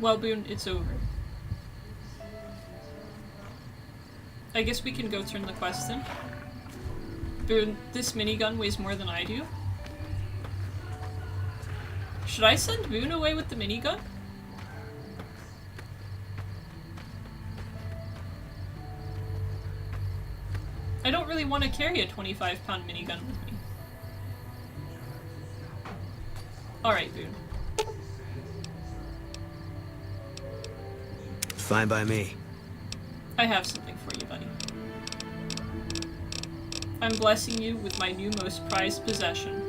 S1: Well, Boone, it's over. I guess we can go turn the quest in. Boone, this minigun weighs more than I do. Should I send Boone away with the minigun? I don't really want to carry a 25-pound minigun with me. Alright, Boone.
S3: Fine by me.
S1: I have something for you, buddy. I'm blessing you with my new most prized possession.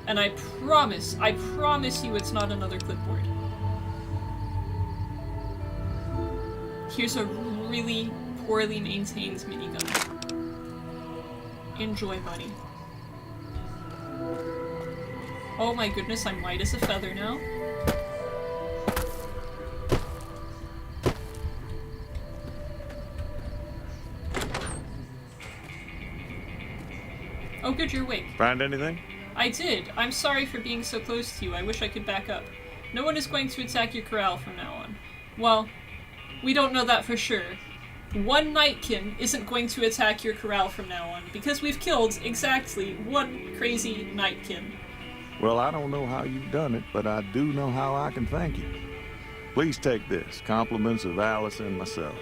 S1: And I promise you it's not another clipboard. Here's a really poorly maintained minigun. Enjoy, buddy. Oh my goodness, I'm light as a feather now. good, you're awake.
S5: Find anything?
S1: I did. I'm sorry for being so close to you. I wish I could back up. No one is going to attack your corral from now on. Well, we don't know that for sure. One Nightkin isn't going to attack your corral from now on, because we've killed exactly one crazy Nightkin.
S5: Well, I don't know how you've done it, but I do know how I can thank you. Please take this, compliments of Alice and myself.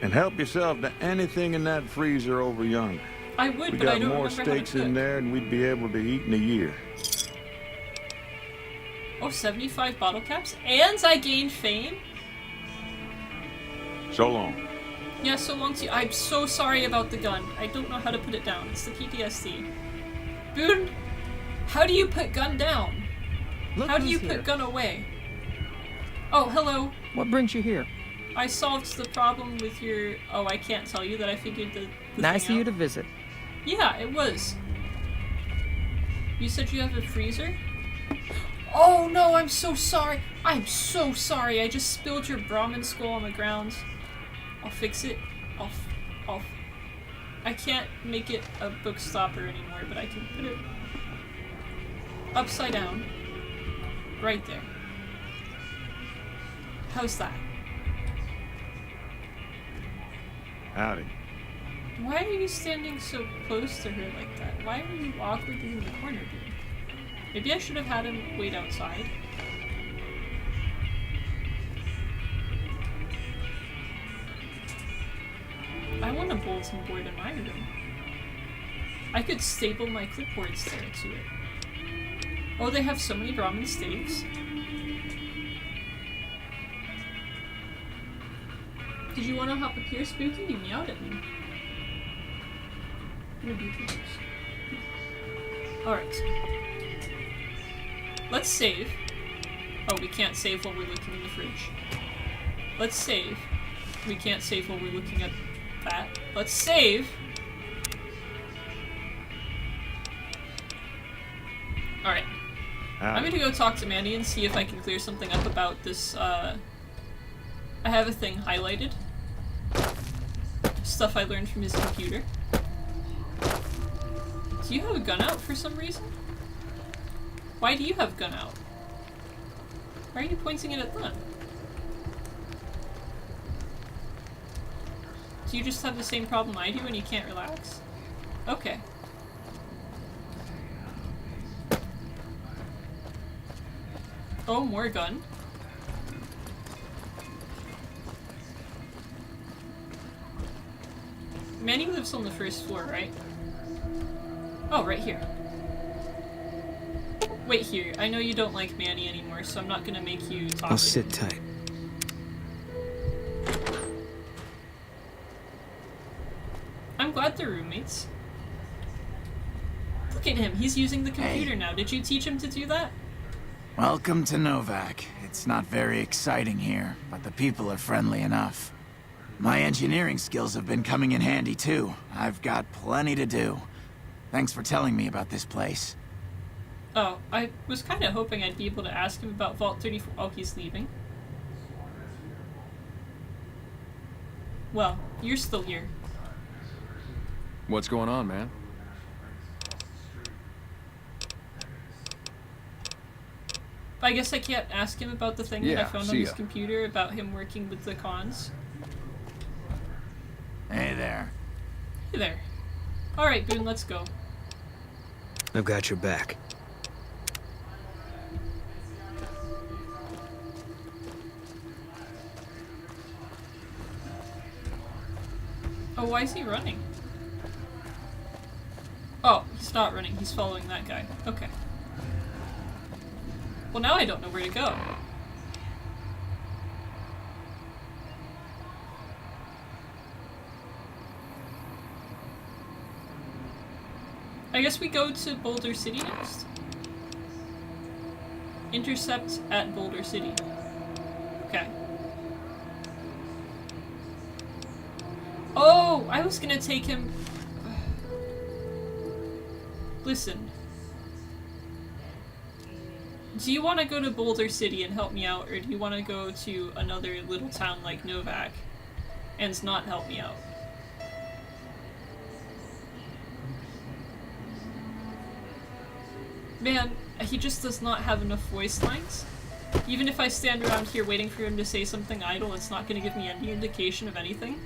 S5: And help yourself to anything in that freezer over yonder.
S1: I would,
S5: We
S1: but I
S5: got
S1: don't
S5: more
S1: remember how to
S5: steaks in
S1: cook.
S5: there than we'd be able to eat in a year.
S1: Oh, 75 bottle caps? And I gained fame?
S5: So long.
S1: Yeah, so long to you. I'm so sorry about the gun. I don't know how to put it down. It's the PTSD. Boone, how do you put gun down?
S6: Look
S1: How do you
S6: who's
S1: put
S6: here.
S1: gun away? Oh, hello.
S6: What brings you here?
S1: I solved the problem with your... Oh, I can't tell you that I figured the
S6: Nice of
S1: thing
S6: you
S1: out.
S6: to visit.
S1: Yeah, it was. You said you have a freezer? Oh no, I'm so sorry. I'm so sorry. I just spilled your Brahmin skull on the ground. I'll fix it. I can't make it a book stopper anymore, but I can put it upside down. Right there. How's that?
S5: Howdy.
S1: Why are you standing so close to her like that? Why are you awkwardly in the corner, dude? Maybe I should have had him wait outside. I want a bulletin board in my room. I could staple my clipboards there to it. Oh, they have so many ramen steaks. Did you want to hop up here, Spooky? You meowed at me. Alright. Let's save. Oh, we can't save while we're looking in the fridge. Let's save. We can't save while we're looking at that. Let's save. Alright. I'm gonna go talk to Mandy and see if I can clear something up about this, I have a thing highlighted. Stuff I learned from his computer. Do you have a gun out for some reason? Why do you have a gun out? Why are you pointing it at them? Do you just have the same problem I do and you can't relax? Okay. Oh, more gun. Manny lives on the first floor, right? Oh, right here. Wait here. I know you don't like Manny anymore, so I'm not gonna make you talk.
S3: I'll sit tight.
S1: I'm glad they're roommates. Look at him. He's using the computer now. Did you teach him to do that?
S2: Welcome to Novak. It's not very exciting here, but the people are friendly enough. My engineering skills have been coming in handy too. I've got plenty to do. Thanks for telling me about this place.
S1: Oh, I was kind of hoping I'd be able to ask him about Vault 34. Oh, he's leaving. Well, you're still here.
S7: What's going on, man?
S1: I guess I can't ask him about the thing that I
S7: Yeah,
S1: found on
S7: see
S1: his
S7: ya.
S1: computer about him working with the cons.
S2: Hey there.
S1: Hey there. Alright, Boone, let's go.
S3: I've got your back.
S1: Oh, why is he running? Oh, he's not running. He's following that guy. Okay. Well, now I don't know where to go. I guess we go to Boulder City next. Intercept at Boulder City. Okay. Oh, I was gonna take him... Listen. Do you want to go to Boulder City and help me out, or do you want to go to another little town like Novak and not help me out? Man, he just does not have enough voice lines. Even if I stand around here waiting for him to say something idle, it's not going to give me any indication of anything.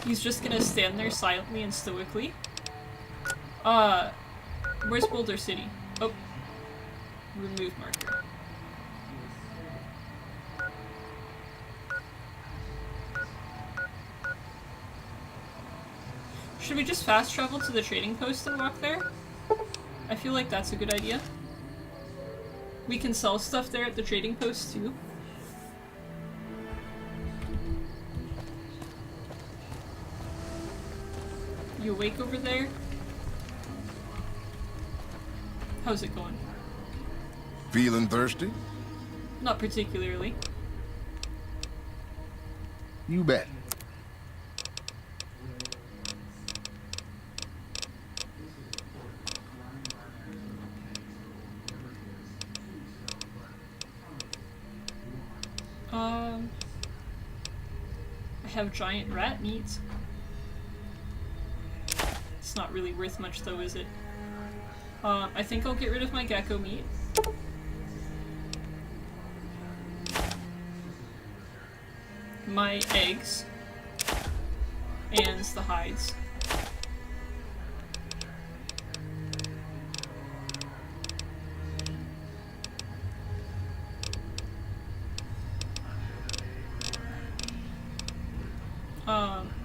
S1: He's just going to stand there silently and stoically. Where's Boulder City? Oh. Remove marker. Should we just fast travel to the trading post and walk there? I feel like that's a good idea. We can sell stuff there at the trading post too. You awake over there? How's it going?
S6: Feeling thirsty?
S1: Not particularly.
S6: You bet.
S1: I have giant rat meat. It's not really worth much though, is it? I think I'll get rid of my gecko meat. My eggs. And the hides.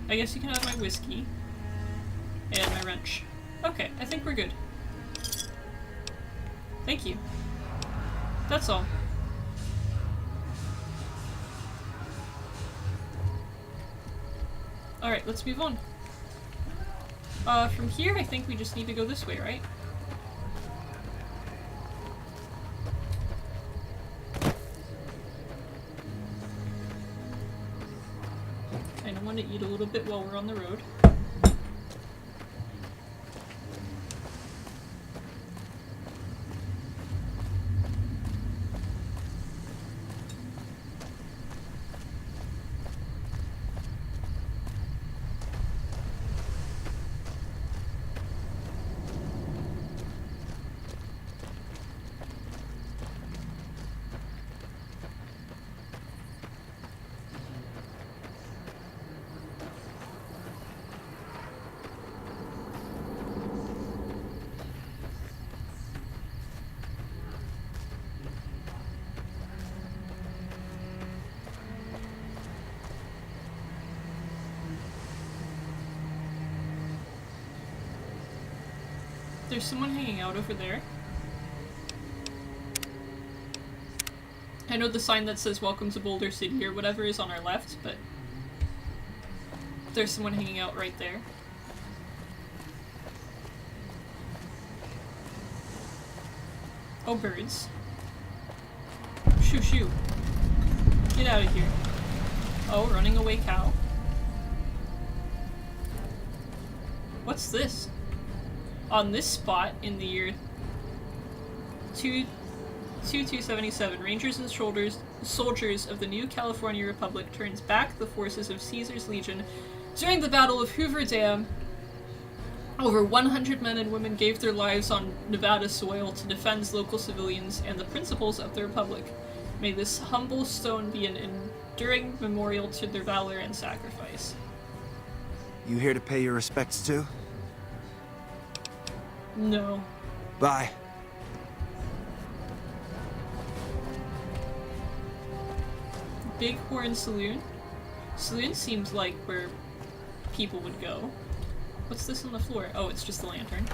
S1: I guess you can have my whiskey. And my wrench. Okay, I think we're good. Thank you. That's all. Alright, let's move on. From here, I think we just need to go this way, right? I want to eat a little bit while we're on the road. There's someone hanging out over there. I know the sign that says welcome to Boulder City or whatever is on our left, but there's someone hanging out right there. Oh, birds. Shoo shoo. Get out of here. Oh, running away cow. What's this? On this spot in the year 2277, Rangers and soldiers of the new California Republic turns back the forces of Caesar's Legion during the Battle of Hoover Dam. Over 100 men and women gave their lives on Nevada soil to defend local civilians and the principles of the Republic. May this humble stone be an enduring memorial to their valor and sacrifice.
S2: You here to pay your respects too?
S1: No.
S2: Bye.
S1: Bighorn Saloon? Saloon seems like where people would go. What's this on the floor? Oh, it's just a lantern.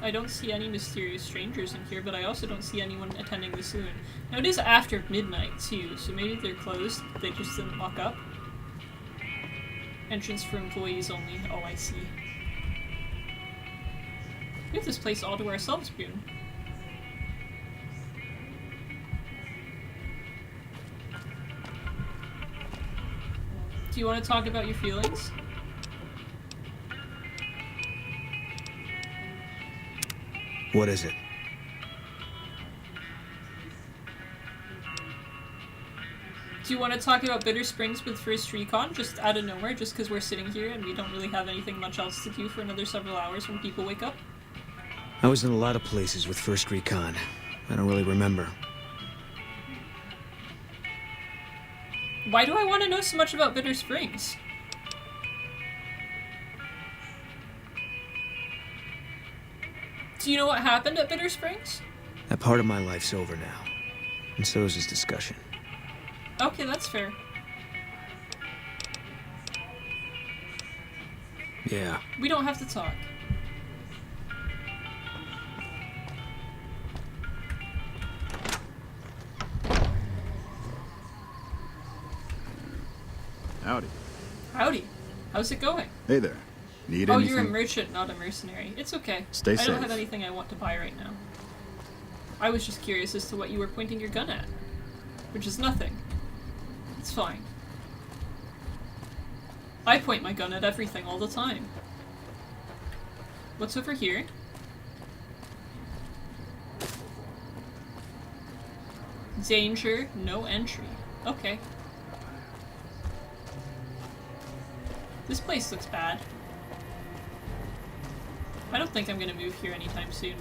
S1: I don't see any mysterious strangers in here, but I also don't see anyone attending the saloon. Now it is after midnight too, so maybe they're closed, but they just didn't lock up. Entrance for employees only. Oh, I see. We have this place all to ourselves, Boone. Do you want to talk about your feelings?
S3: What is it?
S1: Do you want to talk about Bitter Springs with First Recon, just out of nowhere, just because we're sitting here and we don't really have anything much else to do for another several hours when people wake up?
S3: I was in a lot of places with First Recon. I don't really remember.
S1: Why do I want to know so much about Bitter Springs? Do you know what happened at Bitter Springs?
S3: That part of my life's over now. And so is this discussion.
S1: Okay, that's fair.
S3: Yeah.
S1: We don't have to talk.
S8: Howdy.
S1: Howdy. How's it going?
S8: Hey there. Need
S1: Oh,
S8: anything?
S1: you're a merchant, not a mercenary. It's okay.
S8: Stay
S1: I don't
S8: safe.
S1: have anything I want to buy right now. I was just curious as to what you were pointing your gun at. Which is nothing. It's fine. I point my gun at everything all the time. What's over here? Danger, no entry. Okay. This place looks bad. I don't think I'm gonna move here anytime soon.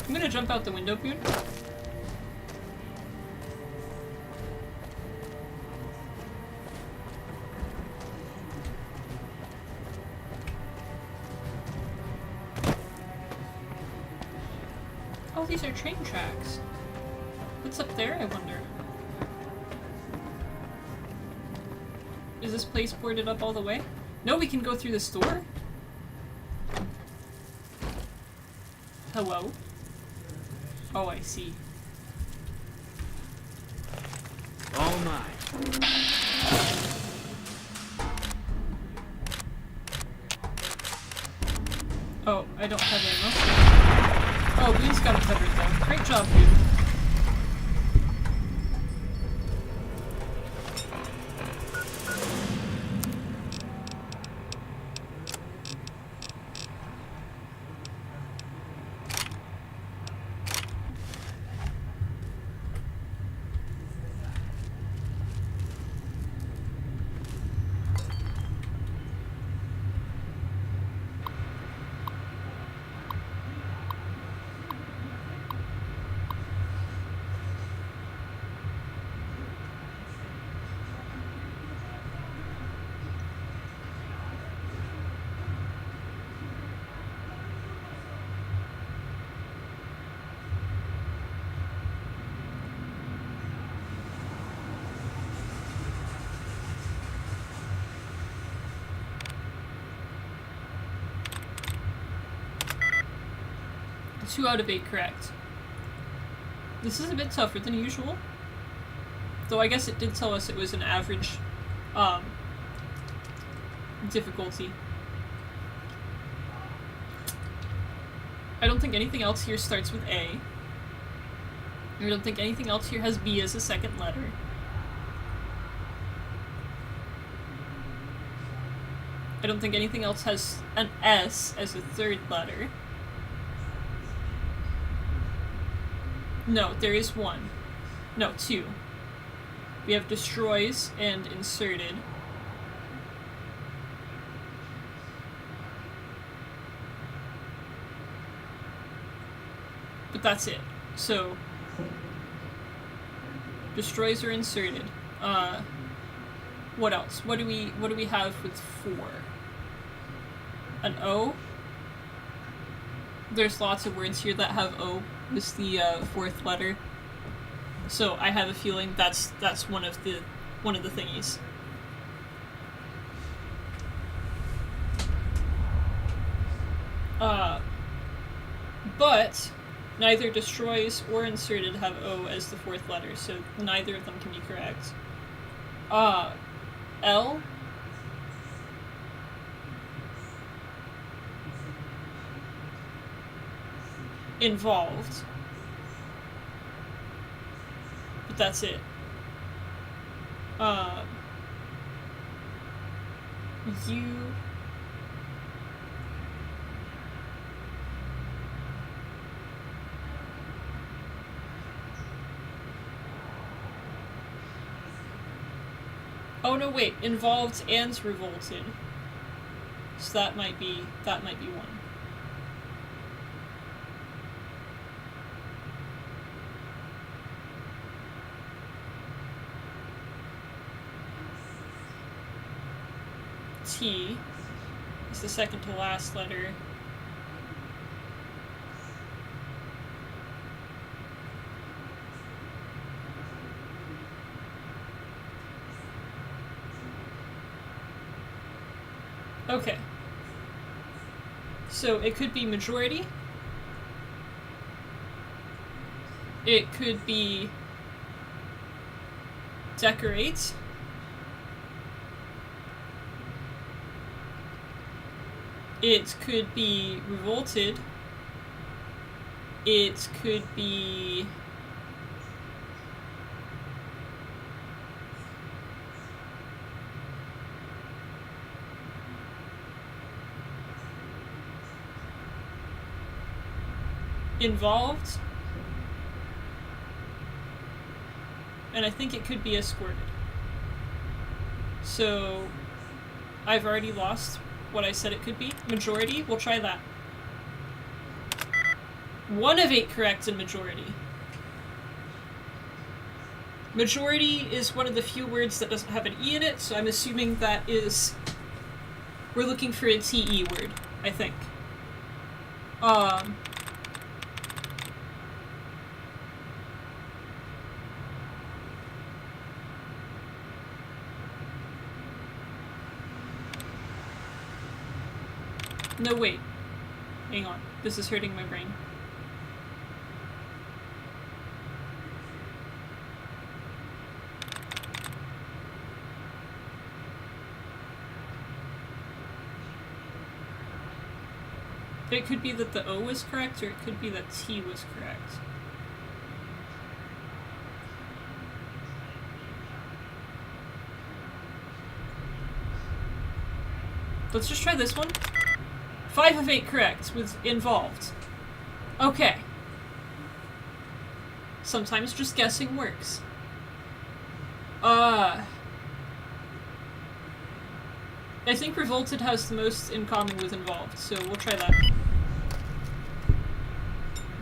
S1: I'm gonna jump out the window, Boone. Oh, these are train tracks. What's up there, I wonder? Is this place boarded up all the way? No, we can go through this door? Hello? Oh, I see.
S3: All mine.
S1: Oh, I don't have ammo. Oh, Boone's got it covered though. Great job, Boone. Two out of 8 correct. This is a bit tougher than usual. Though I guess it did tell us it was an average difficulty. I don't think anything else here starts with A. I don't think anything else here has B as a second letter. I don't think anything else has an S as a third letter. No, there is one. No, two. We have destroys and inserted. But that's it. So destroys are inserted. What else? What do we have with 4? An O? There's lots of words here that have O as the 4th letter. So I have a feeling that's one of the thingies. But neither destroys or inserted have O as the 4th letter, so neither of them can be correct. L? Involved. that's it. You... Oh no, wait, involved and revolted. So that might be one. T is the second to last letter. Okay. So it could be majority. It could be decorate. It could be revolted. It could be... involved. And I think it could be escorted. So I've already lost what I said it could be. Majority, we'll try that. 1 of 8 correct in majority. Majority is one of the few words that doesn't have an E in it, so I'm assuming that is... we're looking for a TE word, I think. No, wait. Hang on. This is hurting my brain. It could be that the O was correct, or it could be that T was correct. Let's just try this one. 5 of 8 correct with involved. Okay. Sometimes just guessing works. I think revolted has the most in common with involved, so we'll try that.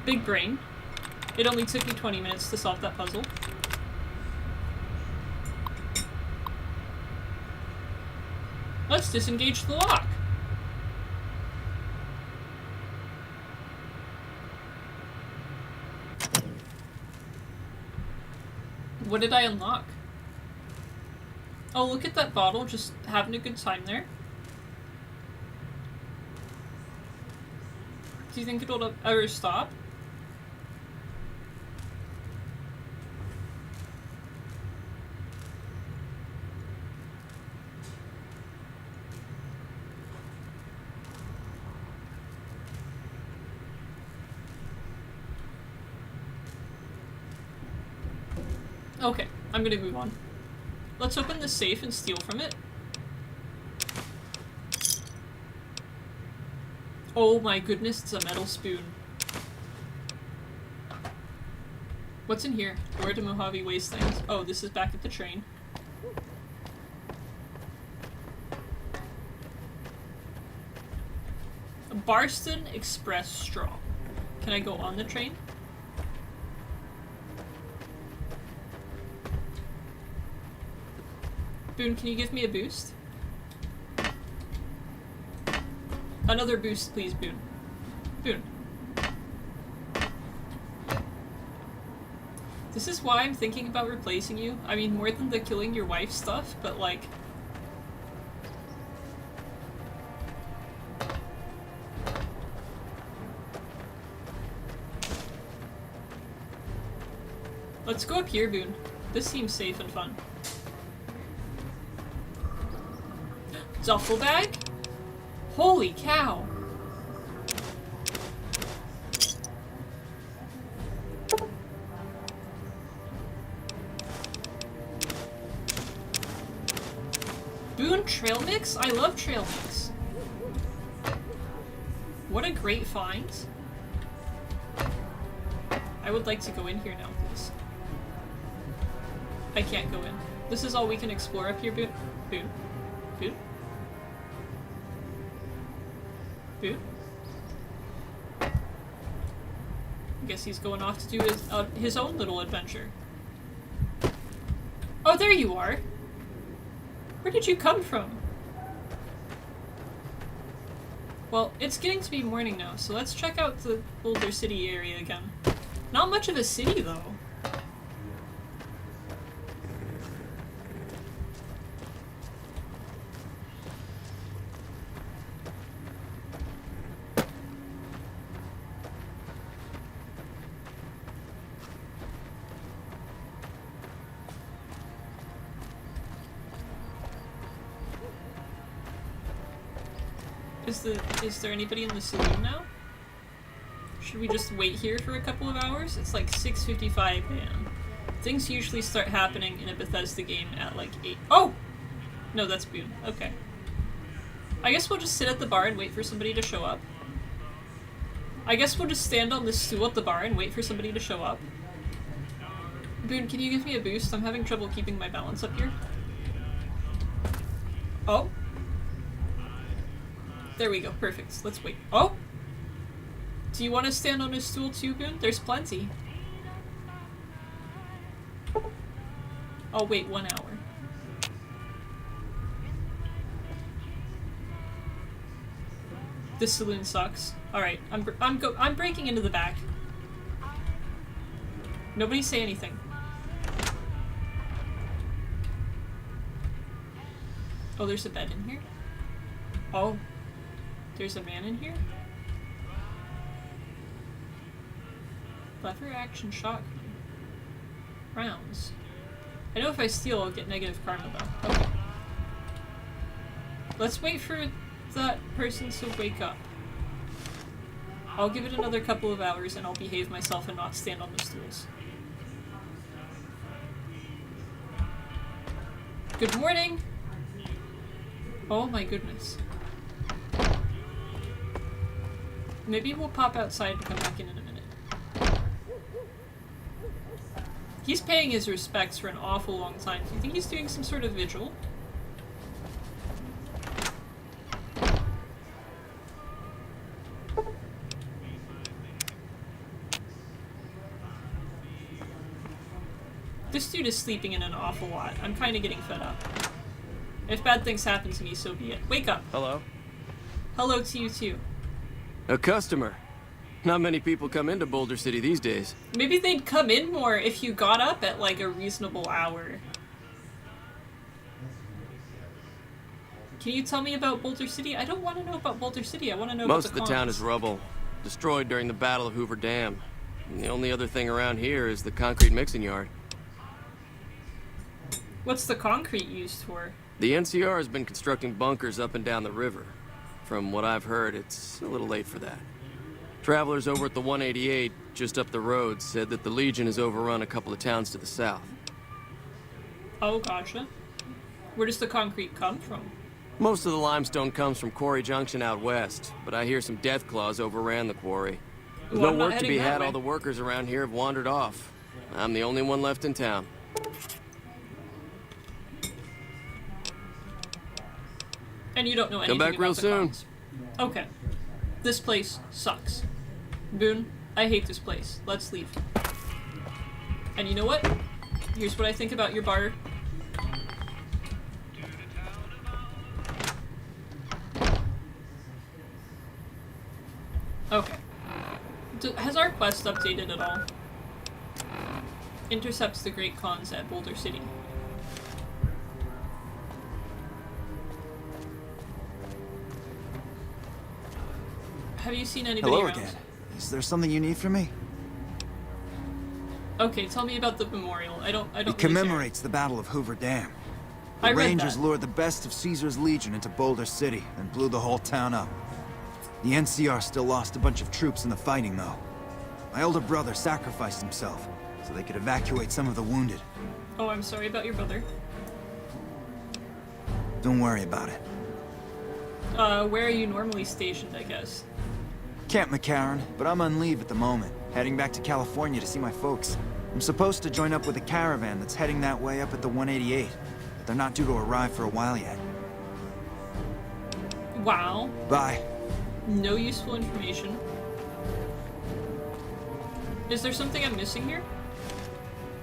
S1: Big brain. It only took me 20 minutes to solve that puzzle. Let's disengage the lock. What did I unlock? Oh, look at that bottle, just having a good time there. Do you think it'll ever stop? Okay, I'm gonna move on. Let's open the safe and steal from it. Oh my goodness, it's a metal spoon. What's in here? Door to Mojave Wastelands. Oh, this is back at the train. A Barston Express straw. Can I go on the train? Boone, can you give me a boost? Another boost, please, Boone. Boone. This is why I'm thinking about replacing you. I mean, more than the killing your wife stuff, but like... Let's go up here, Boone. This seems safe and fun. Duffel bag? Holy cow! trail mix? I love trail mix. What a great find. I would like to go in here now, please. I can't go in. This is all we can explore up here, Boot. Boot. Boot. Boot. I guess he's going off to do his own little adventure. Oh, there you are. Where did you come from? Well, it's getting to be morning now, so let's check out the Boulder City area again. Not much of a city, though. Is there anybody in the saloon now? Should we just wait here for a couple of hours? It's like 6:55 a.m. Things usually start happening in a Bethesda game at like 8. Oh! No, that's Boone. Okay. I guess we'll just sit at the bar and wait for somebody to show up. I guess we'll just stand on this stool at the bar and wait for somebody to show up. Boone, can you give me a boost? I'm having trouble keeping my balance up here. Oh. There we go, perfect. Let's wait. Oh! Do you want to stand on a stool too, Boone? There's plenty. I'll wait 1 hour. This saloon sucks. Alright, I'm breaking into the back. Nobody say anything. Oh, there's a bed in here? Oh. There's a man in here? Lever action shotgun. Rounds. I know if I steal, I'll get negative karma though. Okay. Let's wait for that person to wake up. I'll give it another couple of hours and I'll behave myself and not stand on the stools. Good morning! Oh my goodness. Maybe we'll pop outside and come back in a minute. He's paying his respects for an awful long time. Do you think he's doing some sort of vigil? This dude is sleeping in an awful lot. I'm kind of getting fed up. If bad things happen to me, so be it. Wake up.
S8: Hello?
S1: Hello to you too.
S8: A customer. Not many people come into Boulder City these days.
S1: Maybe they'd come in more if you got up at like a reasonable hour. Can you tell me about Boulder City? I don't want to know about Boulder City. I want to know
S8: Most
S1: about the
S8: of the town is rubble. Destroyed during the Battle of Hoover Dam. And the only other thing around here is the concrete mixing yard.
S1: What's the concrete used for?
S8: The NCR has been constructing bunkers up and down the river. From what I've heard, it's a little late for that. Travelers over at the 188, just up the road, said that the Legion has overrun a couple of towns to the south.
S1: Oh, gotcha. Where does the concrete come from?
S8: Most of the limestone comes from Quarry Junction out west, but I hear some deathclaws overran the quarry. There's
S1: Well,
S8: no
S1: I'm not
S8: work to be
S1: heading that
S8: had,
S1: way.
S8: all the workers around here have wandered off. I'm the only one left in town.
S1: And you don't know anything
S8: back
S1: about
S8: real
S1: the
S8: soon.
S1: cons. Okay. This place sucks. Boone, I hate this place. Let's leave. And you know what? Here's what I think about your bar. Okay. Has our quest updated at all? Intercepts the Great Khans at Boulder City. Have you seen anybody
S2: Hello
S1: around?
S2: again. Is there something you need from me?
S1: Okay, tell me about the memorial. I don't
S2: It
S1: really
S2: commemorates the Battle of Hoover Dam.
S1: I
S2: The
S1: read
S2: Rangers
S1: that.
S2: lured the best of Caesar's Legion into Boulder City and blew the whole town up. The NCR still lost a bunch of troops in the fighting, though. My older brother sacrificed himself so they could evacuate some of the wounded.
S1: Oh, I'm sorry about your brother.
S2: Don't worry about it.
S1: Where are you normally stationed, I guess?
S2: Camp McCarran, but I'm on leave at the moment. Heading back to California to see my folks. I'm supposed to join up with a caravan that's heading that way up at the 188. But they're not due to arrive for a while yet.
S1: Wow.
S2: Bye.
S1: No useful information. Is there something I'm missing here?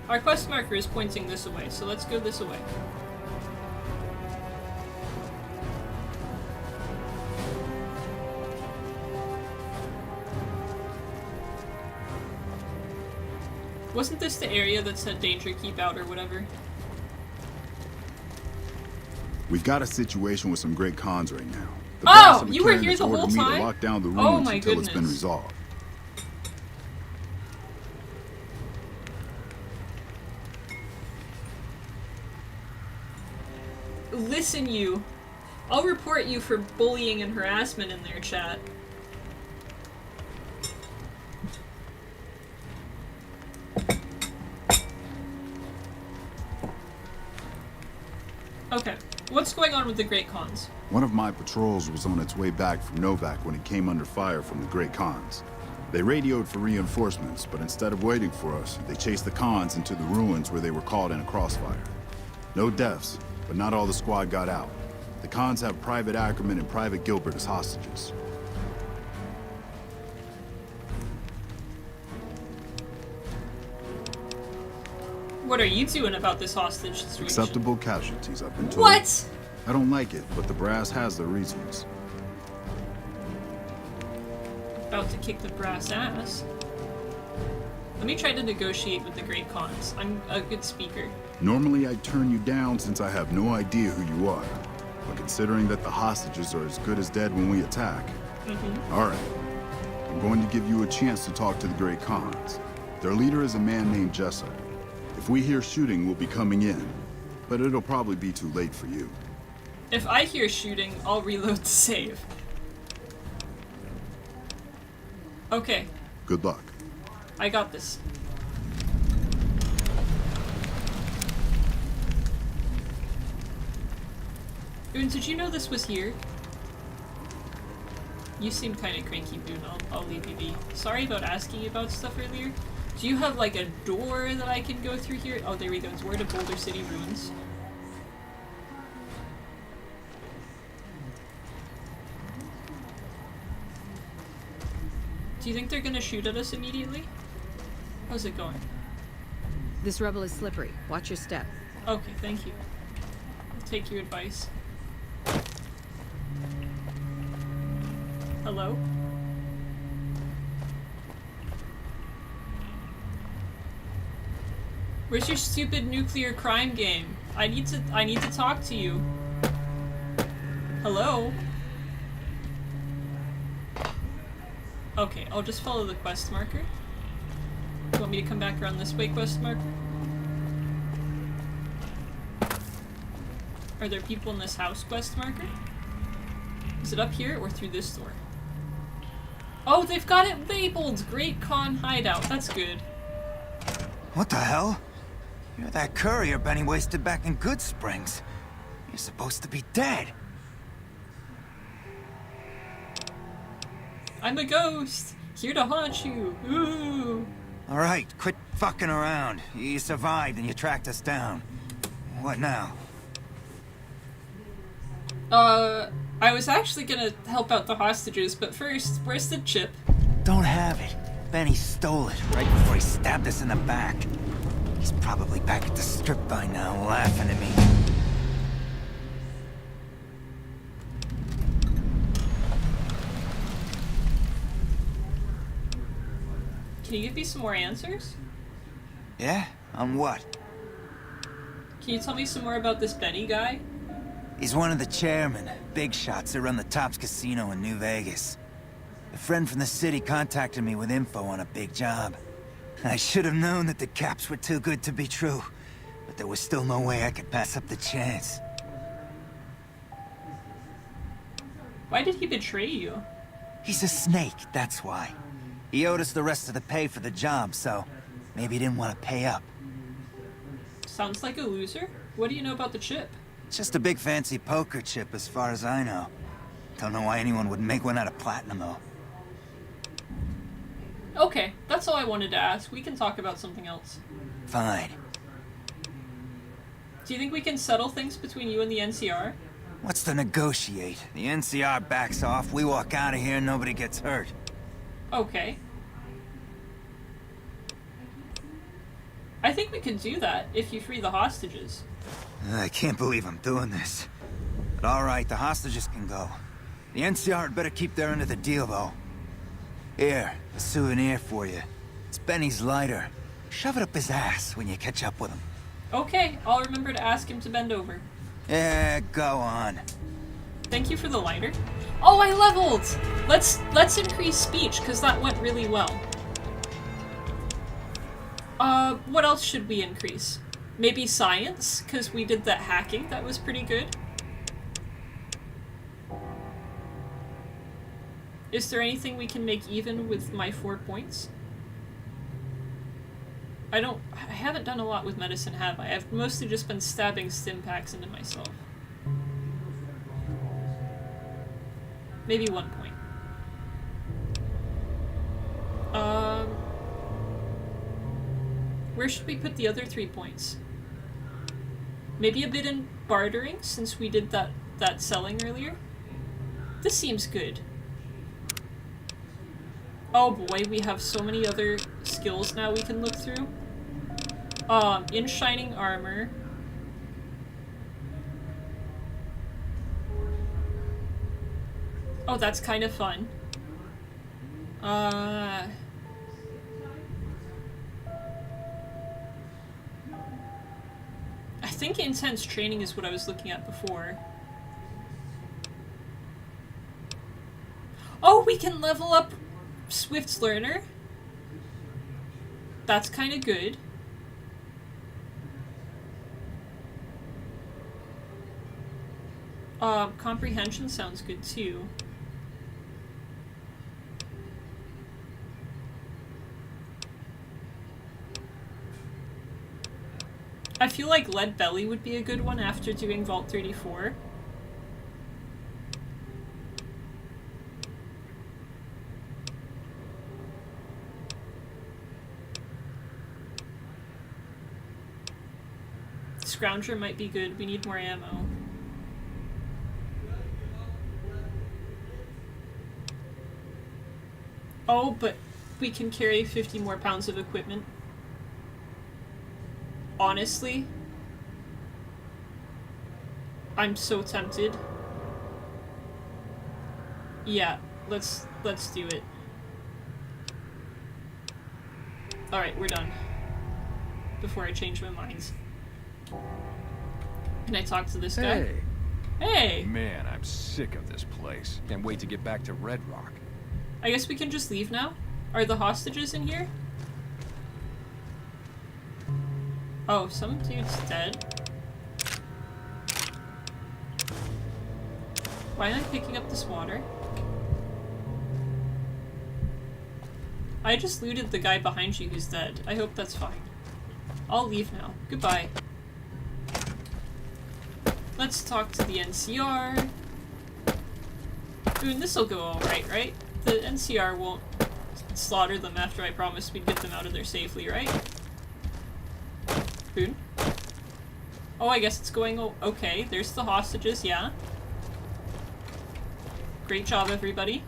S1: Our quest marker is pointing this way, so let's go this way. Wasn't this the area that said danger, keep out, or whatever?
S9: We've got a situation with some great cons right now. The
S1: Oh,
S9: boss of
S1: you were
S9: McCarran
S1: here
S9: has
S1: the whole
S9: ordered me
S1: time?
S9: to lock down the
S1: Oh
S9: ruins
S1: my
S9: until it's been
S1: goodness.
S9: resolved.
S1: Listen, you. I'll report you for bullying and harassment in their chat. Okay, what's going on with the Great Khans?
S9: One of my patrols was on its way back from Novak when it came under fire from the Great Khans. They radioed for reinforcements, but instead of waiting for us, they chased the Khans into the ruins where they were caught in a crossfire. No deaths, but not all the squad got out. The Khans have Private Ackerman and Private Gilbert as hostages.
S1: What are you doing about this hostage situation?
S9: Acceptable casualties, I've been told.
S1: What?
S9: I don't like it, but the brass has their reasons.
S1: About to kick the brass ass. Let me try to negotiate with the Great Khans. I'm a good speaker.
S9: Normally I'd turn you down since I have no idea who you are. But considering that the hostages are as good as dead when we attack... All right. I'm going to give you a chance to talk to the Great Khans. Their leader is a man named Jessup. If we hear shooting, we'll be coming in. But it'll probably be too late for you.
S1: If I hear shooting, I'll reload to save. Okay,
S9: Good luck.
S1: I got this. Boone, did you know this was here? You seem kind of cranky, Boone. I'll leave you be. Sorry about asking you about stuff earlier. Do you have like a door that I can go through here? Oh, there we go. It's where to Boulder City Ruins. Do you think they're gonna shoot at us immediately? How's it going?
S10: This rebel is slippery. Watch your step.
S1: Okay, thank you. I'll take your advice. Hello? Where's your stupid nuclear crime game? I need to talk to you. Hello? Okay, I'll just follow the quest marker. You want me to come back around this way, quest marker? Are there people in this house, quest marker? Is it up here or through this door? Oh, they've got it labeled! Great Khan Hideout. That's good.
S2: What the hell? You're that courier Benny wasted back in Good Springs. You're supposed to be dead.
S1: I'm a ghost! Here to haunt you! Ooh!
S2: Alright, quit fucking around. You survived and you tracked us down. What now?
S1: I was actually gonna help out the hostages, but first, where's the chip?
S2: Don't have it. Benny stole it right before he stabbed us in the back. He's probably back at the strip by now, laughing at me.
S1: Can you give me some more answers?
S2: Yeah? On what?
S1: Can you tell me some more about this Benny guy?
S2: He's one of the chairmen, big shots that run the Tops Casino in New Vegas. A friend from the city contacted me with info on a big job. I should have known that the caps were too good to be true, but there was still no way I could pass up the chance.
S1: Why did he betray you?
S2: He's a snake, that's why. He owed us the rest of the pay for the job, so maybe he didn't want to pay up.
S1: Sounds like a loser. What do you know about the chip?
S11: It's just a big fancy poker chip as far as I know. Don't know why anyone would make one out of platinum, though.
S1: Okay, that's all I wanted to ask. We can talk about something else.
S11: Fine.
S1: Do you think we can settle things between you and the NCR?
S11: What's to negotiate? The NCR backs off, we walk out of here, nobody gets hurt.
S1: Okay. I think we could do that if you free the hostages.
S11: I can't believe I'm doing this. But alright, the hostages can go. The NCR had better keep their end of the deal, though. Here, a souvenir for you. It's Benny's lighter. Shove it up his ass when you catch up with him.
S1: Okay, I'll remember to ask him to bend over.
S11: Yeah, go on.
S1: Thank you for the lighter. Oh, I leveled! Let's increase speech, because that went really well. What else should we increase? Maybe science, because we did that hacking. That was pretty good. Is there anything we can make even with my 4 points? I haven't done a lot with medicine, have I? I've mostly just been stabbing stim packs into myself. Maybe 1 point. Where should we put the other 3 points? Maybe a bit in bartering, since we did that selling earlier? This seems good. Oh boy, we have so many other skills now we can look through. In shining armor. Oh, that's kind of fun. I think intense training is what I was looking at before. Oh, we can level up Swift's learner. That's kind of good. Comprehension sounds good too. I feel like Lead Belly would be a good one after doing Vault 34. Scrounger might be good. We need more ammo. Oh, but we can carry 50 more pounds of equipment. Honestly, I'm so tempted. Yeah, let's do it. Alright, we're done. Before I change my mind. Can I talk to this guy?
S7: Hey.
S1: Hey!
S7: Man, I'm sick of this place. Can't wait to get back to Red Rock.
S1: I guess we can just leave now? Are the hostages in here? Oh, some dude's dead. Why am I picking up this water? I just looted the guy behind you who's dead. I hope that's fine. I'll leave now. Goodbye. Let's talk to the NCR. Boone, this'll go alright, right? The NCR won't slaughter them after I promised we'd get them out of there safely, right? Boone? Oh, I guess it's going okay. There's the hostages, yeah. Great job, everybody.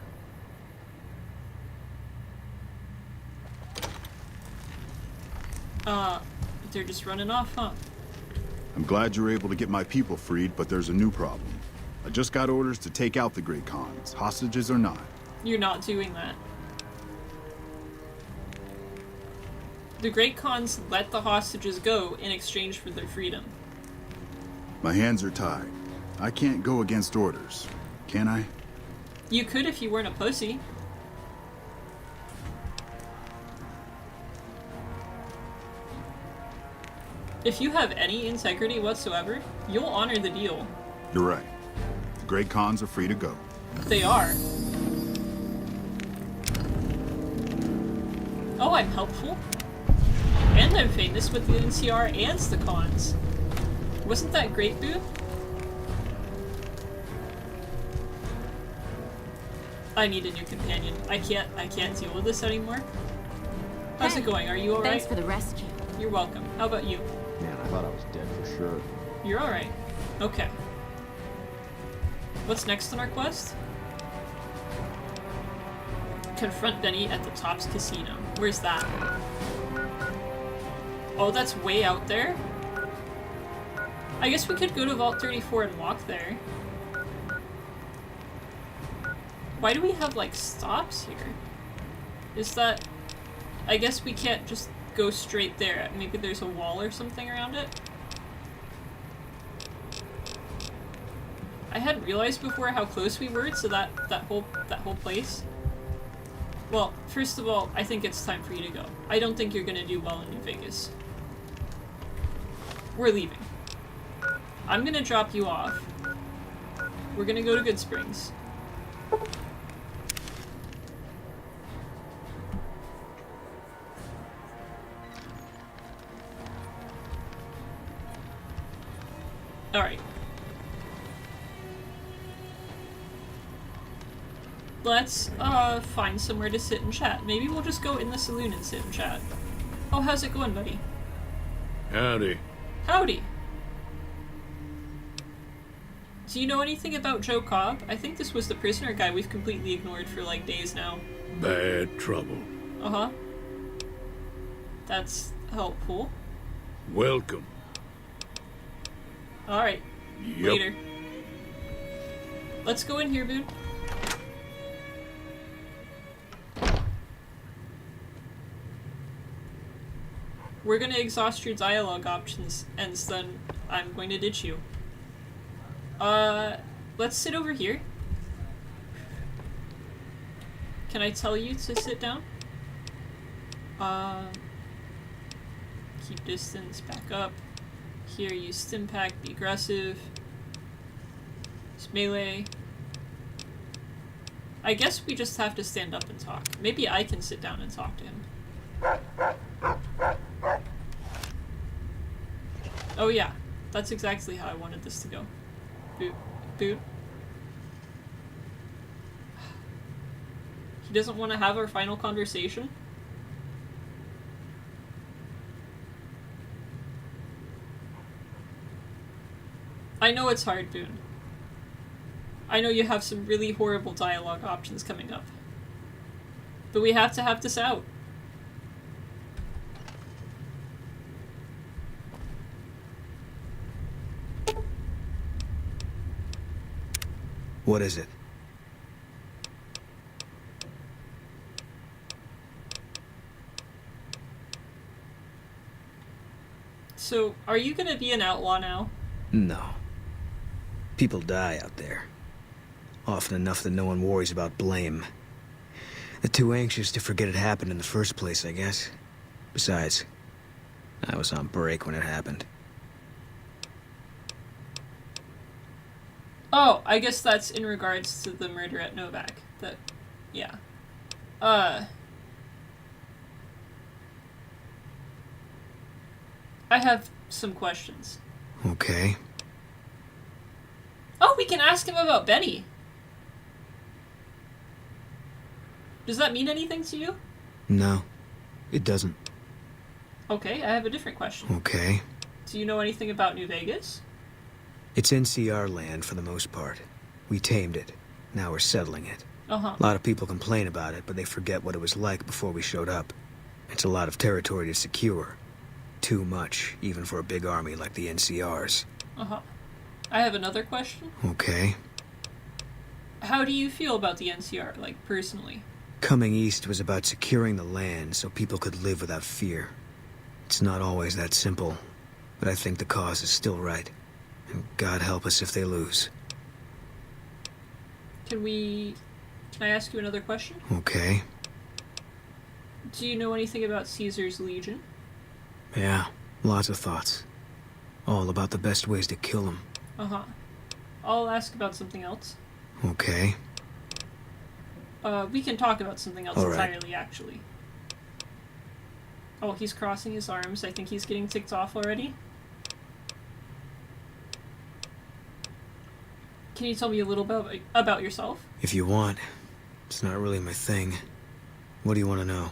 S1: They're just running off, huh?
S9: I'm glad you were able to get my people freed, but there's a new problem. I just got orders to take out the Great Khans, hostages or not.
S1: You're not doing that. The Great Khans let the hostages go in exchange for their freedom.
S9: My hands are tied. I can't go against orders, can I?
S1: You could if you weren't a pussy. If you have any integrity whatsoever, you'll honor the deal.
S9: You're right. The Great Khans are free to go.
S1: They are. Oh, I'm helpful. And I'm famous with the NCR and the Khans. Wasn't that great, Boo? I need a new companion. I can't deal with this anymore. How's it going? Are you alright?
S12: Thanks for the rescue.
S1: You're welcome. How about you?
S7: Man, I thought I was dead for sure.
S1: You're alright. Okay. What's next on our quest? Confront Benny at the Tops Casino. Where's that? Oh, that's way out there? I guess we could go to Vault 34 and walk there. Why do we have, like, stops here? Is that... I guess we can't just go straight there. Maybe there's a wall or something around it? I hadn't realized before how close we were to that whole place. Well, first of all, I think it's time for you to go. I don't think you're gonna do well in New Vegas. We're leaving. I'm gonna drop you off. We're gonna go to Good Springs. Alright. Let's, find somewhere to sit and chat. Maybe we'll just go in the saloon and sit and chat. Oh, how's it going, buddy?
S5: Howdy.
S1: Howdy. Do you know anything about Joe Cobb? I think this was the prisoner guy we've completely ignored for, like, days now.
S5: Bad trouble.
S1: Uh-huh. That's helpful.
S5: Welcome.
S1: Alright.
S5: Yep.
S1: Later. Let's go in here, Boone. We're gonna exhaust your dialogue options, and then I'm going to ditch you. Let's sit over here. Can I tell you to sit down? Keep distance, back up. Here, use Stimpack, be aggressive. Use melee. I guess we just have to stand up and talk. Maybe I can sit down and talk to him. Oh yeah, that's exactly how I wanted this to go. Boot. Boot. He doesn't want to have our final conversation? I know it's hard, Boone. I know you have some really horrible dialogue options coming up. But we have to have this out.
S3: What is it?
S1: So, are you gonna be an outlaw now?
S3: No. People die out there. Often enough that no one worries about blame. They're too anxious to forget it happened in the first place, I guess. Besides, I was on break when it happened.
S1: Oh, I guess that's in regards to the murder at Novak. Yeah. I have some questions.
S3: Okay.
S1: Oh, we can ask him about Benny. Does that mean anything to you?
S3: No, it doesn't.
S1: Okay, I have a different question.
S3: Okay.
S1: Do you know anything about New Vegas?
S3: It's NCR land for the most part. We tamed it. Now we're settling it.
S1: Uh-huh.
S3: A lot of people complain about it, but they forget what it was like before we showed up. It's a lot of territory to secure. Too much, even for a big army like the NCR's.
S1: Uh-huh. I have another question.
S3: Okay.
S1: How do you feel about the NCR, like, personally?
S3: Coming east was about securing the land so people could live without fear. It's not always that simple, but I think the cause is still right. And God help us if they lose.
S1: Can I ask you another question?
S3: Okay.
S1: Do you know anything about Caesar's Legion?
S3: Yeah, lots of thoughts. All about the best ways to kill them.
S1: Uh-huh. I'll ask about something else.
S3: Okay.
S1: We can talk about something else
S3: All right.
S1: entirely, actually. Oh, he's crossing his arms. I think he's getting ticked off already. Can you tell me a little about yourself?
S3: If you want. It's not really my thing. What do you want to know?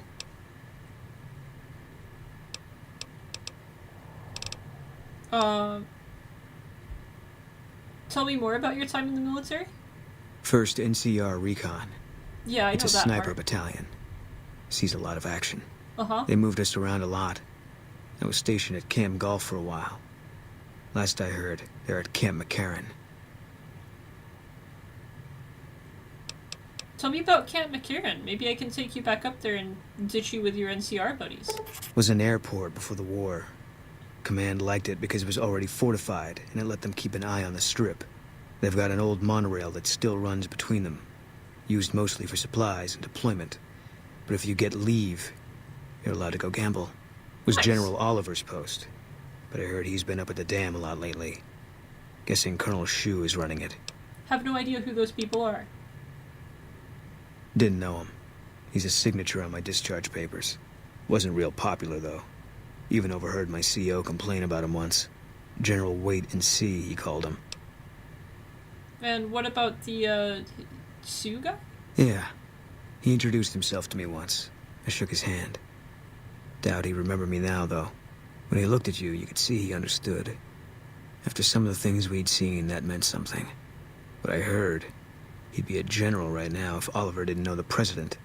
S1: Tell me more about your time in the military?
S3: First NCR Recon.
S1: Yeah, I know
S3: It's a
S1: that
S3: sniper
S1: part.
S3: battalion. Sees a lot of action.
S1: Uh-huh.
S3: They moved us around a lot. I was stationed at Camp Golf for a while. Last I heard, they're at Camp McCarran.
S1: Tell me about Camp McCarran. Maybe I can take you back up there and ditch you with your NCR buddies.
S3: Was an airport before the war. Command liked it because it was already fortified, and it let them keep an eye on the strip. They've got an old monorail that still runs between them, used mostly for supplies and deployment. But if you get leave, you're allowed to go gamble. Was
S1: Nice.
S3: General Oliver's post, but I heard he's been up at the dam a lot lately. Guessing Colonel Shu is running it.
S1: Have no idea who those people are.
S3: Didn't know him. He's a signature on my discharge papers. Wasn't real popular, though. Even overheard my CO complain about him once. General Wait and See, he called him.
S1: And what about the, Sue guy?
S3: Yeah. He introduced himself to me once. I shook his hand. Doubt he remembered me now, though. When he looked at you, you could see he understood. After some of the things we'd seen, that meant something. But I heard he'd be a general right now if Oliver didn't know the president.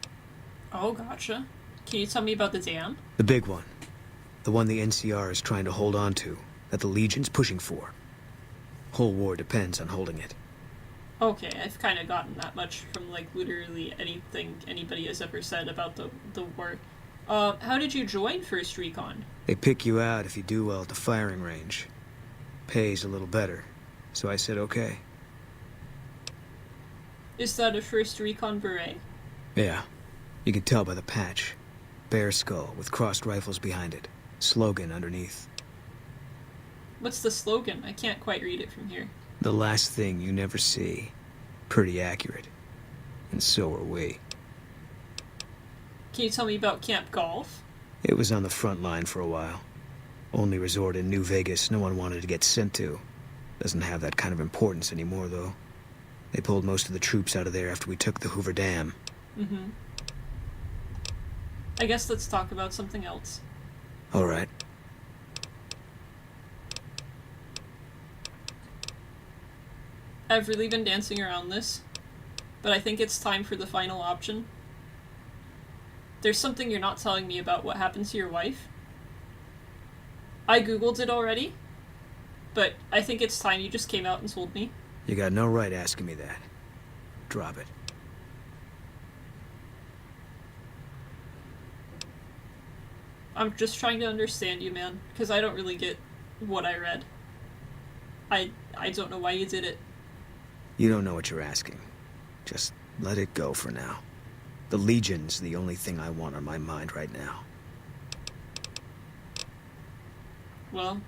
S1: Oh, gotcha. Can you tell me about the dam?
S3: The big one. The one the NCR is trying to hold on to, that the Legion's pushing for. Whole war depends on holding it.
S1: Okay, I've kind of gotten that much from, like, literally anything anybody has ever said about the war. How did you join First Recon?
S3: They pick you out if you do well at the firing range. Pays a little better, so I said okay.
S1: Is that a First Recon beret?
S3: Yeah, you can tell by the patch. Bear skull with crossed rifles behind it. Slogan underneath.
S1: What's the slogan? I can't quite read it from here.
S3: The last thing you never see. Pretty accurate. And so are we.
S1: Can you tell me about Camp Golf?
S3: It was on the front line for a while. Only resort in New Vegas no one wanted to get sent to. Doesn't have that kind of importance anymore, though. They pulled most of the troops out of there after we took the Hoover Dam.
S1: Mm-hmm. I guess let's talk about something else.
S3: All right.
S1: I've really been dancing around this, but I think it's time for the final option. There's something you're not telling me about what happened to your wife. I googled it already, but I think it's time you just came out and told me.
S3: You got no right asking me that. Drop it.
S1: I'm just trying to understand you, man, because I don't really get what I read. I don't know why you did it.
S3: You don't know what you're asking. Just let it go for now. The Legion's the only thing I want on my mind right now.
S1: Well,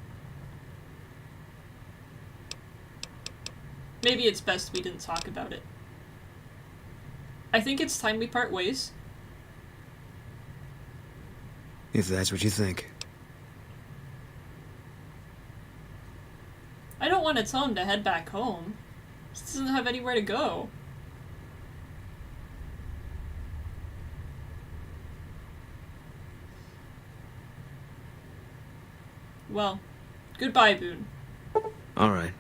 S1: maybe it's best we didn't talk about it. I think it's time we part ways.
S3: If that's what you think.
S1: I don't want to tell him to head back home. He doesn't have anywhere to go. Well, goodbye, Boone.
S3: Alright.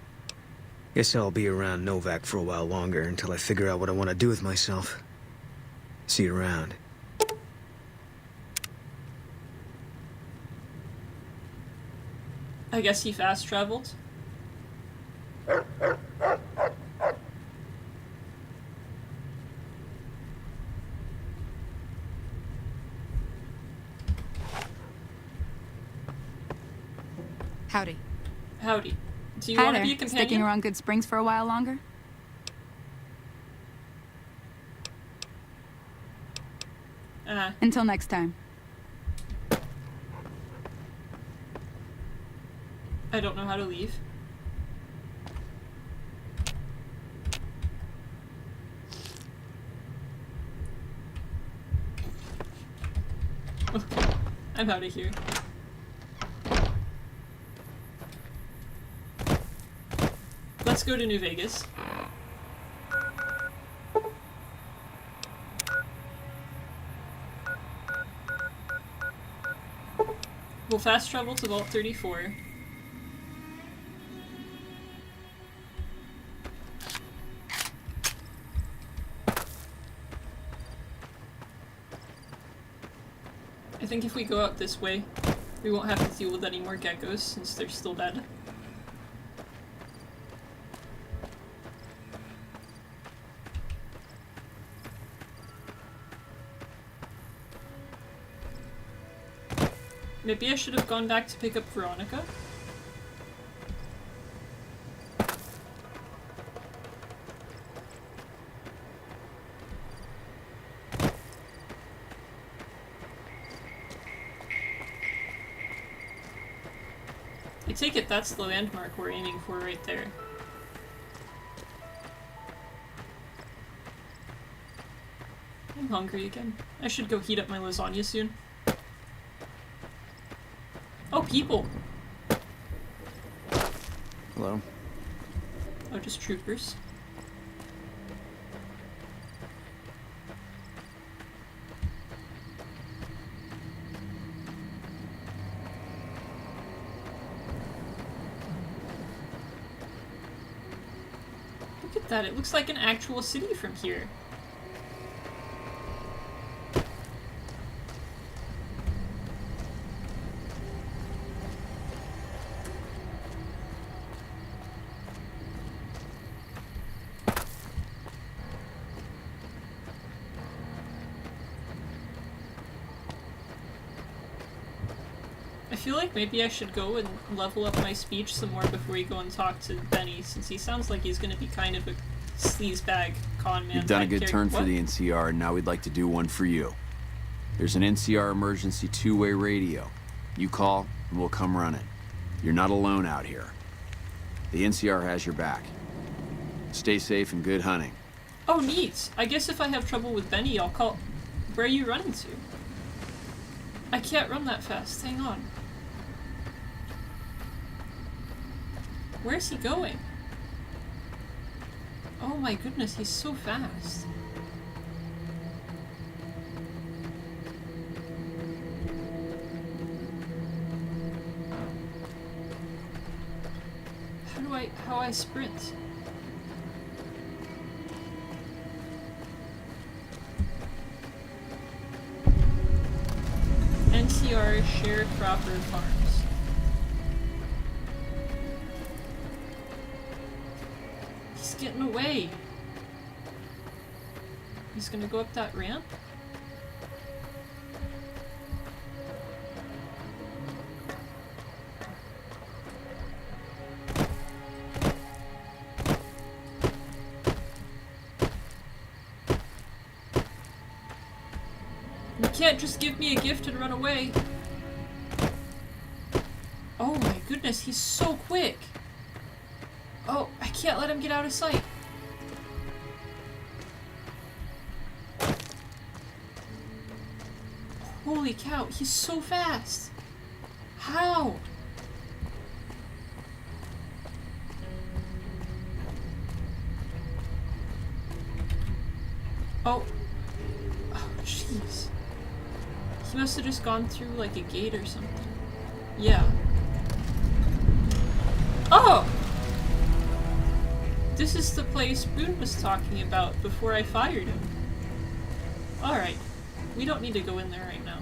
S3: Guess I'll be around Novak for a while longer until I figure out what I want to do with myself. See you around.
S1: I guess he fast traveled.
S4: Howdy.
S1: Howdy. Do you
S4: Hi
S1: want to
S4: there.
S1: be a companion?
S4: Sticking around Good Springs for a while longer? Until next time.
S1: I don't know how to leave. Okay, I'm out of here. Let's go to New Vegas. We'll fast travel to Vault 34. I think if we go out this way, we won't have to deal with any more geckos since they're still dead. Maybe I should have gone back to pick up Veronica? I take it that's the landmark we're aiming for right there. I'm hungry again. I should go heat up my lasagna soon. Oh, people!
S7: Hello.
S1: Oh, just troopers. Look at that, it looks like an actual city from here. I feel like maybe I should go and level up my speech some more before we go and talk to Benny, since he sounds like he's gonna be kind of a sleazebag con man.
S7: You've done a good turn for
S1: What?
S7: the NCR, and now we'd like to do one for you. There's an NCR emergency two-way radio. You call, and we'll come running. You're not alone out here. The NCR has your back. Stay safe and good hunting.
S1: Oh, neat. I guess if I have trouble with Benny, I'll call... Where are you running to? I can't run that fast. Hang on. Where's he going? Oh my goodness, he's so fast. How I sprint? NCR Sharecropper Farms. He's getting away. He's gonna go up that ramp? You can't just give me a gift and run away. Oh my goodness, he's so quick. Oh, I can't let him get out of sight. Holy cow, he's so fast. How? Oh. Oh, jeez. He must have just gone through like a gate or something. Yeah. Oh! This is the place Boone was talking about before I fired him. Alright. We don't need to go in there right now.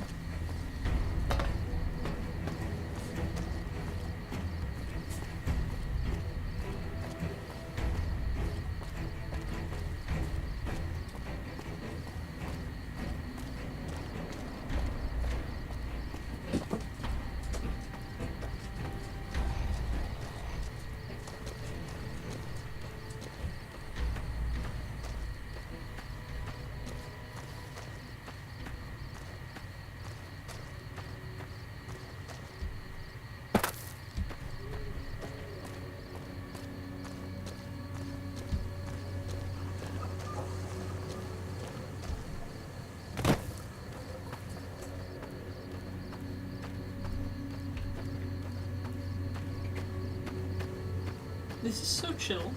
S1: This is so chill.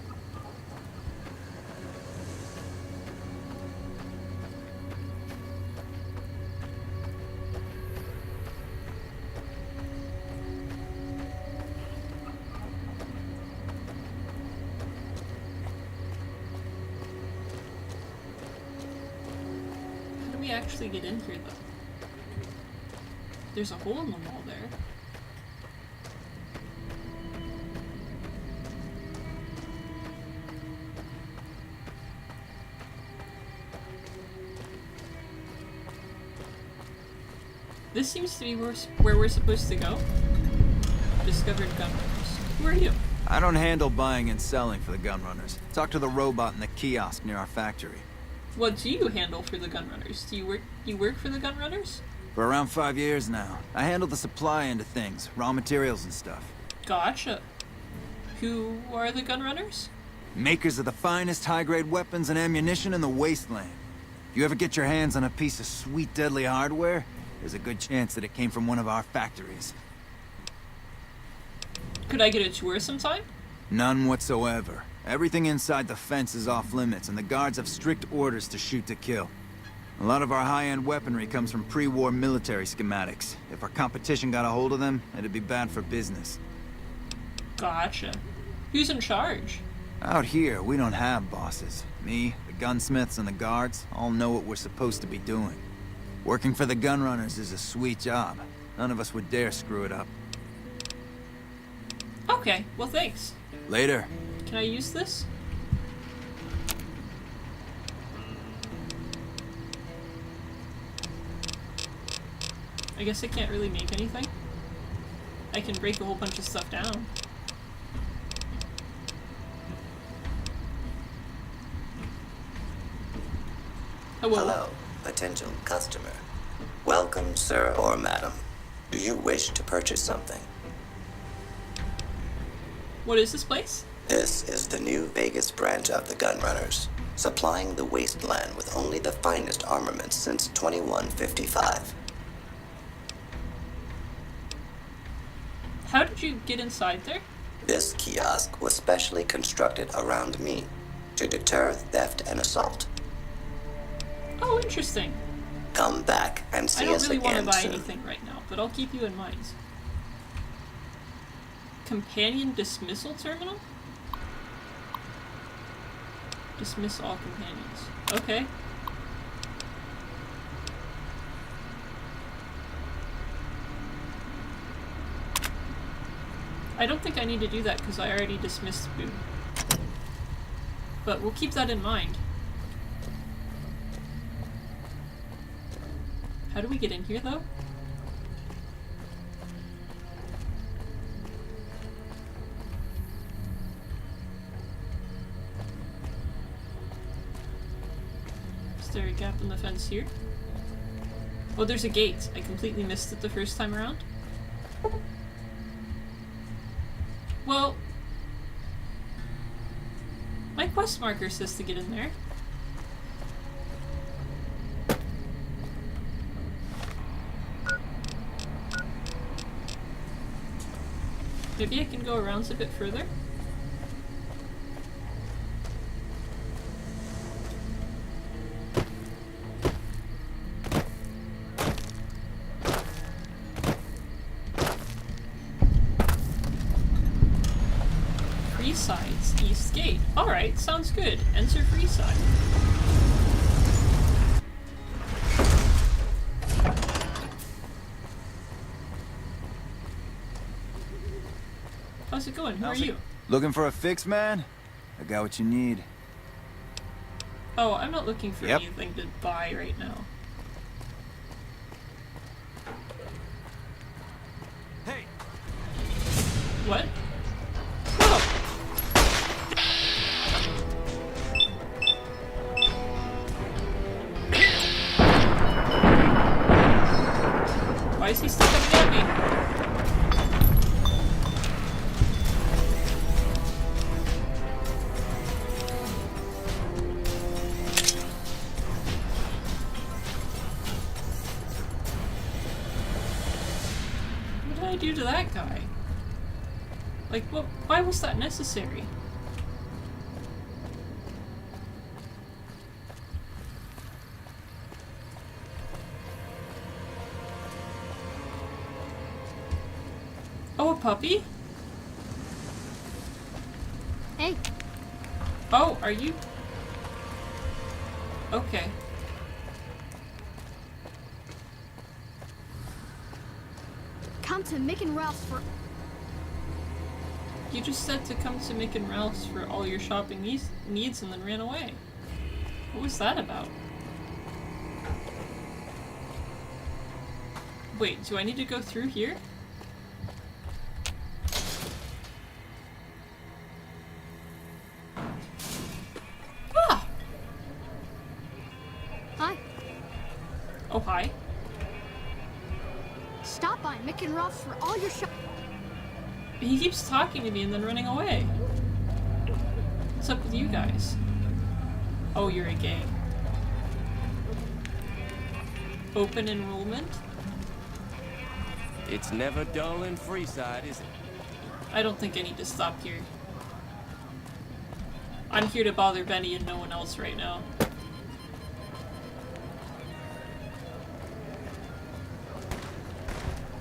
S1: actually get in here, though? There's a hole in the wall there. This seems to be where we're supposed to go. Discovered gun runners. Who are you?
S11: I don't handle buying and selling for the gun runners. Talk to the robot in the kiosk near our factory.
S1: What do you handle for the gun runners? Do you work for the gun runners?
S11: For around 5 years now. I handle the supply end of things, raw materials and stuff.
S1: Gotcha. Who are the gun runners?
S11: Makers of the finest high-grade weapons and ammunition in the wasteland. If you ever get your hands on a piece of sweet, deadly hardware, there's a good chance that it came from one of our factories.
S1: Could I get a tour sometime?
S11: None whatsoever. Everything inside the fence is off limits, and the guards have strict orders to shoot to kill. A lot of our high-end weaponry comes from pre-war military schematics. If our competition got a hold of them, it'd be bad for business.
S1: Gotcha. Who's in charge?
S11: Out here, we don't have bosses. Me, the gunsmiths, and the guards all know what we're supposed to be doing. Working for the gun runners is a sweet job. None of us would dare screw it up.
S1: Okay, well thanks.
S11: Later.
S1: Can I use this? I guess I can't really make anything. I can break a whole bunch of stuff down.
S12: Hello, potential customer. Welcome, sir or madam. Do you wish to purchase something?
S1: What is this place?
S12: This is the new Vegas branch of the Gunrunners, supplying the wasteland with only the finest armaments since 2155.
S1: How did you get inside there?
S12: This kiosk was specially constructed around me to deter theft and assault.
S1: Oh, interesting.
S12: Come back and see us again soon.
S1: I don't really want to buy anything right now, but I'll keep you in mind. Companion dismissal terminal? Dismiss all companions. Okay. I don't think I need to do that because I already dismissed Boone. But we'll keep that in mind. How do we get in here, though? Is there a gap in the fence here? Oh, there's a gate. I completely missed it the first time around. Well, my quest marker says to get in there. Maybe I can go around a bit further? Freeside's East Gate. Alright, sounds good. Enter Freeside. How's it going? Who are you?
S11: Looking for a fix, man? I got what you need.
S1: Oh, I'm not looking for anything to buy right now.
S11: Hey!
S1: What? Oh! Why is he still coming at me? Do to that guy? Like, what? Why was that necessary? Oh, a puppy?
S10: Hey.
S1: Oh, are you? Okay.
S13: come to Mick and Ralph's for...
S1: You just said to come to Mick and Ralph's for all your shopping needs and then ran away. What was that about? Wait, do I need to go through here? Ah!
S13: Hi.
S1: Oh, hi.
S13: Stop by Mick and Ralph's for all your shop...
S1: He keeps talking to me and then running away. What's up with you guys? Oh, you're a gang. Open enrollment?
S8: It's never dull in Freeside, is it?
S1: I don't think I need to stop here. I'm here to bother Benny and no one else right now.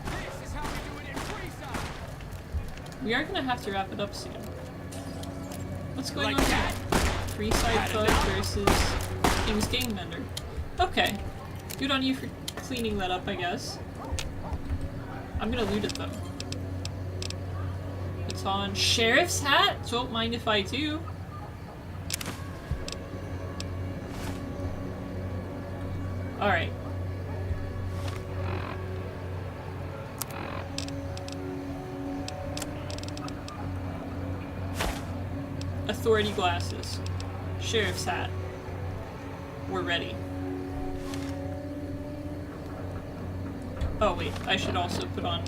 S14: This is how we do it in Freeside.
S1: We are gonna have to wrap it up soon. What's going
S14: Like
S1: on
S14: that?
S1: here? Freeside Thug versus King's Gangbender. Okay. Good on you for cleaning that up, I guess. I'm gonna loot it though. It's on sheriff's hat? Don't mind if I do. Alright. Authority glasses. Sheriff's hat. We're ready. Oh wait, I should also put on...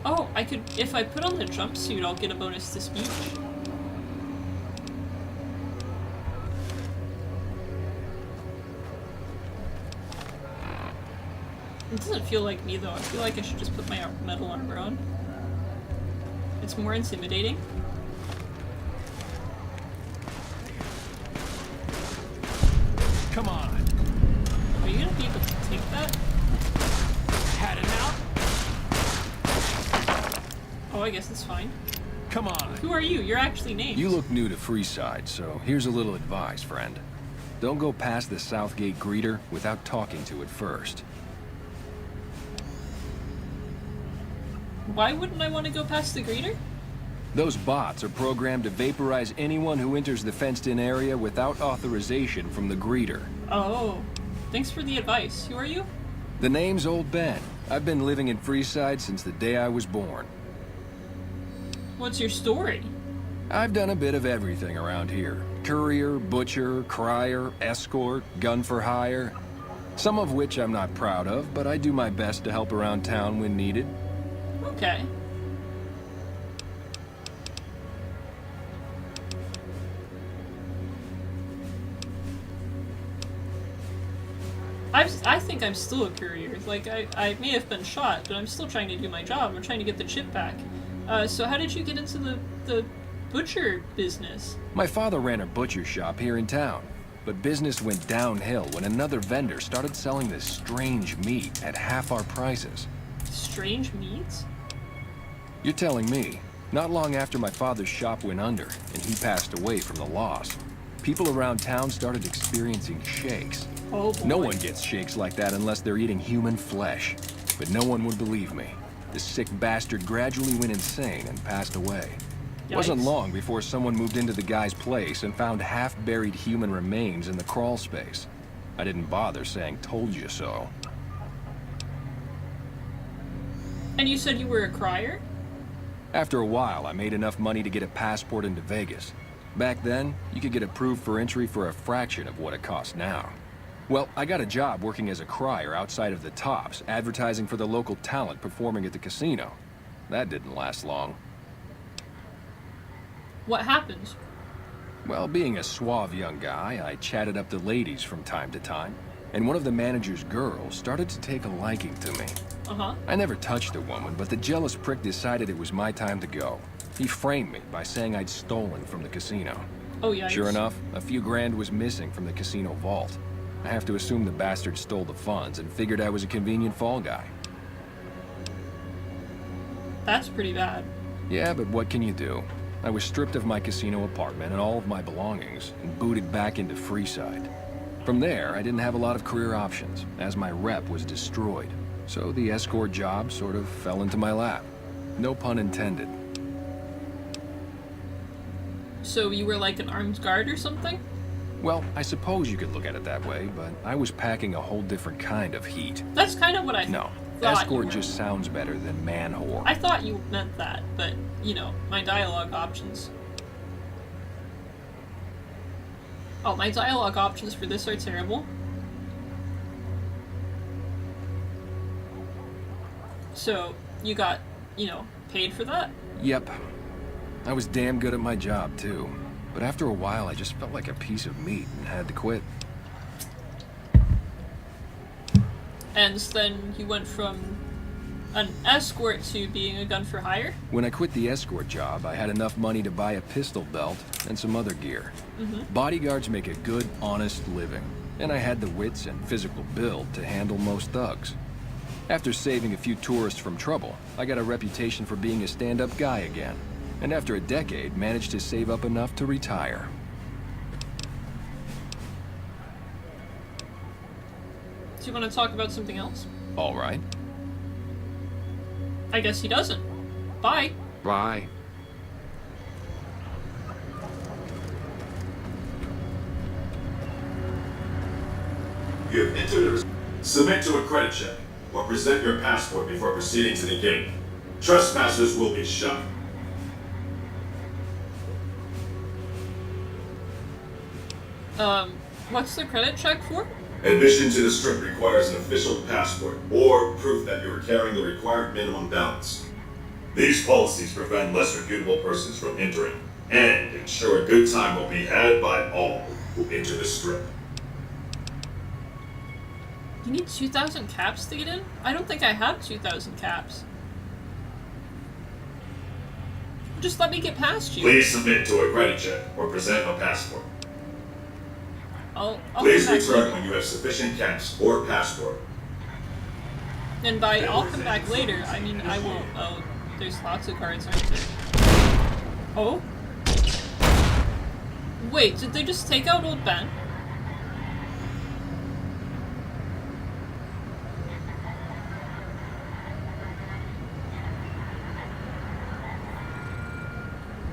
S1: Oh, I could... If I put on the jumpsuit, I'll get a bonus to speech. It doesn't feel like me though. I feel like I should just put my metal armor on. It's more intimidating.
S14: Come on.
S1: Are you gonna be able to take that?
S14: Had it out?
S1: Oh, I guess it's fine.
S14: Come on.
S1: Who are you? You're actually named.
S15: You look new to Freeside, so here's a little advice, friend. Don't go past the Southgate greeter without talking to it first.
S1: Why wouldn't I want to go past the greeter?
S15: Those bots are programmed to vaporize anyone who enters the fenced-in area without authorization from the greeter.
S1: Oh. Thanks for the advice. Who are you?
S15: The name's Old Ben. I've been living in Freeside since the day I was born.
S1: What's your story?
S15: I've done a bit of everything around here. Courier, butcher, crier, escort, gun for hire. Some of which I'm not proud of, but I do my best to help around town when needed.
S1: Okay. I think I'm still a courier. Like, I may have been shot, but I'm still trying to do my job. I'm trying to get the chip back. So how did you get into the butcher business?
S15: My father ran a butcher shop here in town, but business went downhill when another vendor started selling this strange meat at half our prices.
S1: Strange meats?
S15: You're telling me. Not long after my father's shop went under, and he passed away from the loss, people around town started experiencing shakes.
S1: Oh boy.
S15: No one gets shakes like that unless they're eating human flesh. But no one would believe me. The sick bastard gradually went insane and passed away. It wasn't long before someone moved into the guy's place and found half-buried human remains in the crawl space. I didn't bother saying told you so.
S1: And you said you were a crier?
S15: After a while, I made enough money to get a passport into Vegas. Back then, you could get approved for entry for a fraction of what it costs now. Well, I got a job working as a crier outside of the Tops, advertising for the local talent performing at the casino. That didn't last long.
S1: What happened?
S15: Well, being a suave young guy, I chatted up the ladies from time to time, and one of the manager's girls started to take a liking to me.
S1: Uh-huh.
S15: I never touched a woman, but the jealous prick decided it was my time to go. He framed me by saying I'd stolen from the casino.
S1: Oh, yeah.
S15: Sure enough, a few grand was missing from the casino vault. I have to assume the bastard stole the funds and figured I was a convenient fall guy.
S1: That's pretty bad.
S15: Yeah, but what can you do? I was stripped of my casino apartment and all of my belongings and booted back into Freeside. From there, I didn't have a lot of career options, as my rep was destroyed. So the escort job sort of fell into my lap. No pun intended.
S1: So you were like an armed guard or something?
S15: Well, I suppose you could look at it that way, but I was packing a whole different kind of heat.
S1: That's kind of what I
S15: No,
S1: thought.
S15: escort just sounds better than man-whore.
S1: I thought you meant that, but, you know, my dialogue options. Oh, my dialogue options for this are terrible. So, you got, you know, paid for that?
S15: Yep. I was damn good at my job, too. But after a while, I just felt like a piece of meat and had to quit.
S1: And then you went from an escort to being a gun for hire?
S15: When I quit the escort job, I had enough money to buy a pistol belt and some other gear. Bodyguards make a good, honest living, and I had the wits and physical build to handle most thugs. After saving a few tourists from trouble, I got a reputation for being a stand-up guy again, and after a decade, managed to save up enough to retire.
S1: Do you want to talk about something else?
S15: All right.
S1: I guess he doesn't. Bye.
S15: Bye.
S16: You have entered a... Submit to a credit check, or present your passport before proceeding to the gate. Trespassers will be shot.
S1: What's the credit check for?
S16: Admission to the strip requires an official passport, or proof that you are carrying the required minimum balance. These policies prevent less reputable persons from entering, and ensure a good time will be had by all who enter the strip.
S1: You need 2,000 caps to get in? I don't think I have 2,000 caps. Just let me get past you.
S16: Please submit to a credit check, or present a passport.
S1: I'll
S16: Please
S1: come back
S16: return
S1: later.
S16: when you have sufficient caps or passport.
S1: And by I'll come back later, I mean I won't. Oh, there's lots of cards, aren't there? Oh? Wait, did they just take out old Ben?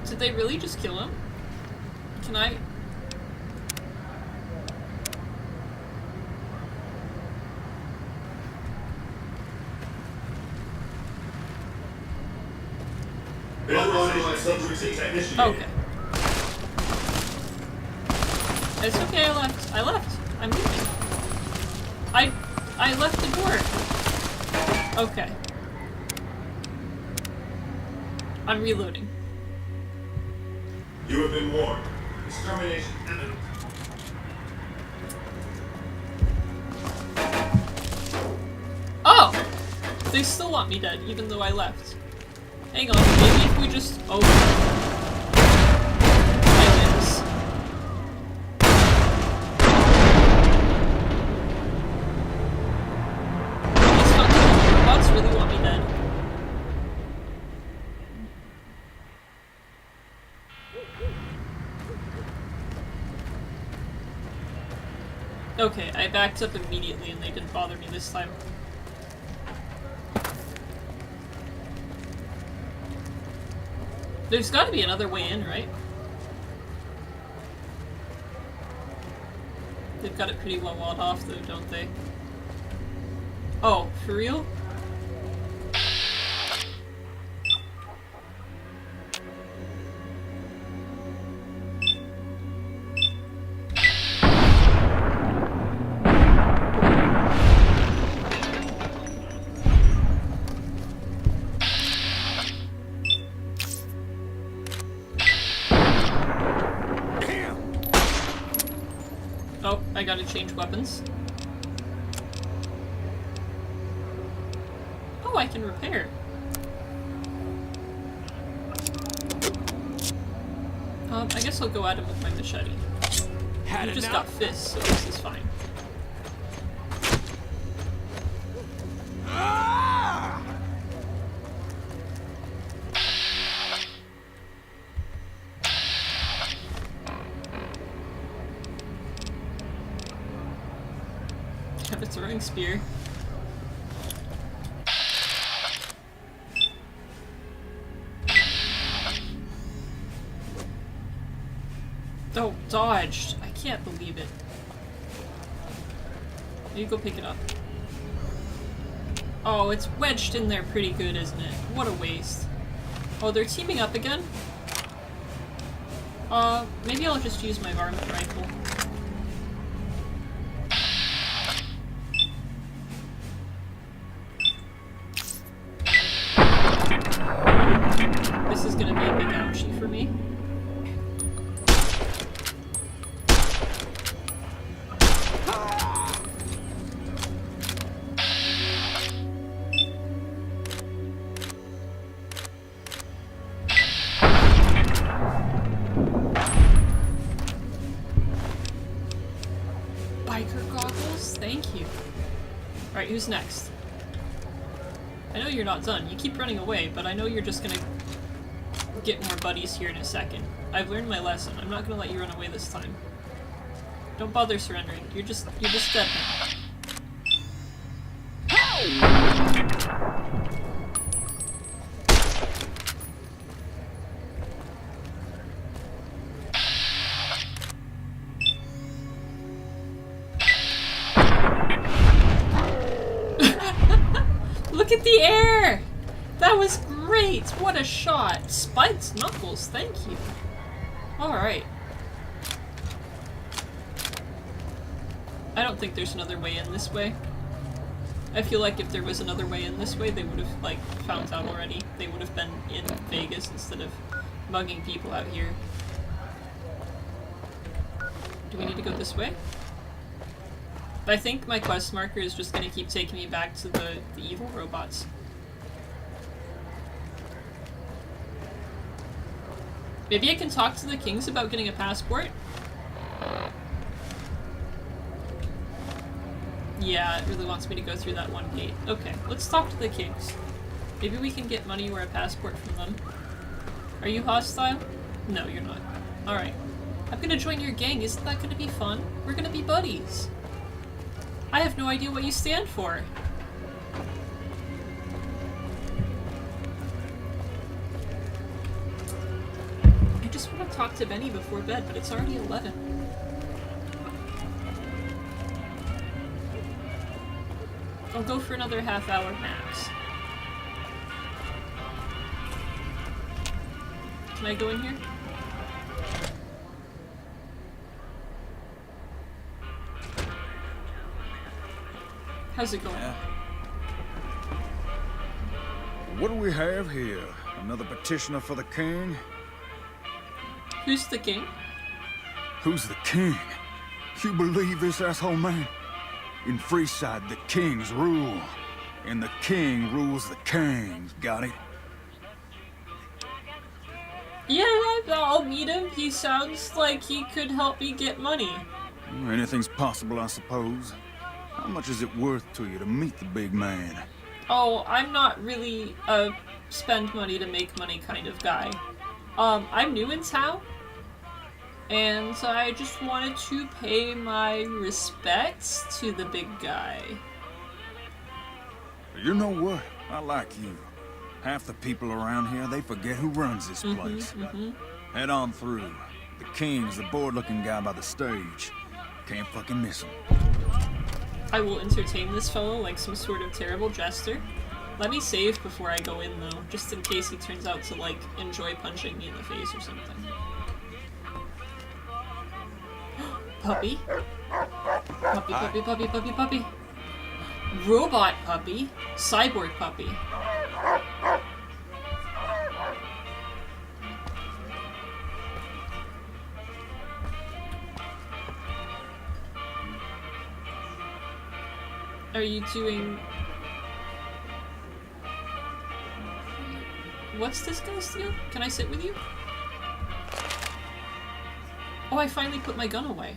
S1: Did they really just kill him? Can I... Okay. It's okay, I left. I'm leaving. I left the door. Okay. I'm reloading.
S16: You have been warned. Extermination imminent.
S1: Oh! They still want me dead, even though I left. Hang on, maybe if we just... Oh. I miss. These fucking robots really want me dead. Okay, I backed up immediately and they didn't bother me this time. There's gotta be another way in, right? They've got it pretty well walled off though, don't they? Oh, for real? Oh, I gotta change weapons. Oh, I can repair. I guess I'll go at him with my machete.
S14: Had
S1: He just
S14: enough?
S1: got fists, so this is fine. throwing spear. Oh, dodged. I can't believe it. You go pick it up. Oh, it's wedged in there pretty good, isn't it? What a waste. Oh, they're teaming up again? Maybe I'll just use my varmint rifle. This is gonna be a big ouchie for me. Who's next? I know you're not done. You keep running away, but I know you're just gonna get more buddies here in a second. I've learned my lesson. I'm not gonna let you run away this time. Don't bother surrendering. You're just dead now. Look at the air! That was great! What a shot! Spiked knuckles, thank you. Alright. I don't think there's another way in this way. I feel like if there was another way in this way, they would have, like, found out already. They would have been in Vegas instead of mugging people out here. Do we need to go this way? I think my quest marker is just gonna keep taking me back to the evil robots. Maybe I can talk to the kings about getting a passport? Yeah, it really wants me to go through that one gate. Okay, let's talk to the kings. Maybe we can get money or a passport from them. Are you hostile? No, you're not. Alright. I'm gonna join your gang. Isn't that gonna be fun? We're gonna be buddies. I have no idea what you stand for. I just want to talk to Benny before bed, but it's already 11. I'll go for another half hour max. Can I go in here? How's it going?
S17: What do we have here? Another petitioner for the king?
S1: Who's the king?
S17: Who's the king? You believe this, asshole man? In Freeside, the kings rule. And the king rules the kings. Got it?
S1: Yeah, I'll meet him. He sounds like he could help me get money.
S17: Anything's possible, I suppose. How much is it worth to you to meet the big man?
S1: Oh, I'm not really a spend money to make money kind of guy. I'm new in town, and I just wanted to pay my respects to the big guy.
S17: You know what? I like you. Half the people around here, they forget who runs this place. Head on through. The king's the bored-looking guy by the stage. Can't fucking miss him.
S1: I will entertain this fellow like some sort of terrible jester. Let me save before I go in, though, just in case he turns out to, like, enjoy punching me in the face or something. Puppy. Puppy, puppy, puppy, puppy, puppy. Robot puppy. Cyborg puppy. Are you doing... What's this guy's deal? Can I sit with you? Oh, I finally put my gun away.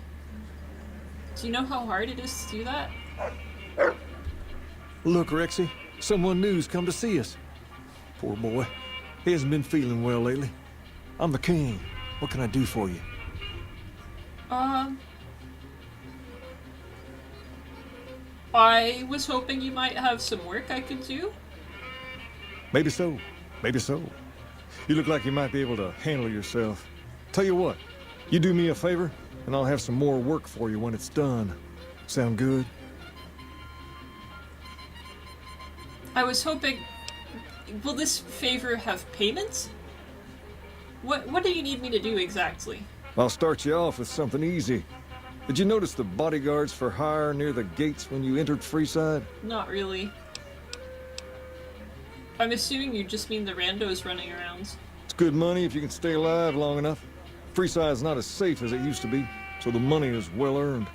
S1: Do you know how hard it is to do that?
S18: Look, Rexy, someone new's come to see us. Poor boy. He hasn't been feeling well lately. I'm the king. What can I do for you?
S1: I was hoping you might have some work I could do.
S18: Maybe so. Maybe so. You look like you might be able to handle yourself. Tell you what, you do me a favor, and I'll have some more work for you when it's done. Sound good?
S1: I was hoping... Will this favor have payments? What do you need me to do exactly?
S18: I'll start you off with something easy. Did you notice the bodyguards for hire near the gates when you entered Freeside?
S1: Not really. I'm assuming you just mean the randos running around.
S18: It's good money if you can stay alive long enough. Freeside's not as safe as it used to be, so the money is well earned.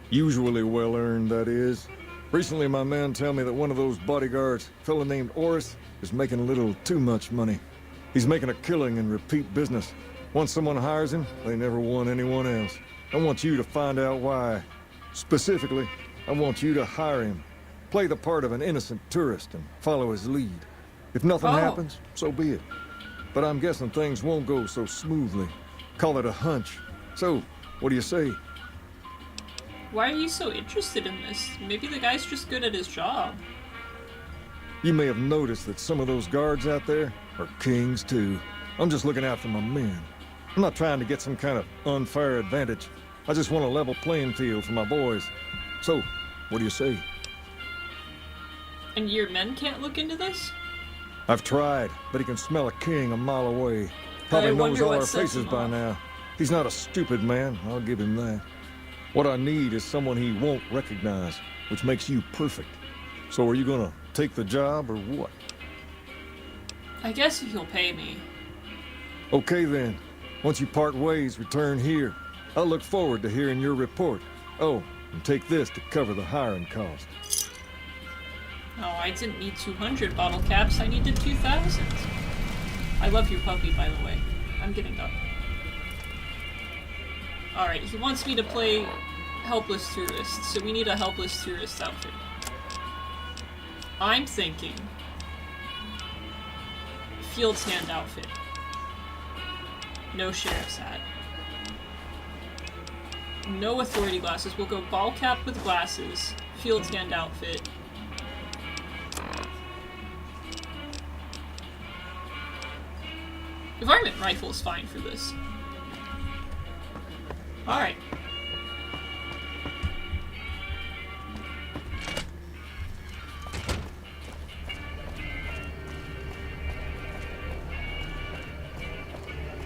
S18: Usually well earned, that is. Recently, my man told me that one of those bodyguards, a fella named Oris, is making a little too much money. He's making a killing in repeat business. Once someone hires him, they never want anyone else. I want you to find out why. Specifically, I want you to hire him. Play the part of an innocent tourist and follow his lead. If nothing happens, so be it. But I'm guessing things won't go so smoothly. Call it a hunch. So, what do you say?
S1: Why are you so interested in this? Maybe the guy's just good at his job.
S18: You may have noticed that some of those guards out there are kings too. I'm just looking out for my men. I'm not trying to get some kind of unfair advantage. I just want a level playing field for my boys. So, what do you say?
S1: And your men can't look into this?
S18: I've tried, but he can smell a king a mile away. Probably knows all our faces by now. He's not a stupid man, I'll give him that. What I need is someone he won't recognize, which makes you perfect. So are you gonna take the job or what?
S1: I guess if you'll pay me.
S18: Okay then. Once you part ways, return here. I'll look forward to hearing your report. Oh, and take this to cover the hiring cost.
S1: Oh, I didn't need 200 bottle caps, I needed 2,000. I love your puppy, by the way. I'm getting up. Alright, he wants me to play Helpless Tourist, so we need a Helpless Tourist outfit. I'm thinking Field's Hand outfit. No sheriff's hat. No authority glasses. We'll go ball cap with glasses. Field's Hand outfit. The varmint rifle is fine for this. Alright.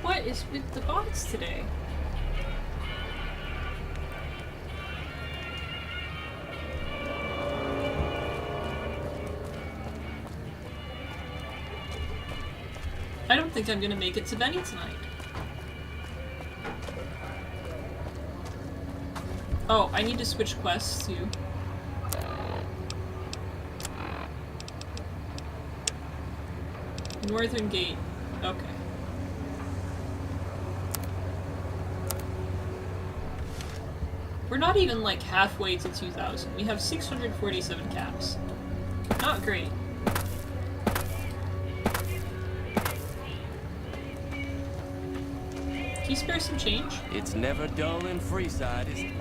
S1: What is with the bots today? I don't think I'm gonna make it to Benny tonight. Oh, I need to switch quests too. Northern Gate. Okay. We're not even like halfway to 2,000. We have 647 caps. Not great. Can you spare some change?
S8: It's never dull in Freeside, is it?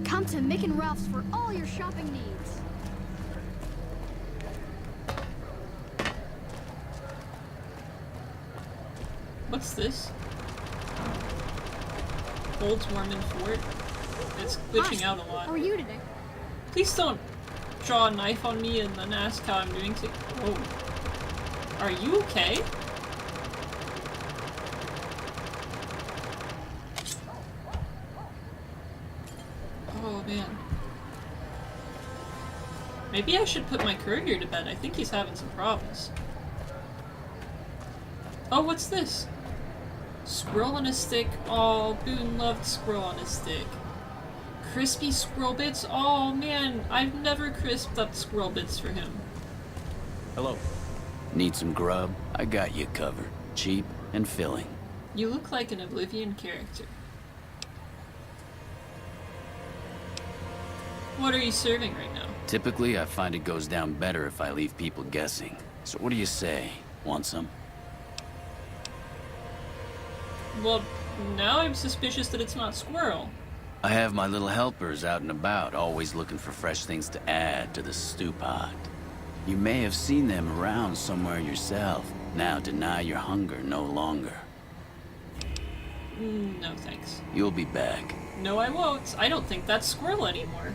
S13: Come to Mick and Ralph's for all your shopping needs.
S1: What's this? Old Mormon Fort. It's glitching out a lot.
S13: How are you today?
S1: Please don't draw a knife on me and then ask how I'm doing to- Oh. Are you okay? Oh man. Maybe I should put my courier to bed. I think he's having some problems. Oh, what's this? Squirrel on a stick. Oh, Boone loved squirrel on a stick. Crispy squirrel bits. Oh man, I've never crisped up squirrel bits for him.
S14: Hello.
S2: Need some grub? I got you covered. Cheap and filling.
S1: You look like an Oblivion character. What are you serving right now?
S19: Typically, I find it goes down better if I leave people guessing. So what do you say? Want some?
S1: Well, now I'm suspicious that it's not squirrel.
S19: I have my little helpers out and about, always looking for fresh things to add to the stew pot. You may have seen them around somewhere yourself. Now deny your hunger no longer.
S1: No thanks.
S19: You'll be back.
S1: No, I won't. I don't think that's squirrel anymore.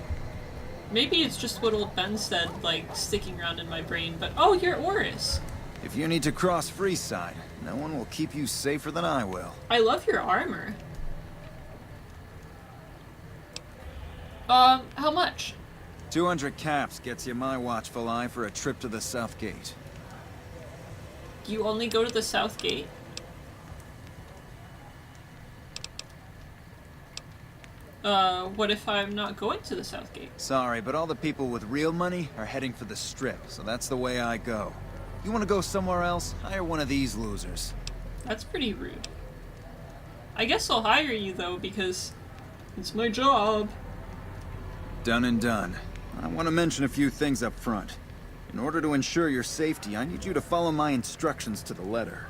S1: Maybe it's just what old Ben said, like, sticking around in my brain, but oh, you're Oris.
S17: If you need to cross Freeside, no one will keep you safer than I will.
S1: I love your armor. How much?
S17: 200 caps gets you my watchful eye for a trip to the South Gate.
S1: You only go to the South Gate? What if I'm not going to the South Gate?
S17: Sorry, but all the people with real money are heading for the Strip, so that's the way I go. You want to go somewhere else? Hire one of these losers.
S1: That's pretty rude. I guess I'll hire you, though, because it's my job.
S17: Done and done. I want to mention a few things up front. In order to ensure your safety, I need you to follow my instructions to the letter.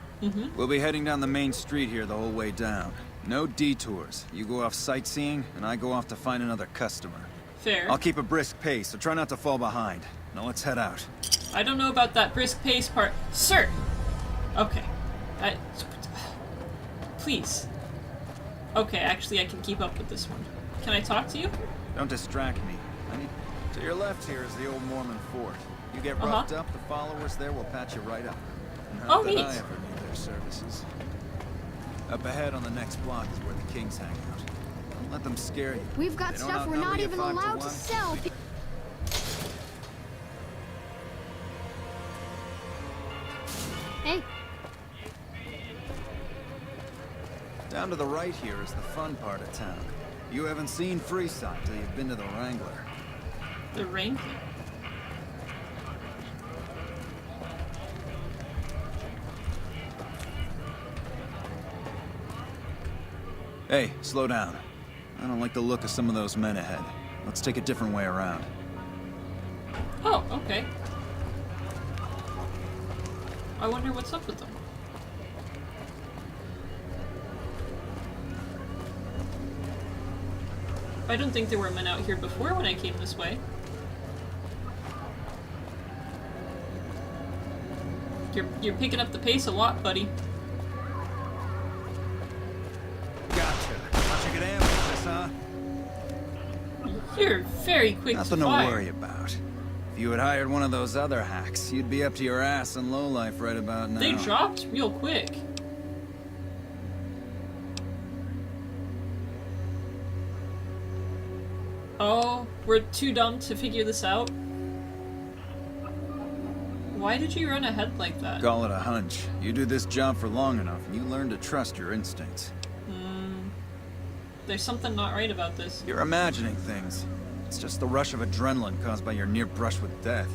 S17: We'll be heading down the main street here the whole way down. No detours. You go off sightseeing, and I go off to find another customer.
S1: Fair.
S17: I'll keep a brisk pace, so try not to fall behind. Now let's head out.
S1: I don't know about that brisk pace part. Sir! Okay. Please. Okay, actually I can keep up with this one. Can I talk to you?
S17: Don't distract me. To your left here is the old Mormon fort. You get roughed up, the followers there will patch you right up. Not that
S1: neat.
S17: I ever need their services. Up ahead on the next block is where the kings hang out. Don't let them scare you.
S13: We've got stuff we're not even allowed to sell. Hey.
S17: Down to the right here is the fun part of town. You haven't seen Freeside till you've been to the Wrangler.
S1: The Wrangler?
S17: Hey, slow down. I don't like the look of some of those men ahead. Let's take a different way around.
S1: Oh, okay. I wonder what's up with them. I don't think there were men out here before when I came this way. You're picking up the pace a lot, buddy. You're very quick
S17: Nothing
S1: to fire.
S17: to worry about. If you had hired one of those other hacks, you'd be up to your ass in lowlife right about now.
S1: They dropped real quick. Oh, we're too dumb to figure this out? Why did you run ahead like that?
S17: Call it a hunch. You do this job for long enough, and you learn to trust your instincts.
S1: There's something not right about this.
S17: You're imagining things. It's just the rush of adrenaline caused by your near brush with death.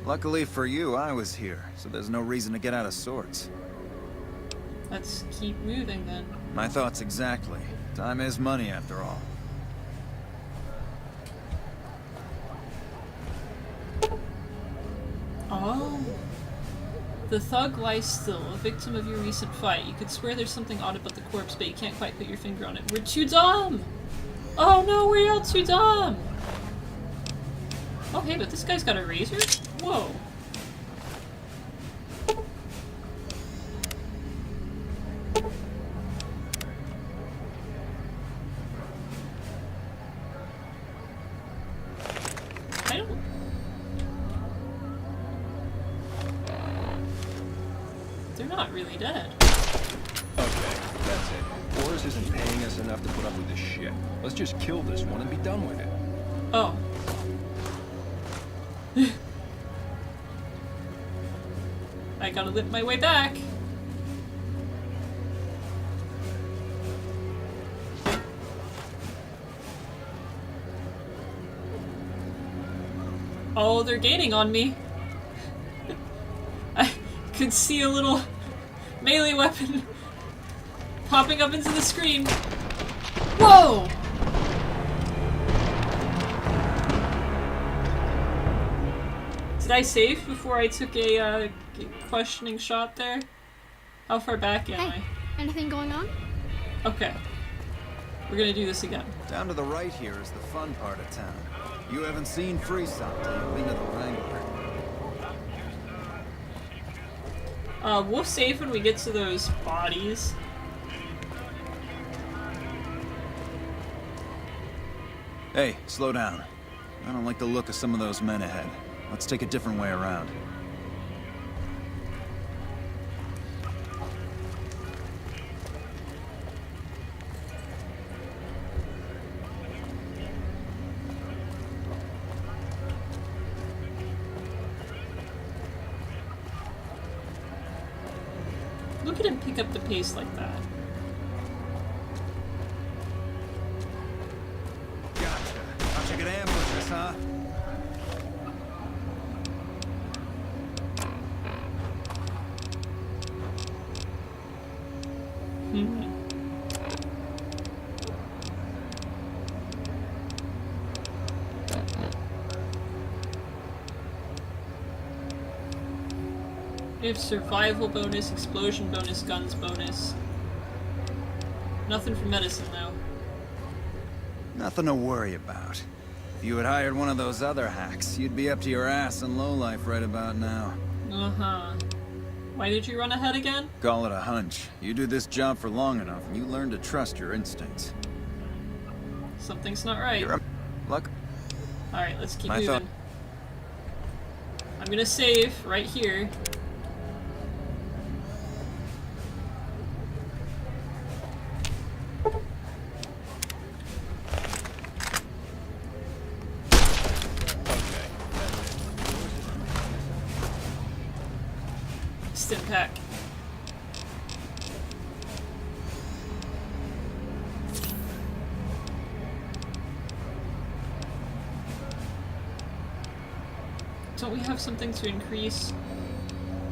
S17: Luckily for you, I was here, so there's no reason to get out of sorts.
S1: Let's keep moving then.
S17: My thoughts exactly. Time is money after all.
S1: Oh. The thug lies still, a victim of your recent fight. You could swear there's something odd about the corpse, but you can't quite put your finger on it. We're too dumb! Oh no, we're all too dumb! Oh hey, but this guy's got a razor? Whoa. I don't... They're not really dead.
S15: Okay, that's it. Boris isn't paying us enough to put up with this shit. Let's just kill this one and be done with it.
S1: Oh. I gotta whip my way back. Oh, they're gaining on me. I could see a little melee weapon popping up into the screen. Whoa! Did I save before I took a questioning shot there? How far back am I?
S13: Anything going on?
S1: Okay. We're gonna do this again.
S11: Down to the right here is the fun part of town. You haven't seen Freesop till you've been to the Wrangler.
S1: We'll save when we get to those bodies.
S17: Hey, slow down. I don't like the look of some of those men ahead. Let's take a different way around.
S1: Look at him pick up the pace like that.
S11: Gotcha. Thought you could ambush us, huh?
S1: We have survival bonus, explosion bonus, guns bonus. Nothing for medicine though.
S17: Nothing to worry about. If you had hired one of those other hacks, you'd be up to your ass in lowlife right about now.
S1: Uh-huh. Why did you run ahead again?
S17: Call it a hunch. You do this job for long enough, and you learn to trust your instincts.
S1: Something's not right.
S17: Look.
S1: Alright, let's keep moving. I'm gonna save right here. Stimpack. Don't we have something to increase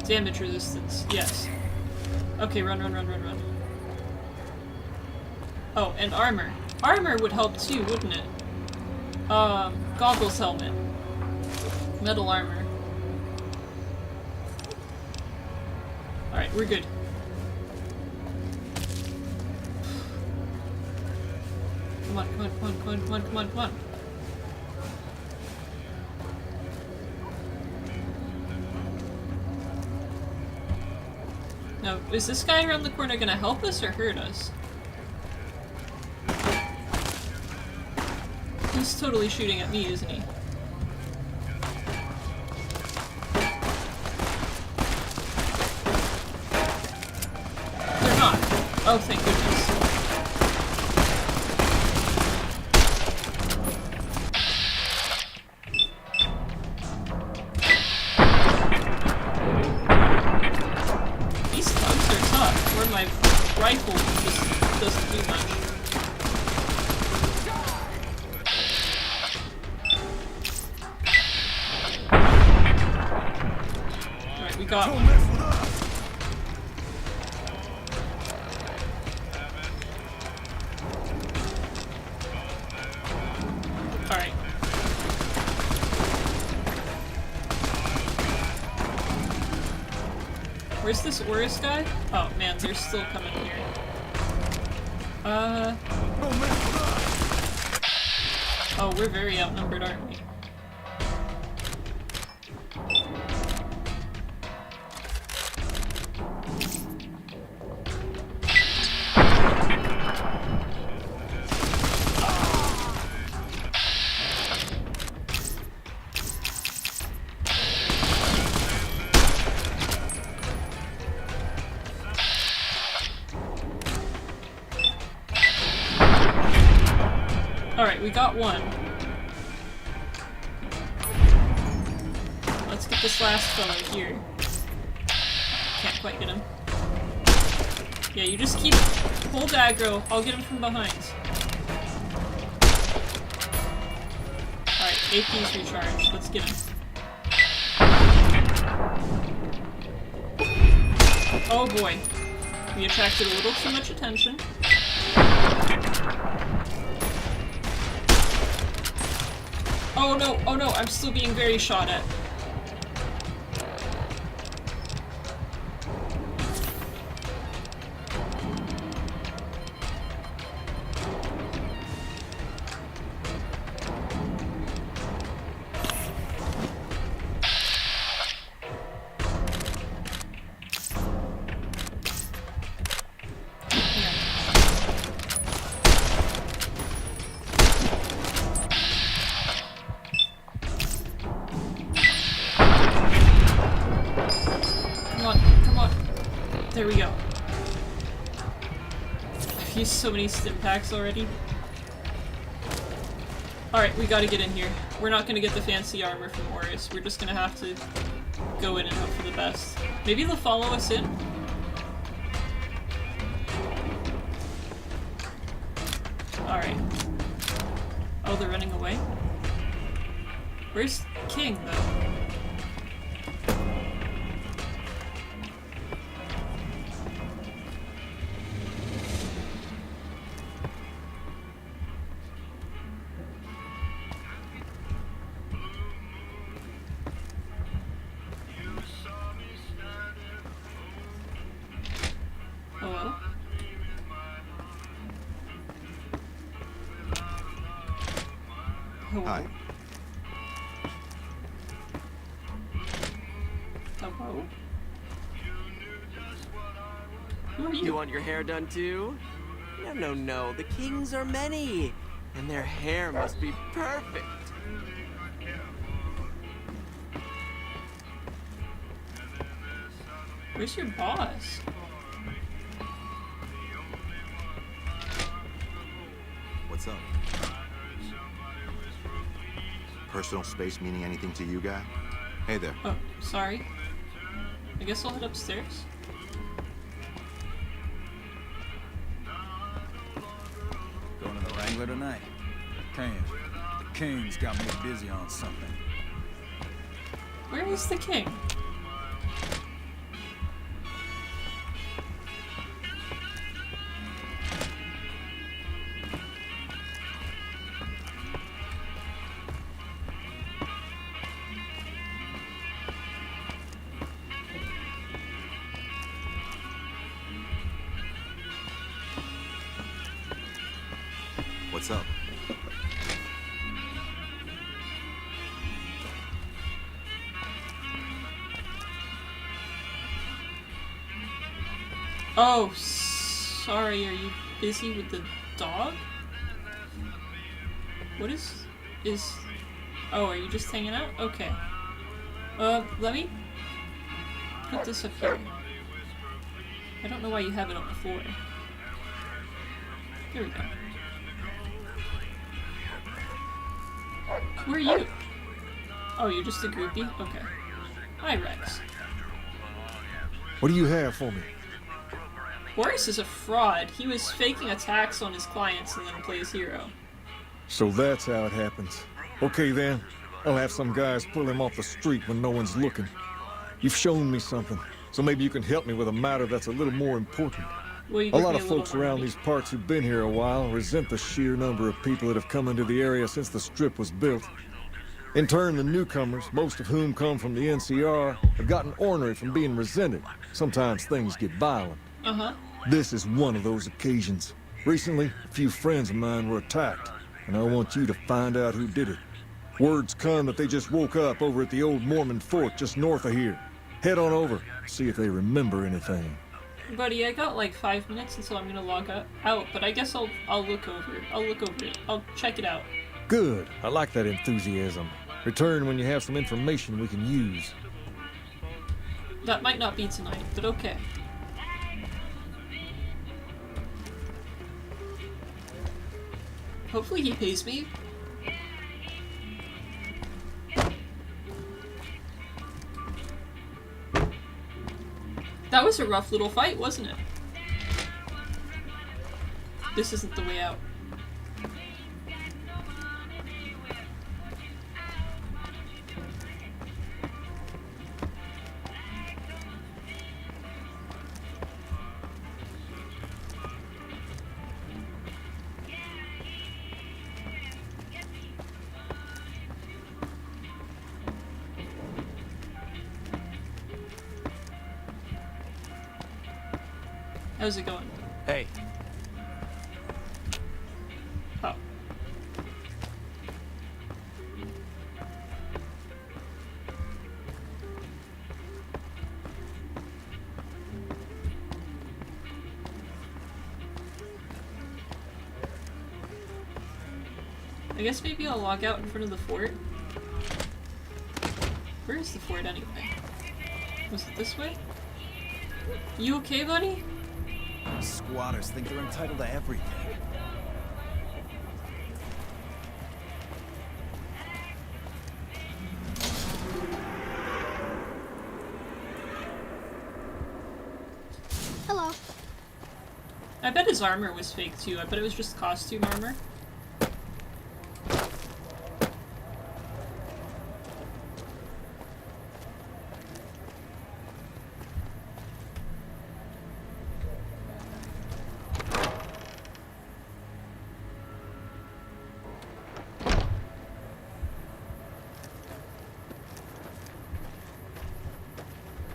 S1: damage resistance? Yes. Okay, run. Oh, and armor. Armor would help too, wouldn't it? Goggles helmet. Metal armor. Alright, we're good. Come on. Now, is this guy around the corner gonna help us or hurt us? He's totally shooting at me, isn't he? They're not. Oh, thank goodness. These thugs are tough, where my rifle just doesn't do much. Alright, we got one. Alright. Where's this Oris guy? Oh man, they're still coming here. Oh, we're very outnumbered, aren't we? Alright, we got one. Let's get this last fellow here. Can't quite get him. Yeah, you just keep hold aggro. I'll get him from behind. Alright, AP's recharged. Let's get him. Oh boy. We attracted a little too much attention. Oh no, I'm still being very shot at. There we go. I've used so many stim packs already. Alright, we gotta get in here. We're not gonna get the fancy armor from Horus. We're just gonna have to go in and hope for the best. Maybe they'll follow us in? Alright. Oh, they're running away? Where's King, though?
S20: Hi.
S1: Hello? Who are
S8: You
S1: you?
S8: want your hair done too? No. The kings are many, and their hair must be perfect.
S1: Where's your boss?
S20: What's up? Personal space meaning anything to you, guy? Hey there.
S1: Oh, sorry. I guess I'll head upstairs.
S17: Going to the Wrangler tonight? Can't. The King's got me busy on something.
S1: Where is the king?
S20: What's up?
S1: Oh, sorry, are you busy with the dog? What is... Oh, are you just hanging out? Okay. Let me put this up here. I don't know why you have it on the floor. There we go. Who are you? Oh, you're just a groupie? Okay. Hi, Rex.
S18: What do you have for me?
S1: Horus is a fraud. He was faking attacks on his clients and then plays hero.
S18: So that's how it happens. Okay then, I'll have some guys pull him off the street when no one's looking. You've shown me something, so maybe you can help me with a matter that's a little more important.
S1: A
S18: lot of folks around these parts who've been here a while resent the sheer number of people that have come into the area since the Strip was built. In turn, the newcomers, most of whom come from the NCR, have gotten ornery from being resented. Sometimes things get violent. This is one of those occasions. Recently, a few friends of mine were attacked, and I want you to find out who did it. Word's come that they just woke up over at the old Mormon fort just north of here. Head on over, see if they remember anything.
S1: Buddy, I got like 5 minutes until I'm gonna log out, but I guess I'll look over it. I'll check it out.
S18: Good. I like that enthusiasm. Return when you have some information we can use.
S1: That might not be tonight, but okay. Hopefully he pays me. That was a rough little fight, wasn't it? This isn't the way out. How's it going?
S8: Hey.
S1: Oh. I guess maybe I'll log out in front of the fort. Where is the fort anyway? Was it this way? You okay, buddy?
S2: Squatters think they're entitled to everything.
S13: Hello.
S1: I bet his armor was fake too. I bet it was just costume armor.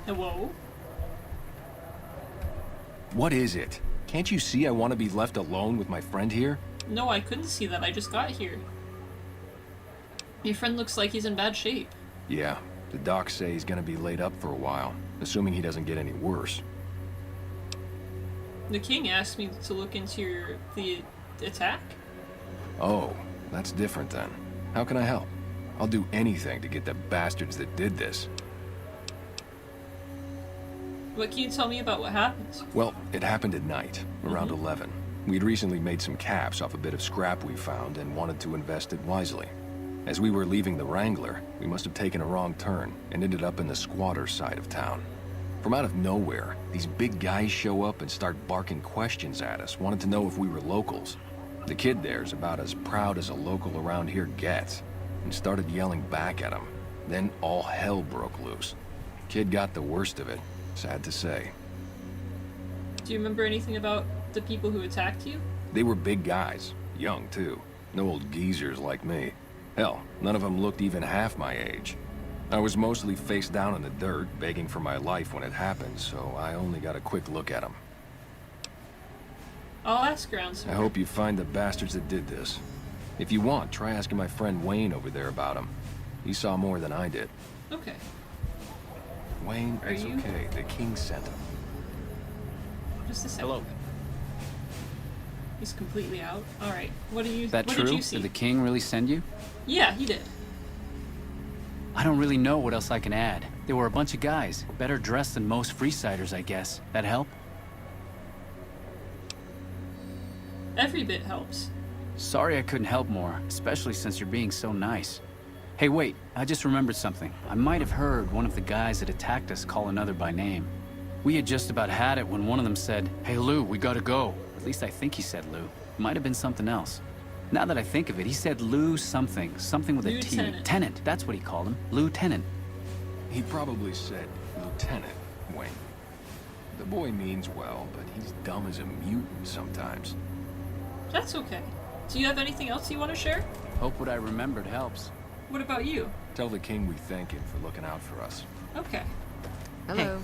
S1: Whoa.
S15: What is it? Can't you see I want to be left alone with my friend here?
S1: No, I couldn't see that. I just got here. Your friend looks like he's in bad shape.
S15: Yeah, the docs say he's gonna be laid up for a while, assuming he doesn't get any worse.
S1: The king asked me to look into the attack.
S15: Oh, that's different then. How can I help? I'll do anything to get the bastards that did this.
S1: What can you tell me about what happened?
S15: Well, it happened at night, around 11. We'd recently made some caps off a bit of scrap we found and wanted to invest it wisely. As we were leaving the Wrangler, we must have taken a wrong turn and ended up in the squatter side of town. From out of nowhere, these big guys show up and start barking questions at us, wanted to know if we were locals. The kid there's about as proud as a local around here gets, and started yelling back at him. Then all hell broke loose. Kid got the worst of it. Sad to say.
S1: Do you remember anything about the people who attacked you?
S15: They were big guys, young too. No old geezers like me. Hell, none of them looked even half my age. I was mostly face down in the dirt, begging for my life when it happened, so I only got a quick look at them.
S1: I'll ask around some.
S15: I hope you find the bastards that did this. If you want, try asking my friend Wayne over there about him. He saw more than I did.
S1: Okay.
S15: Wayne is okay. The king sent him.
S1: Just a second.
S21: Hello.
S1: He's completely out. All right. What do you?
S21: Is that
S1: what
S21: true?
S1: Did you see?
S21: Did the king really send you?
S1: Yeah, he did.
S21: I don't really know what else I can add. There were a bunch of guys, better dressed than most Freesiders, I guess. That help?
S1: Every bit helps.
S21: Sorry I couldn't help more, especially since you're being so nice. Hey, wait, I just remembered something. I might have heard one of the guys that attacked us call another by name. We had just about had it when one of them said, "Hey Lou, we gotta go." At least I think he said Lou. It might have been something else. Now that I think of it, he said Lou something. Something with a T.
S1: Lieutenant.
S21: Tenant, that's what he called him. Lieutenant.
S15: He probably said Lieutenant, Wayne. The boy means well, but he's dumb as a mutant sometimes.
S1: That's okay. Do you have anything else you want to share?
S21: Hope what I remembered helps.
S1: What about you?
S15: Tell the king we thank him for looking out for us.
S1: Okay.
S10: Hello.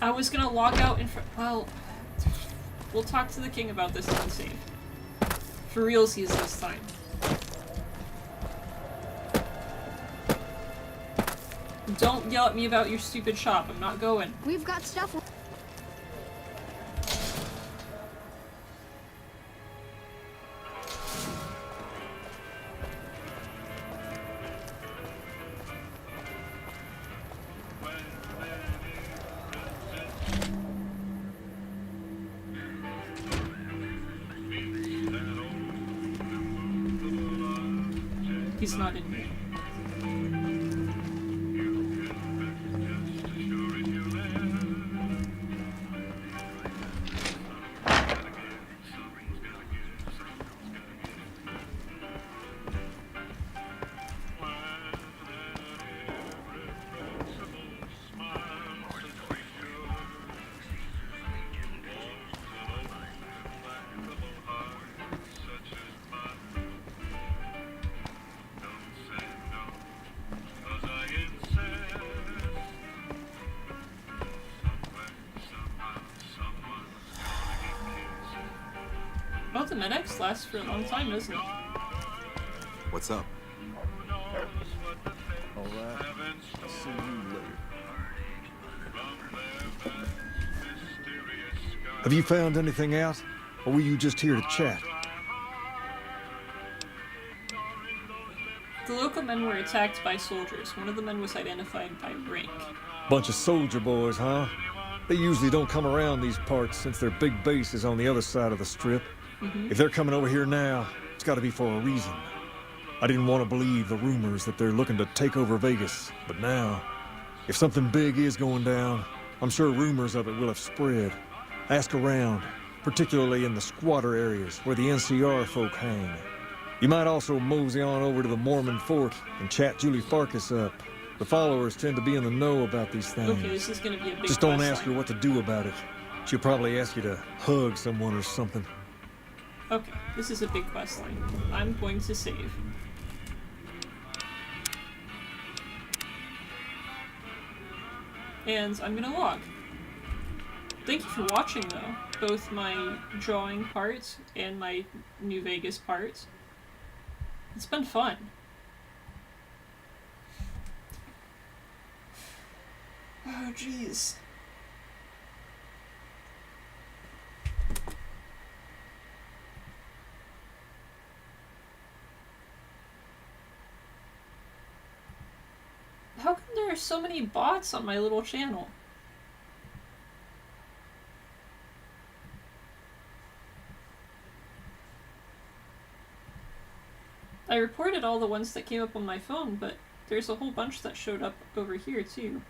S1: I was gonna log out in front. Well, we'll talk to the king about this on save. For realsies this time. Don't yell at me about your stupid shop. I'm not going.
S13: We've got stuff.
S1: He's not in here. Well, the medics last for a long time, doesn't it?
S20: What's up?
S18: All right. I'll see you later. Have you found anything out? Or were you just here to chat?
S1: The local men were attacked by soldiers. One of the men was identified by rank.
S18: Bunch of soldier boys, huh? They usually don't come around these parts since their big base is on the other side of the strip. If they're coming over here now, it's gotta be for a reason. I didn't want to believe the rumors that they're looking to take over Vegas, but now, if something big is going down, I'm sure rumors of it will have spread. Ask around, particularly in the squatter areas where the NCR folk hang. You might also mosey on over to the Mormon fort and chat Julie Farkas up. The followers tend to be in the know about these things.
S1: Okay, this is gonna be a big
S18: Just don't
S1: quest
S18: ask her
S1: line.
S18: what to do about it. She'll probably ask you to hug someone or something.
S1: Okay, this is a big quest line. I'm going to save. And I'm gonna log. Thank you for watching, though. Both my drawing part and my New Vegas part. It's been fun. Oh, jeez. How come there are so many bots on my little channel? I reported all the ones that came up on my phone, but there's a whole bunch that showed up over here too.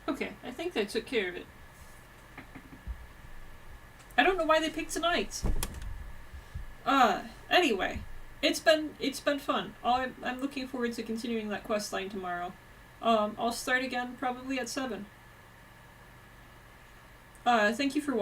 S1: Okay, I think they took care of it. I don't know why they picked tonight. Anyway, it's been fun. I'm looking forward to continuing that quest line tomorrow. I'll start again probably at 7. Thank you for watching.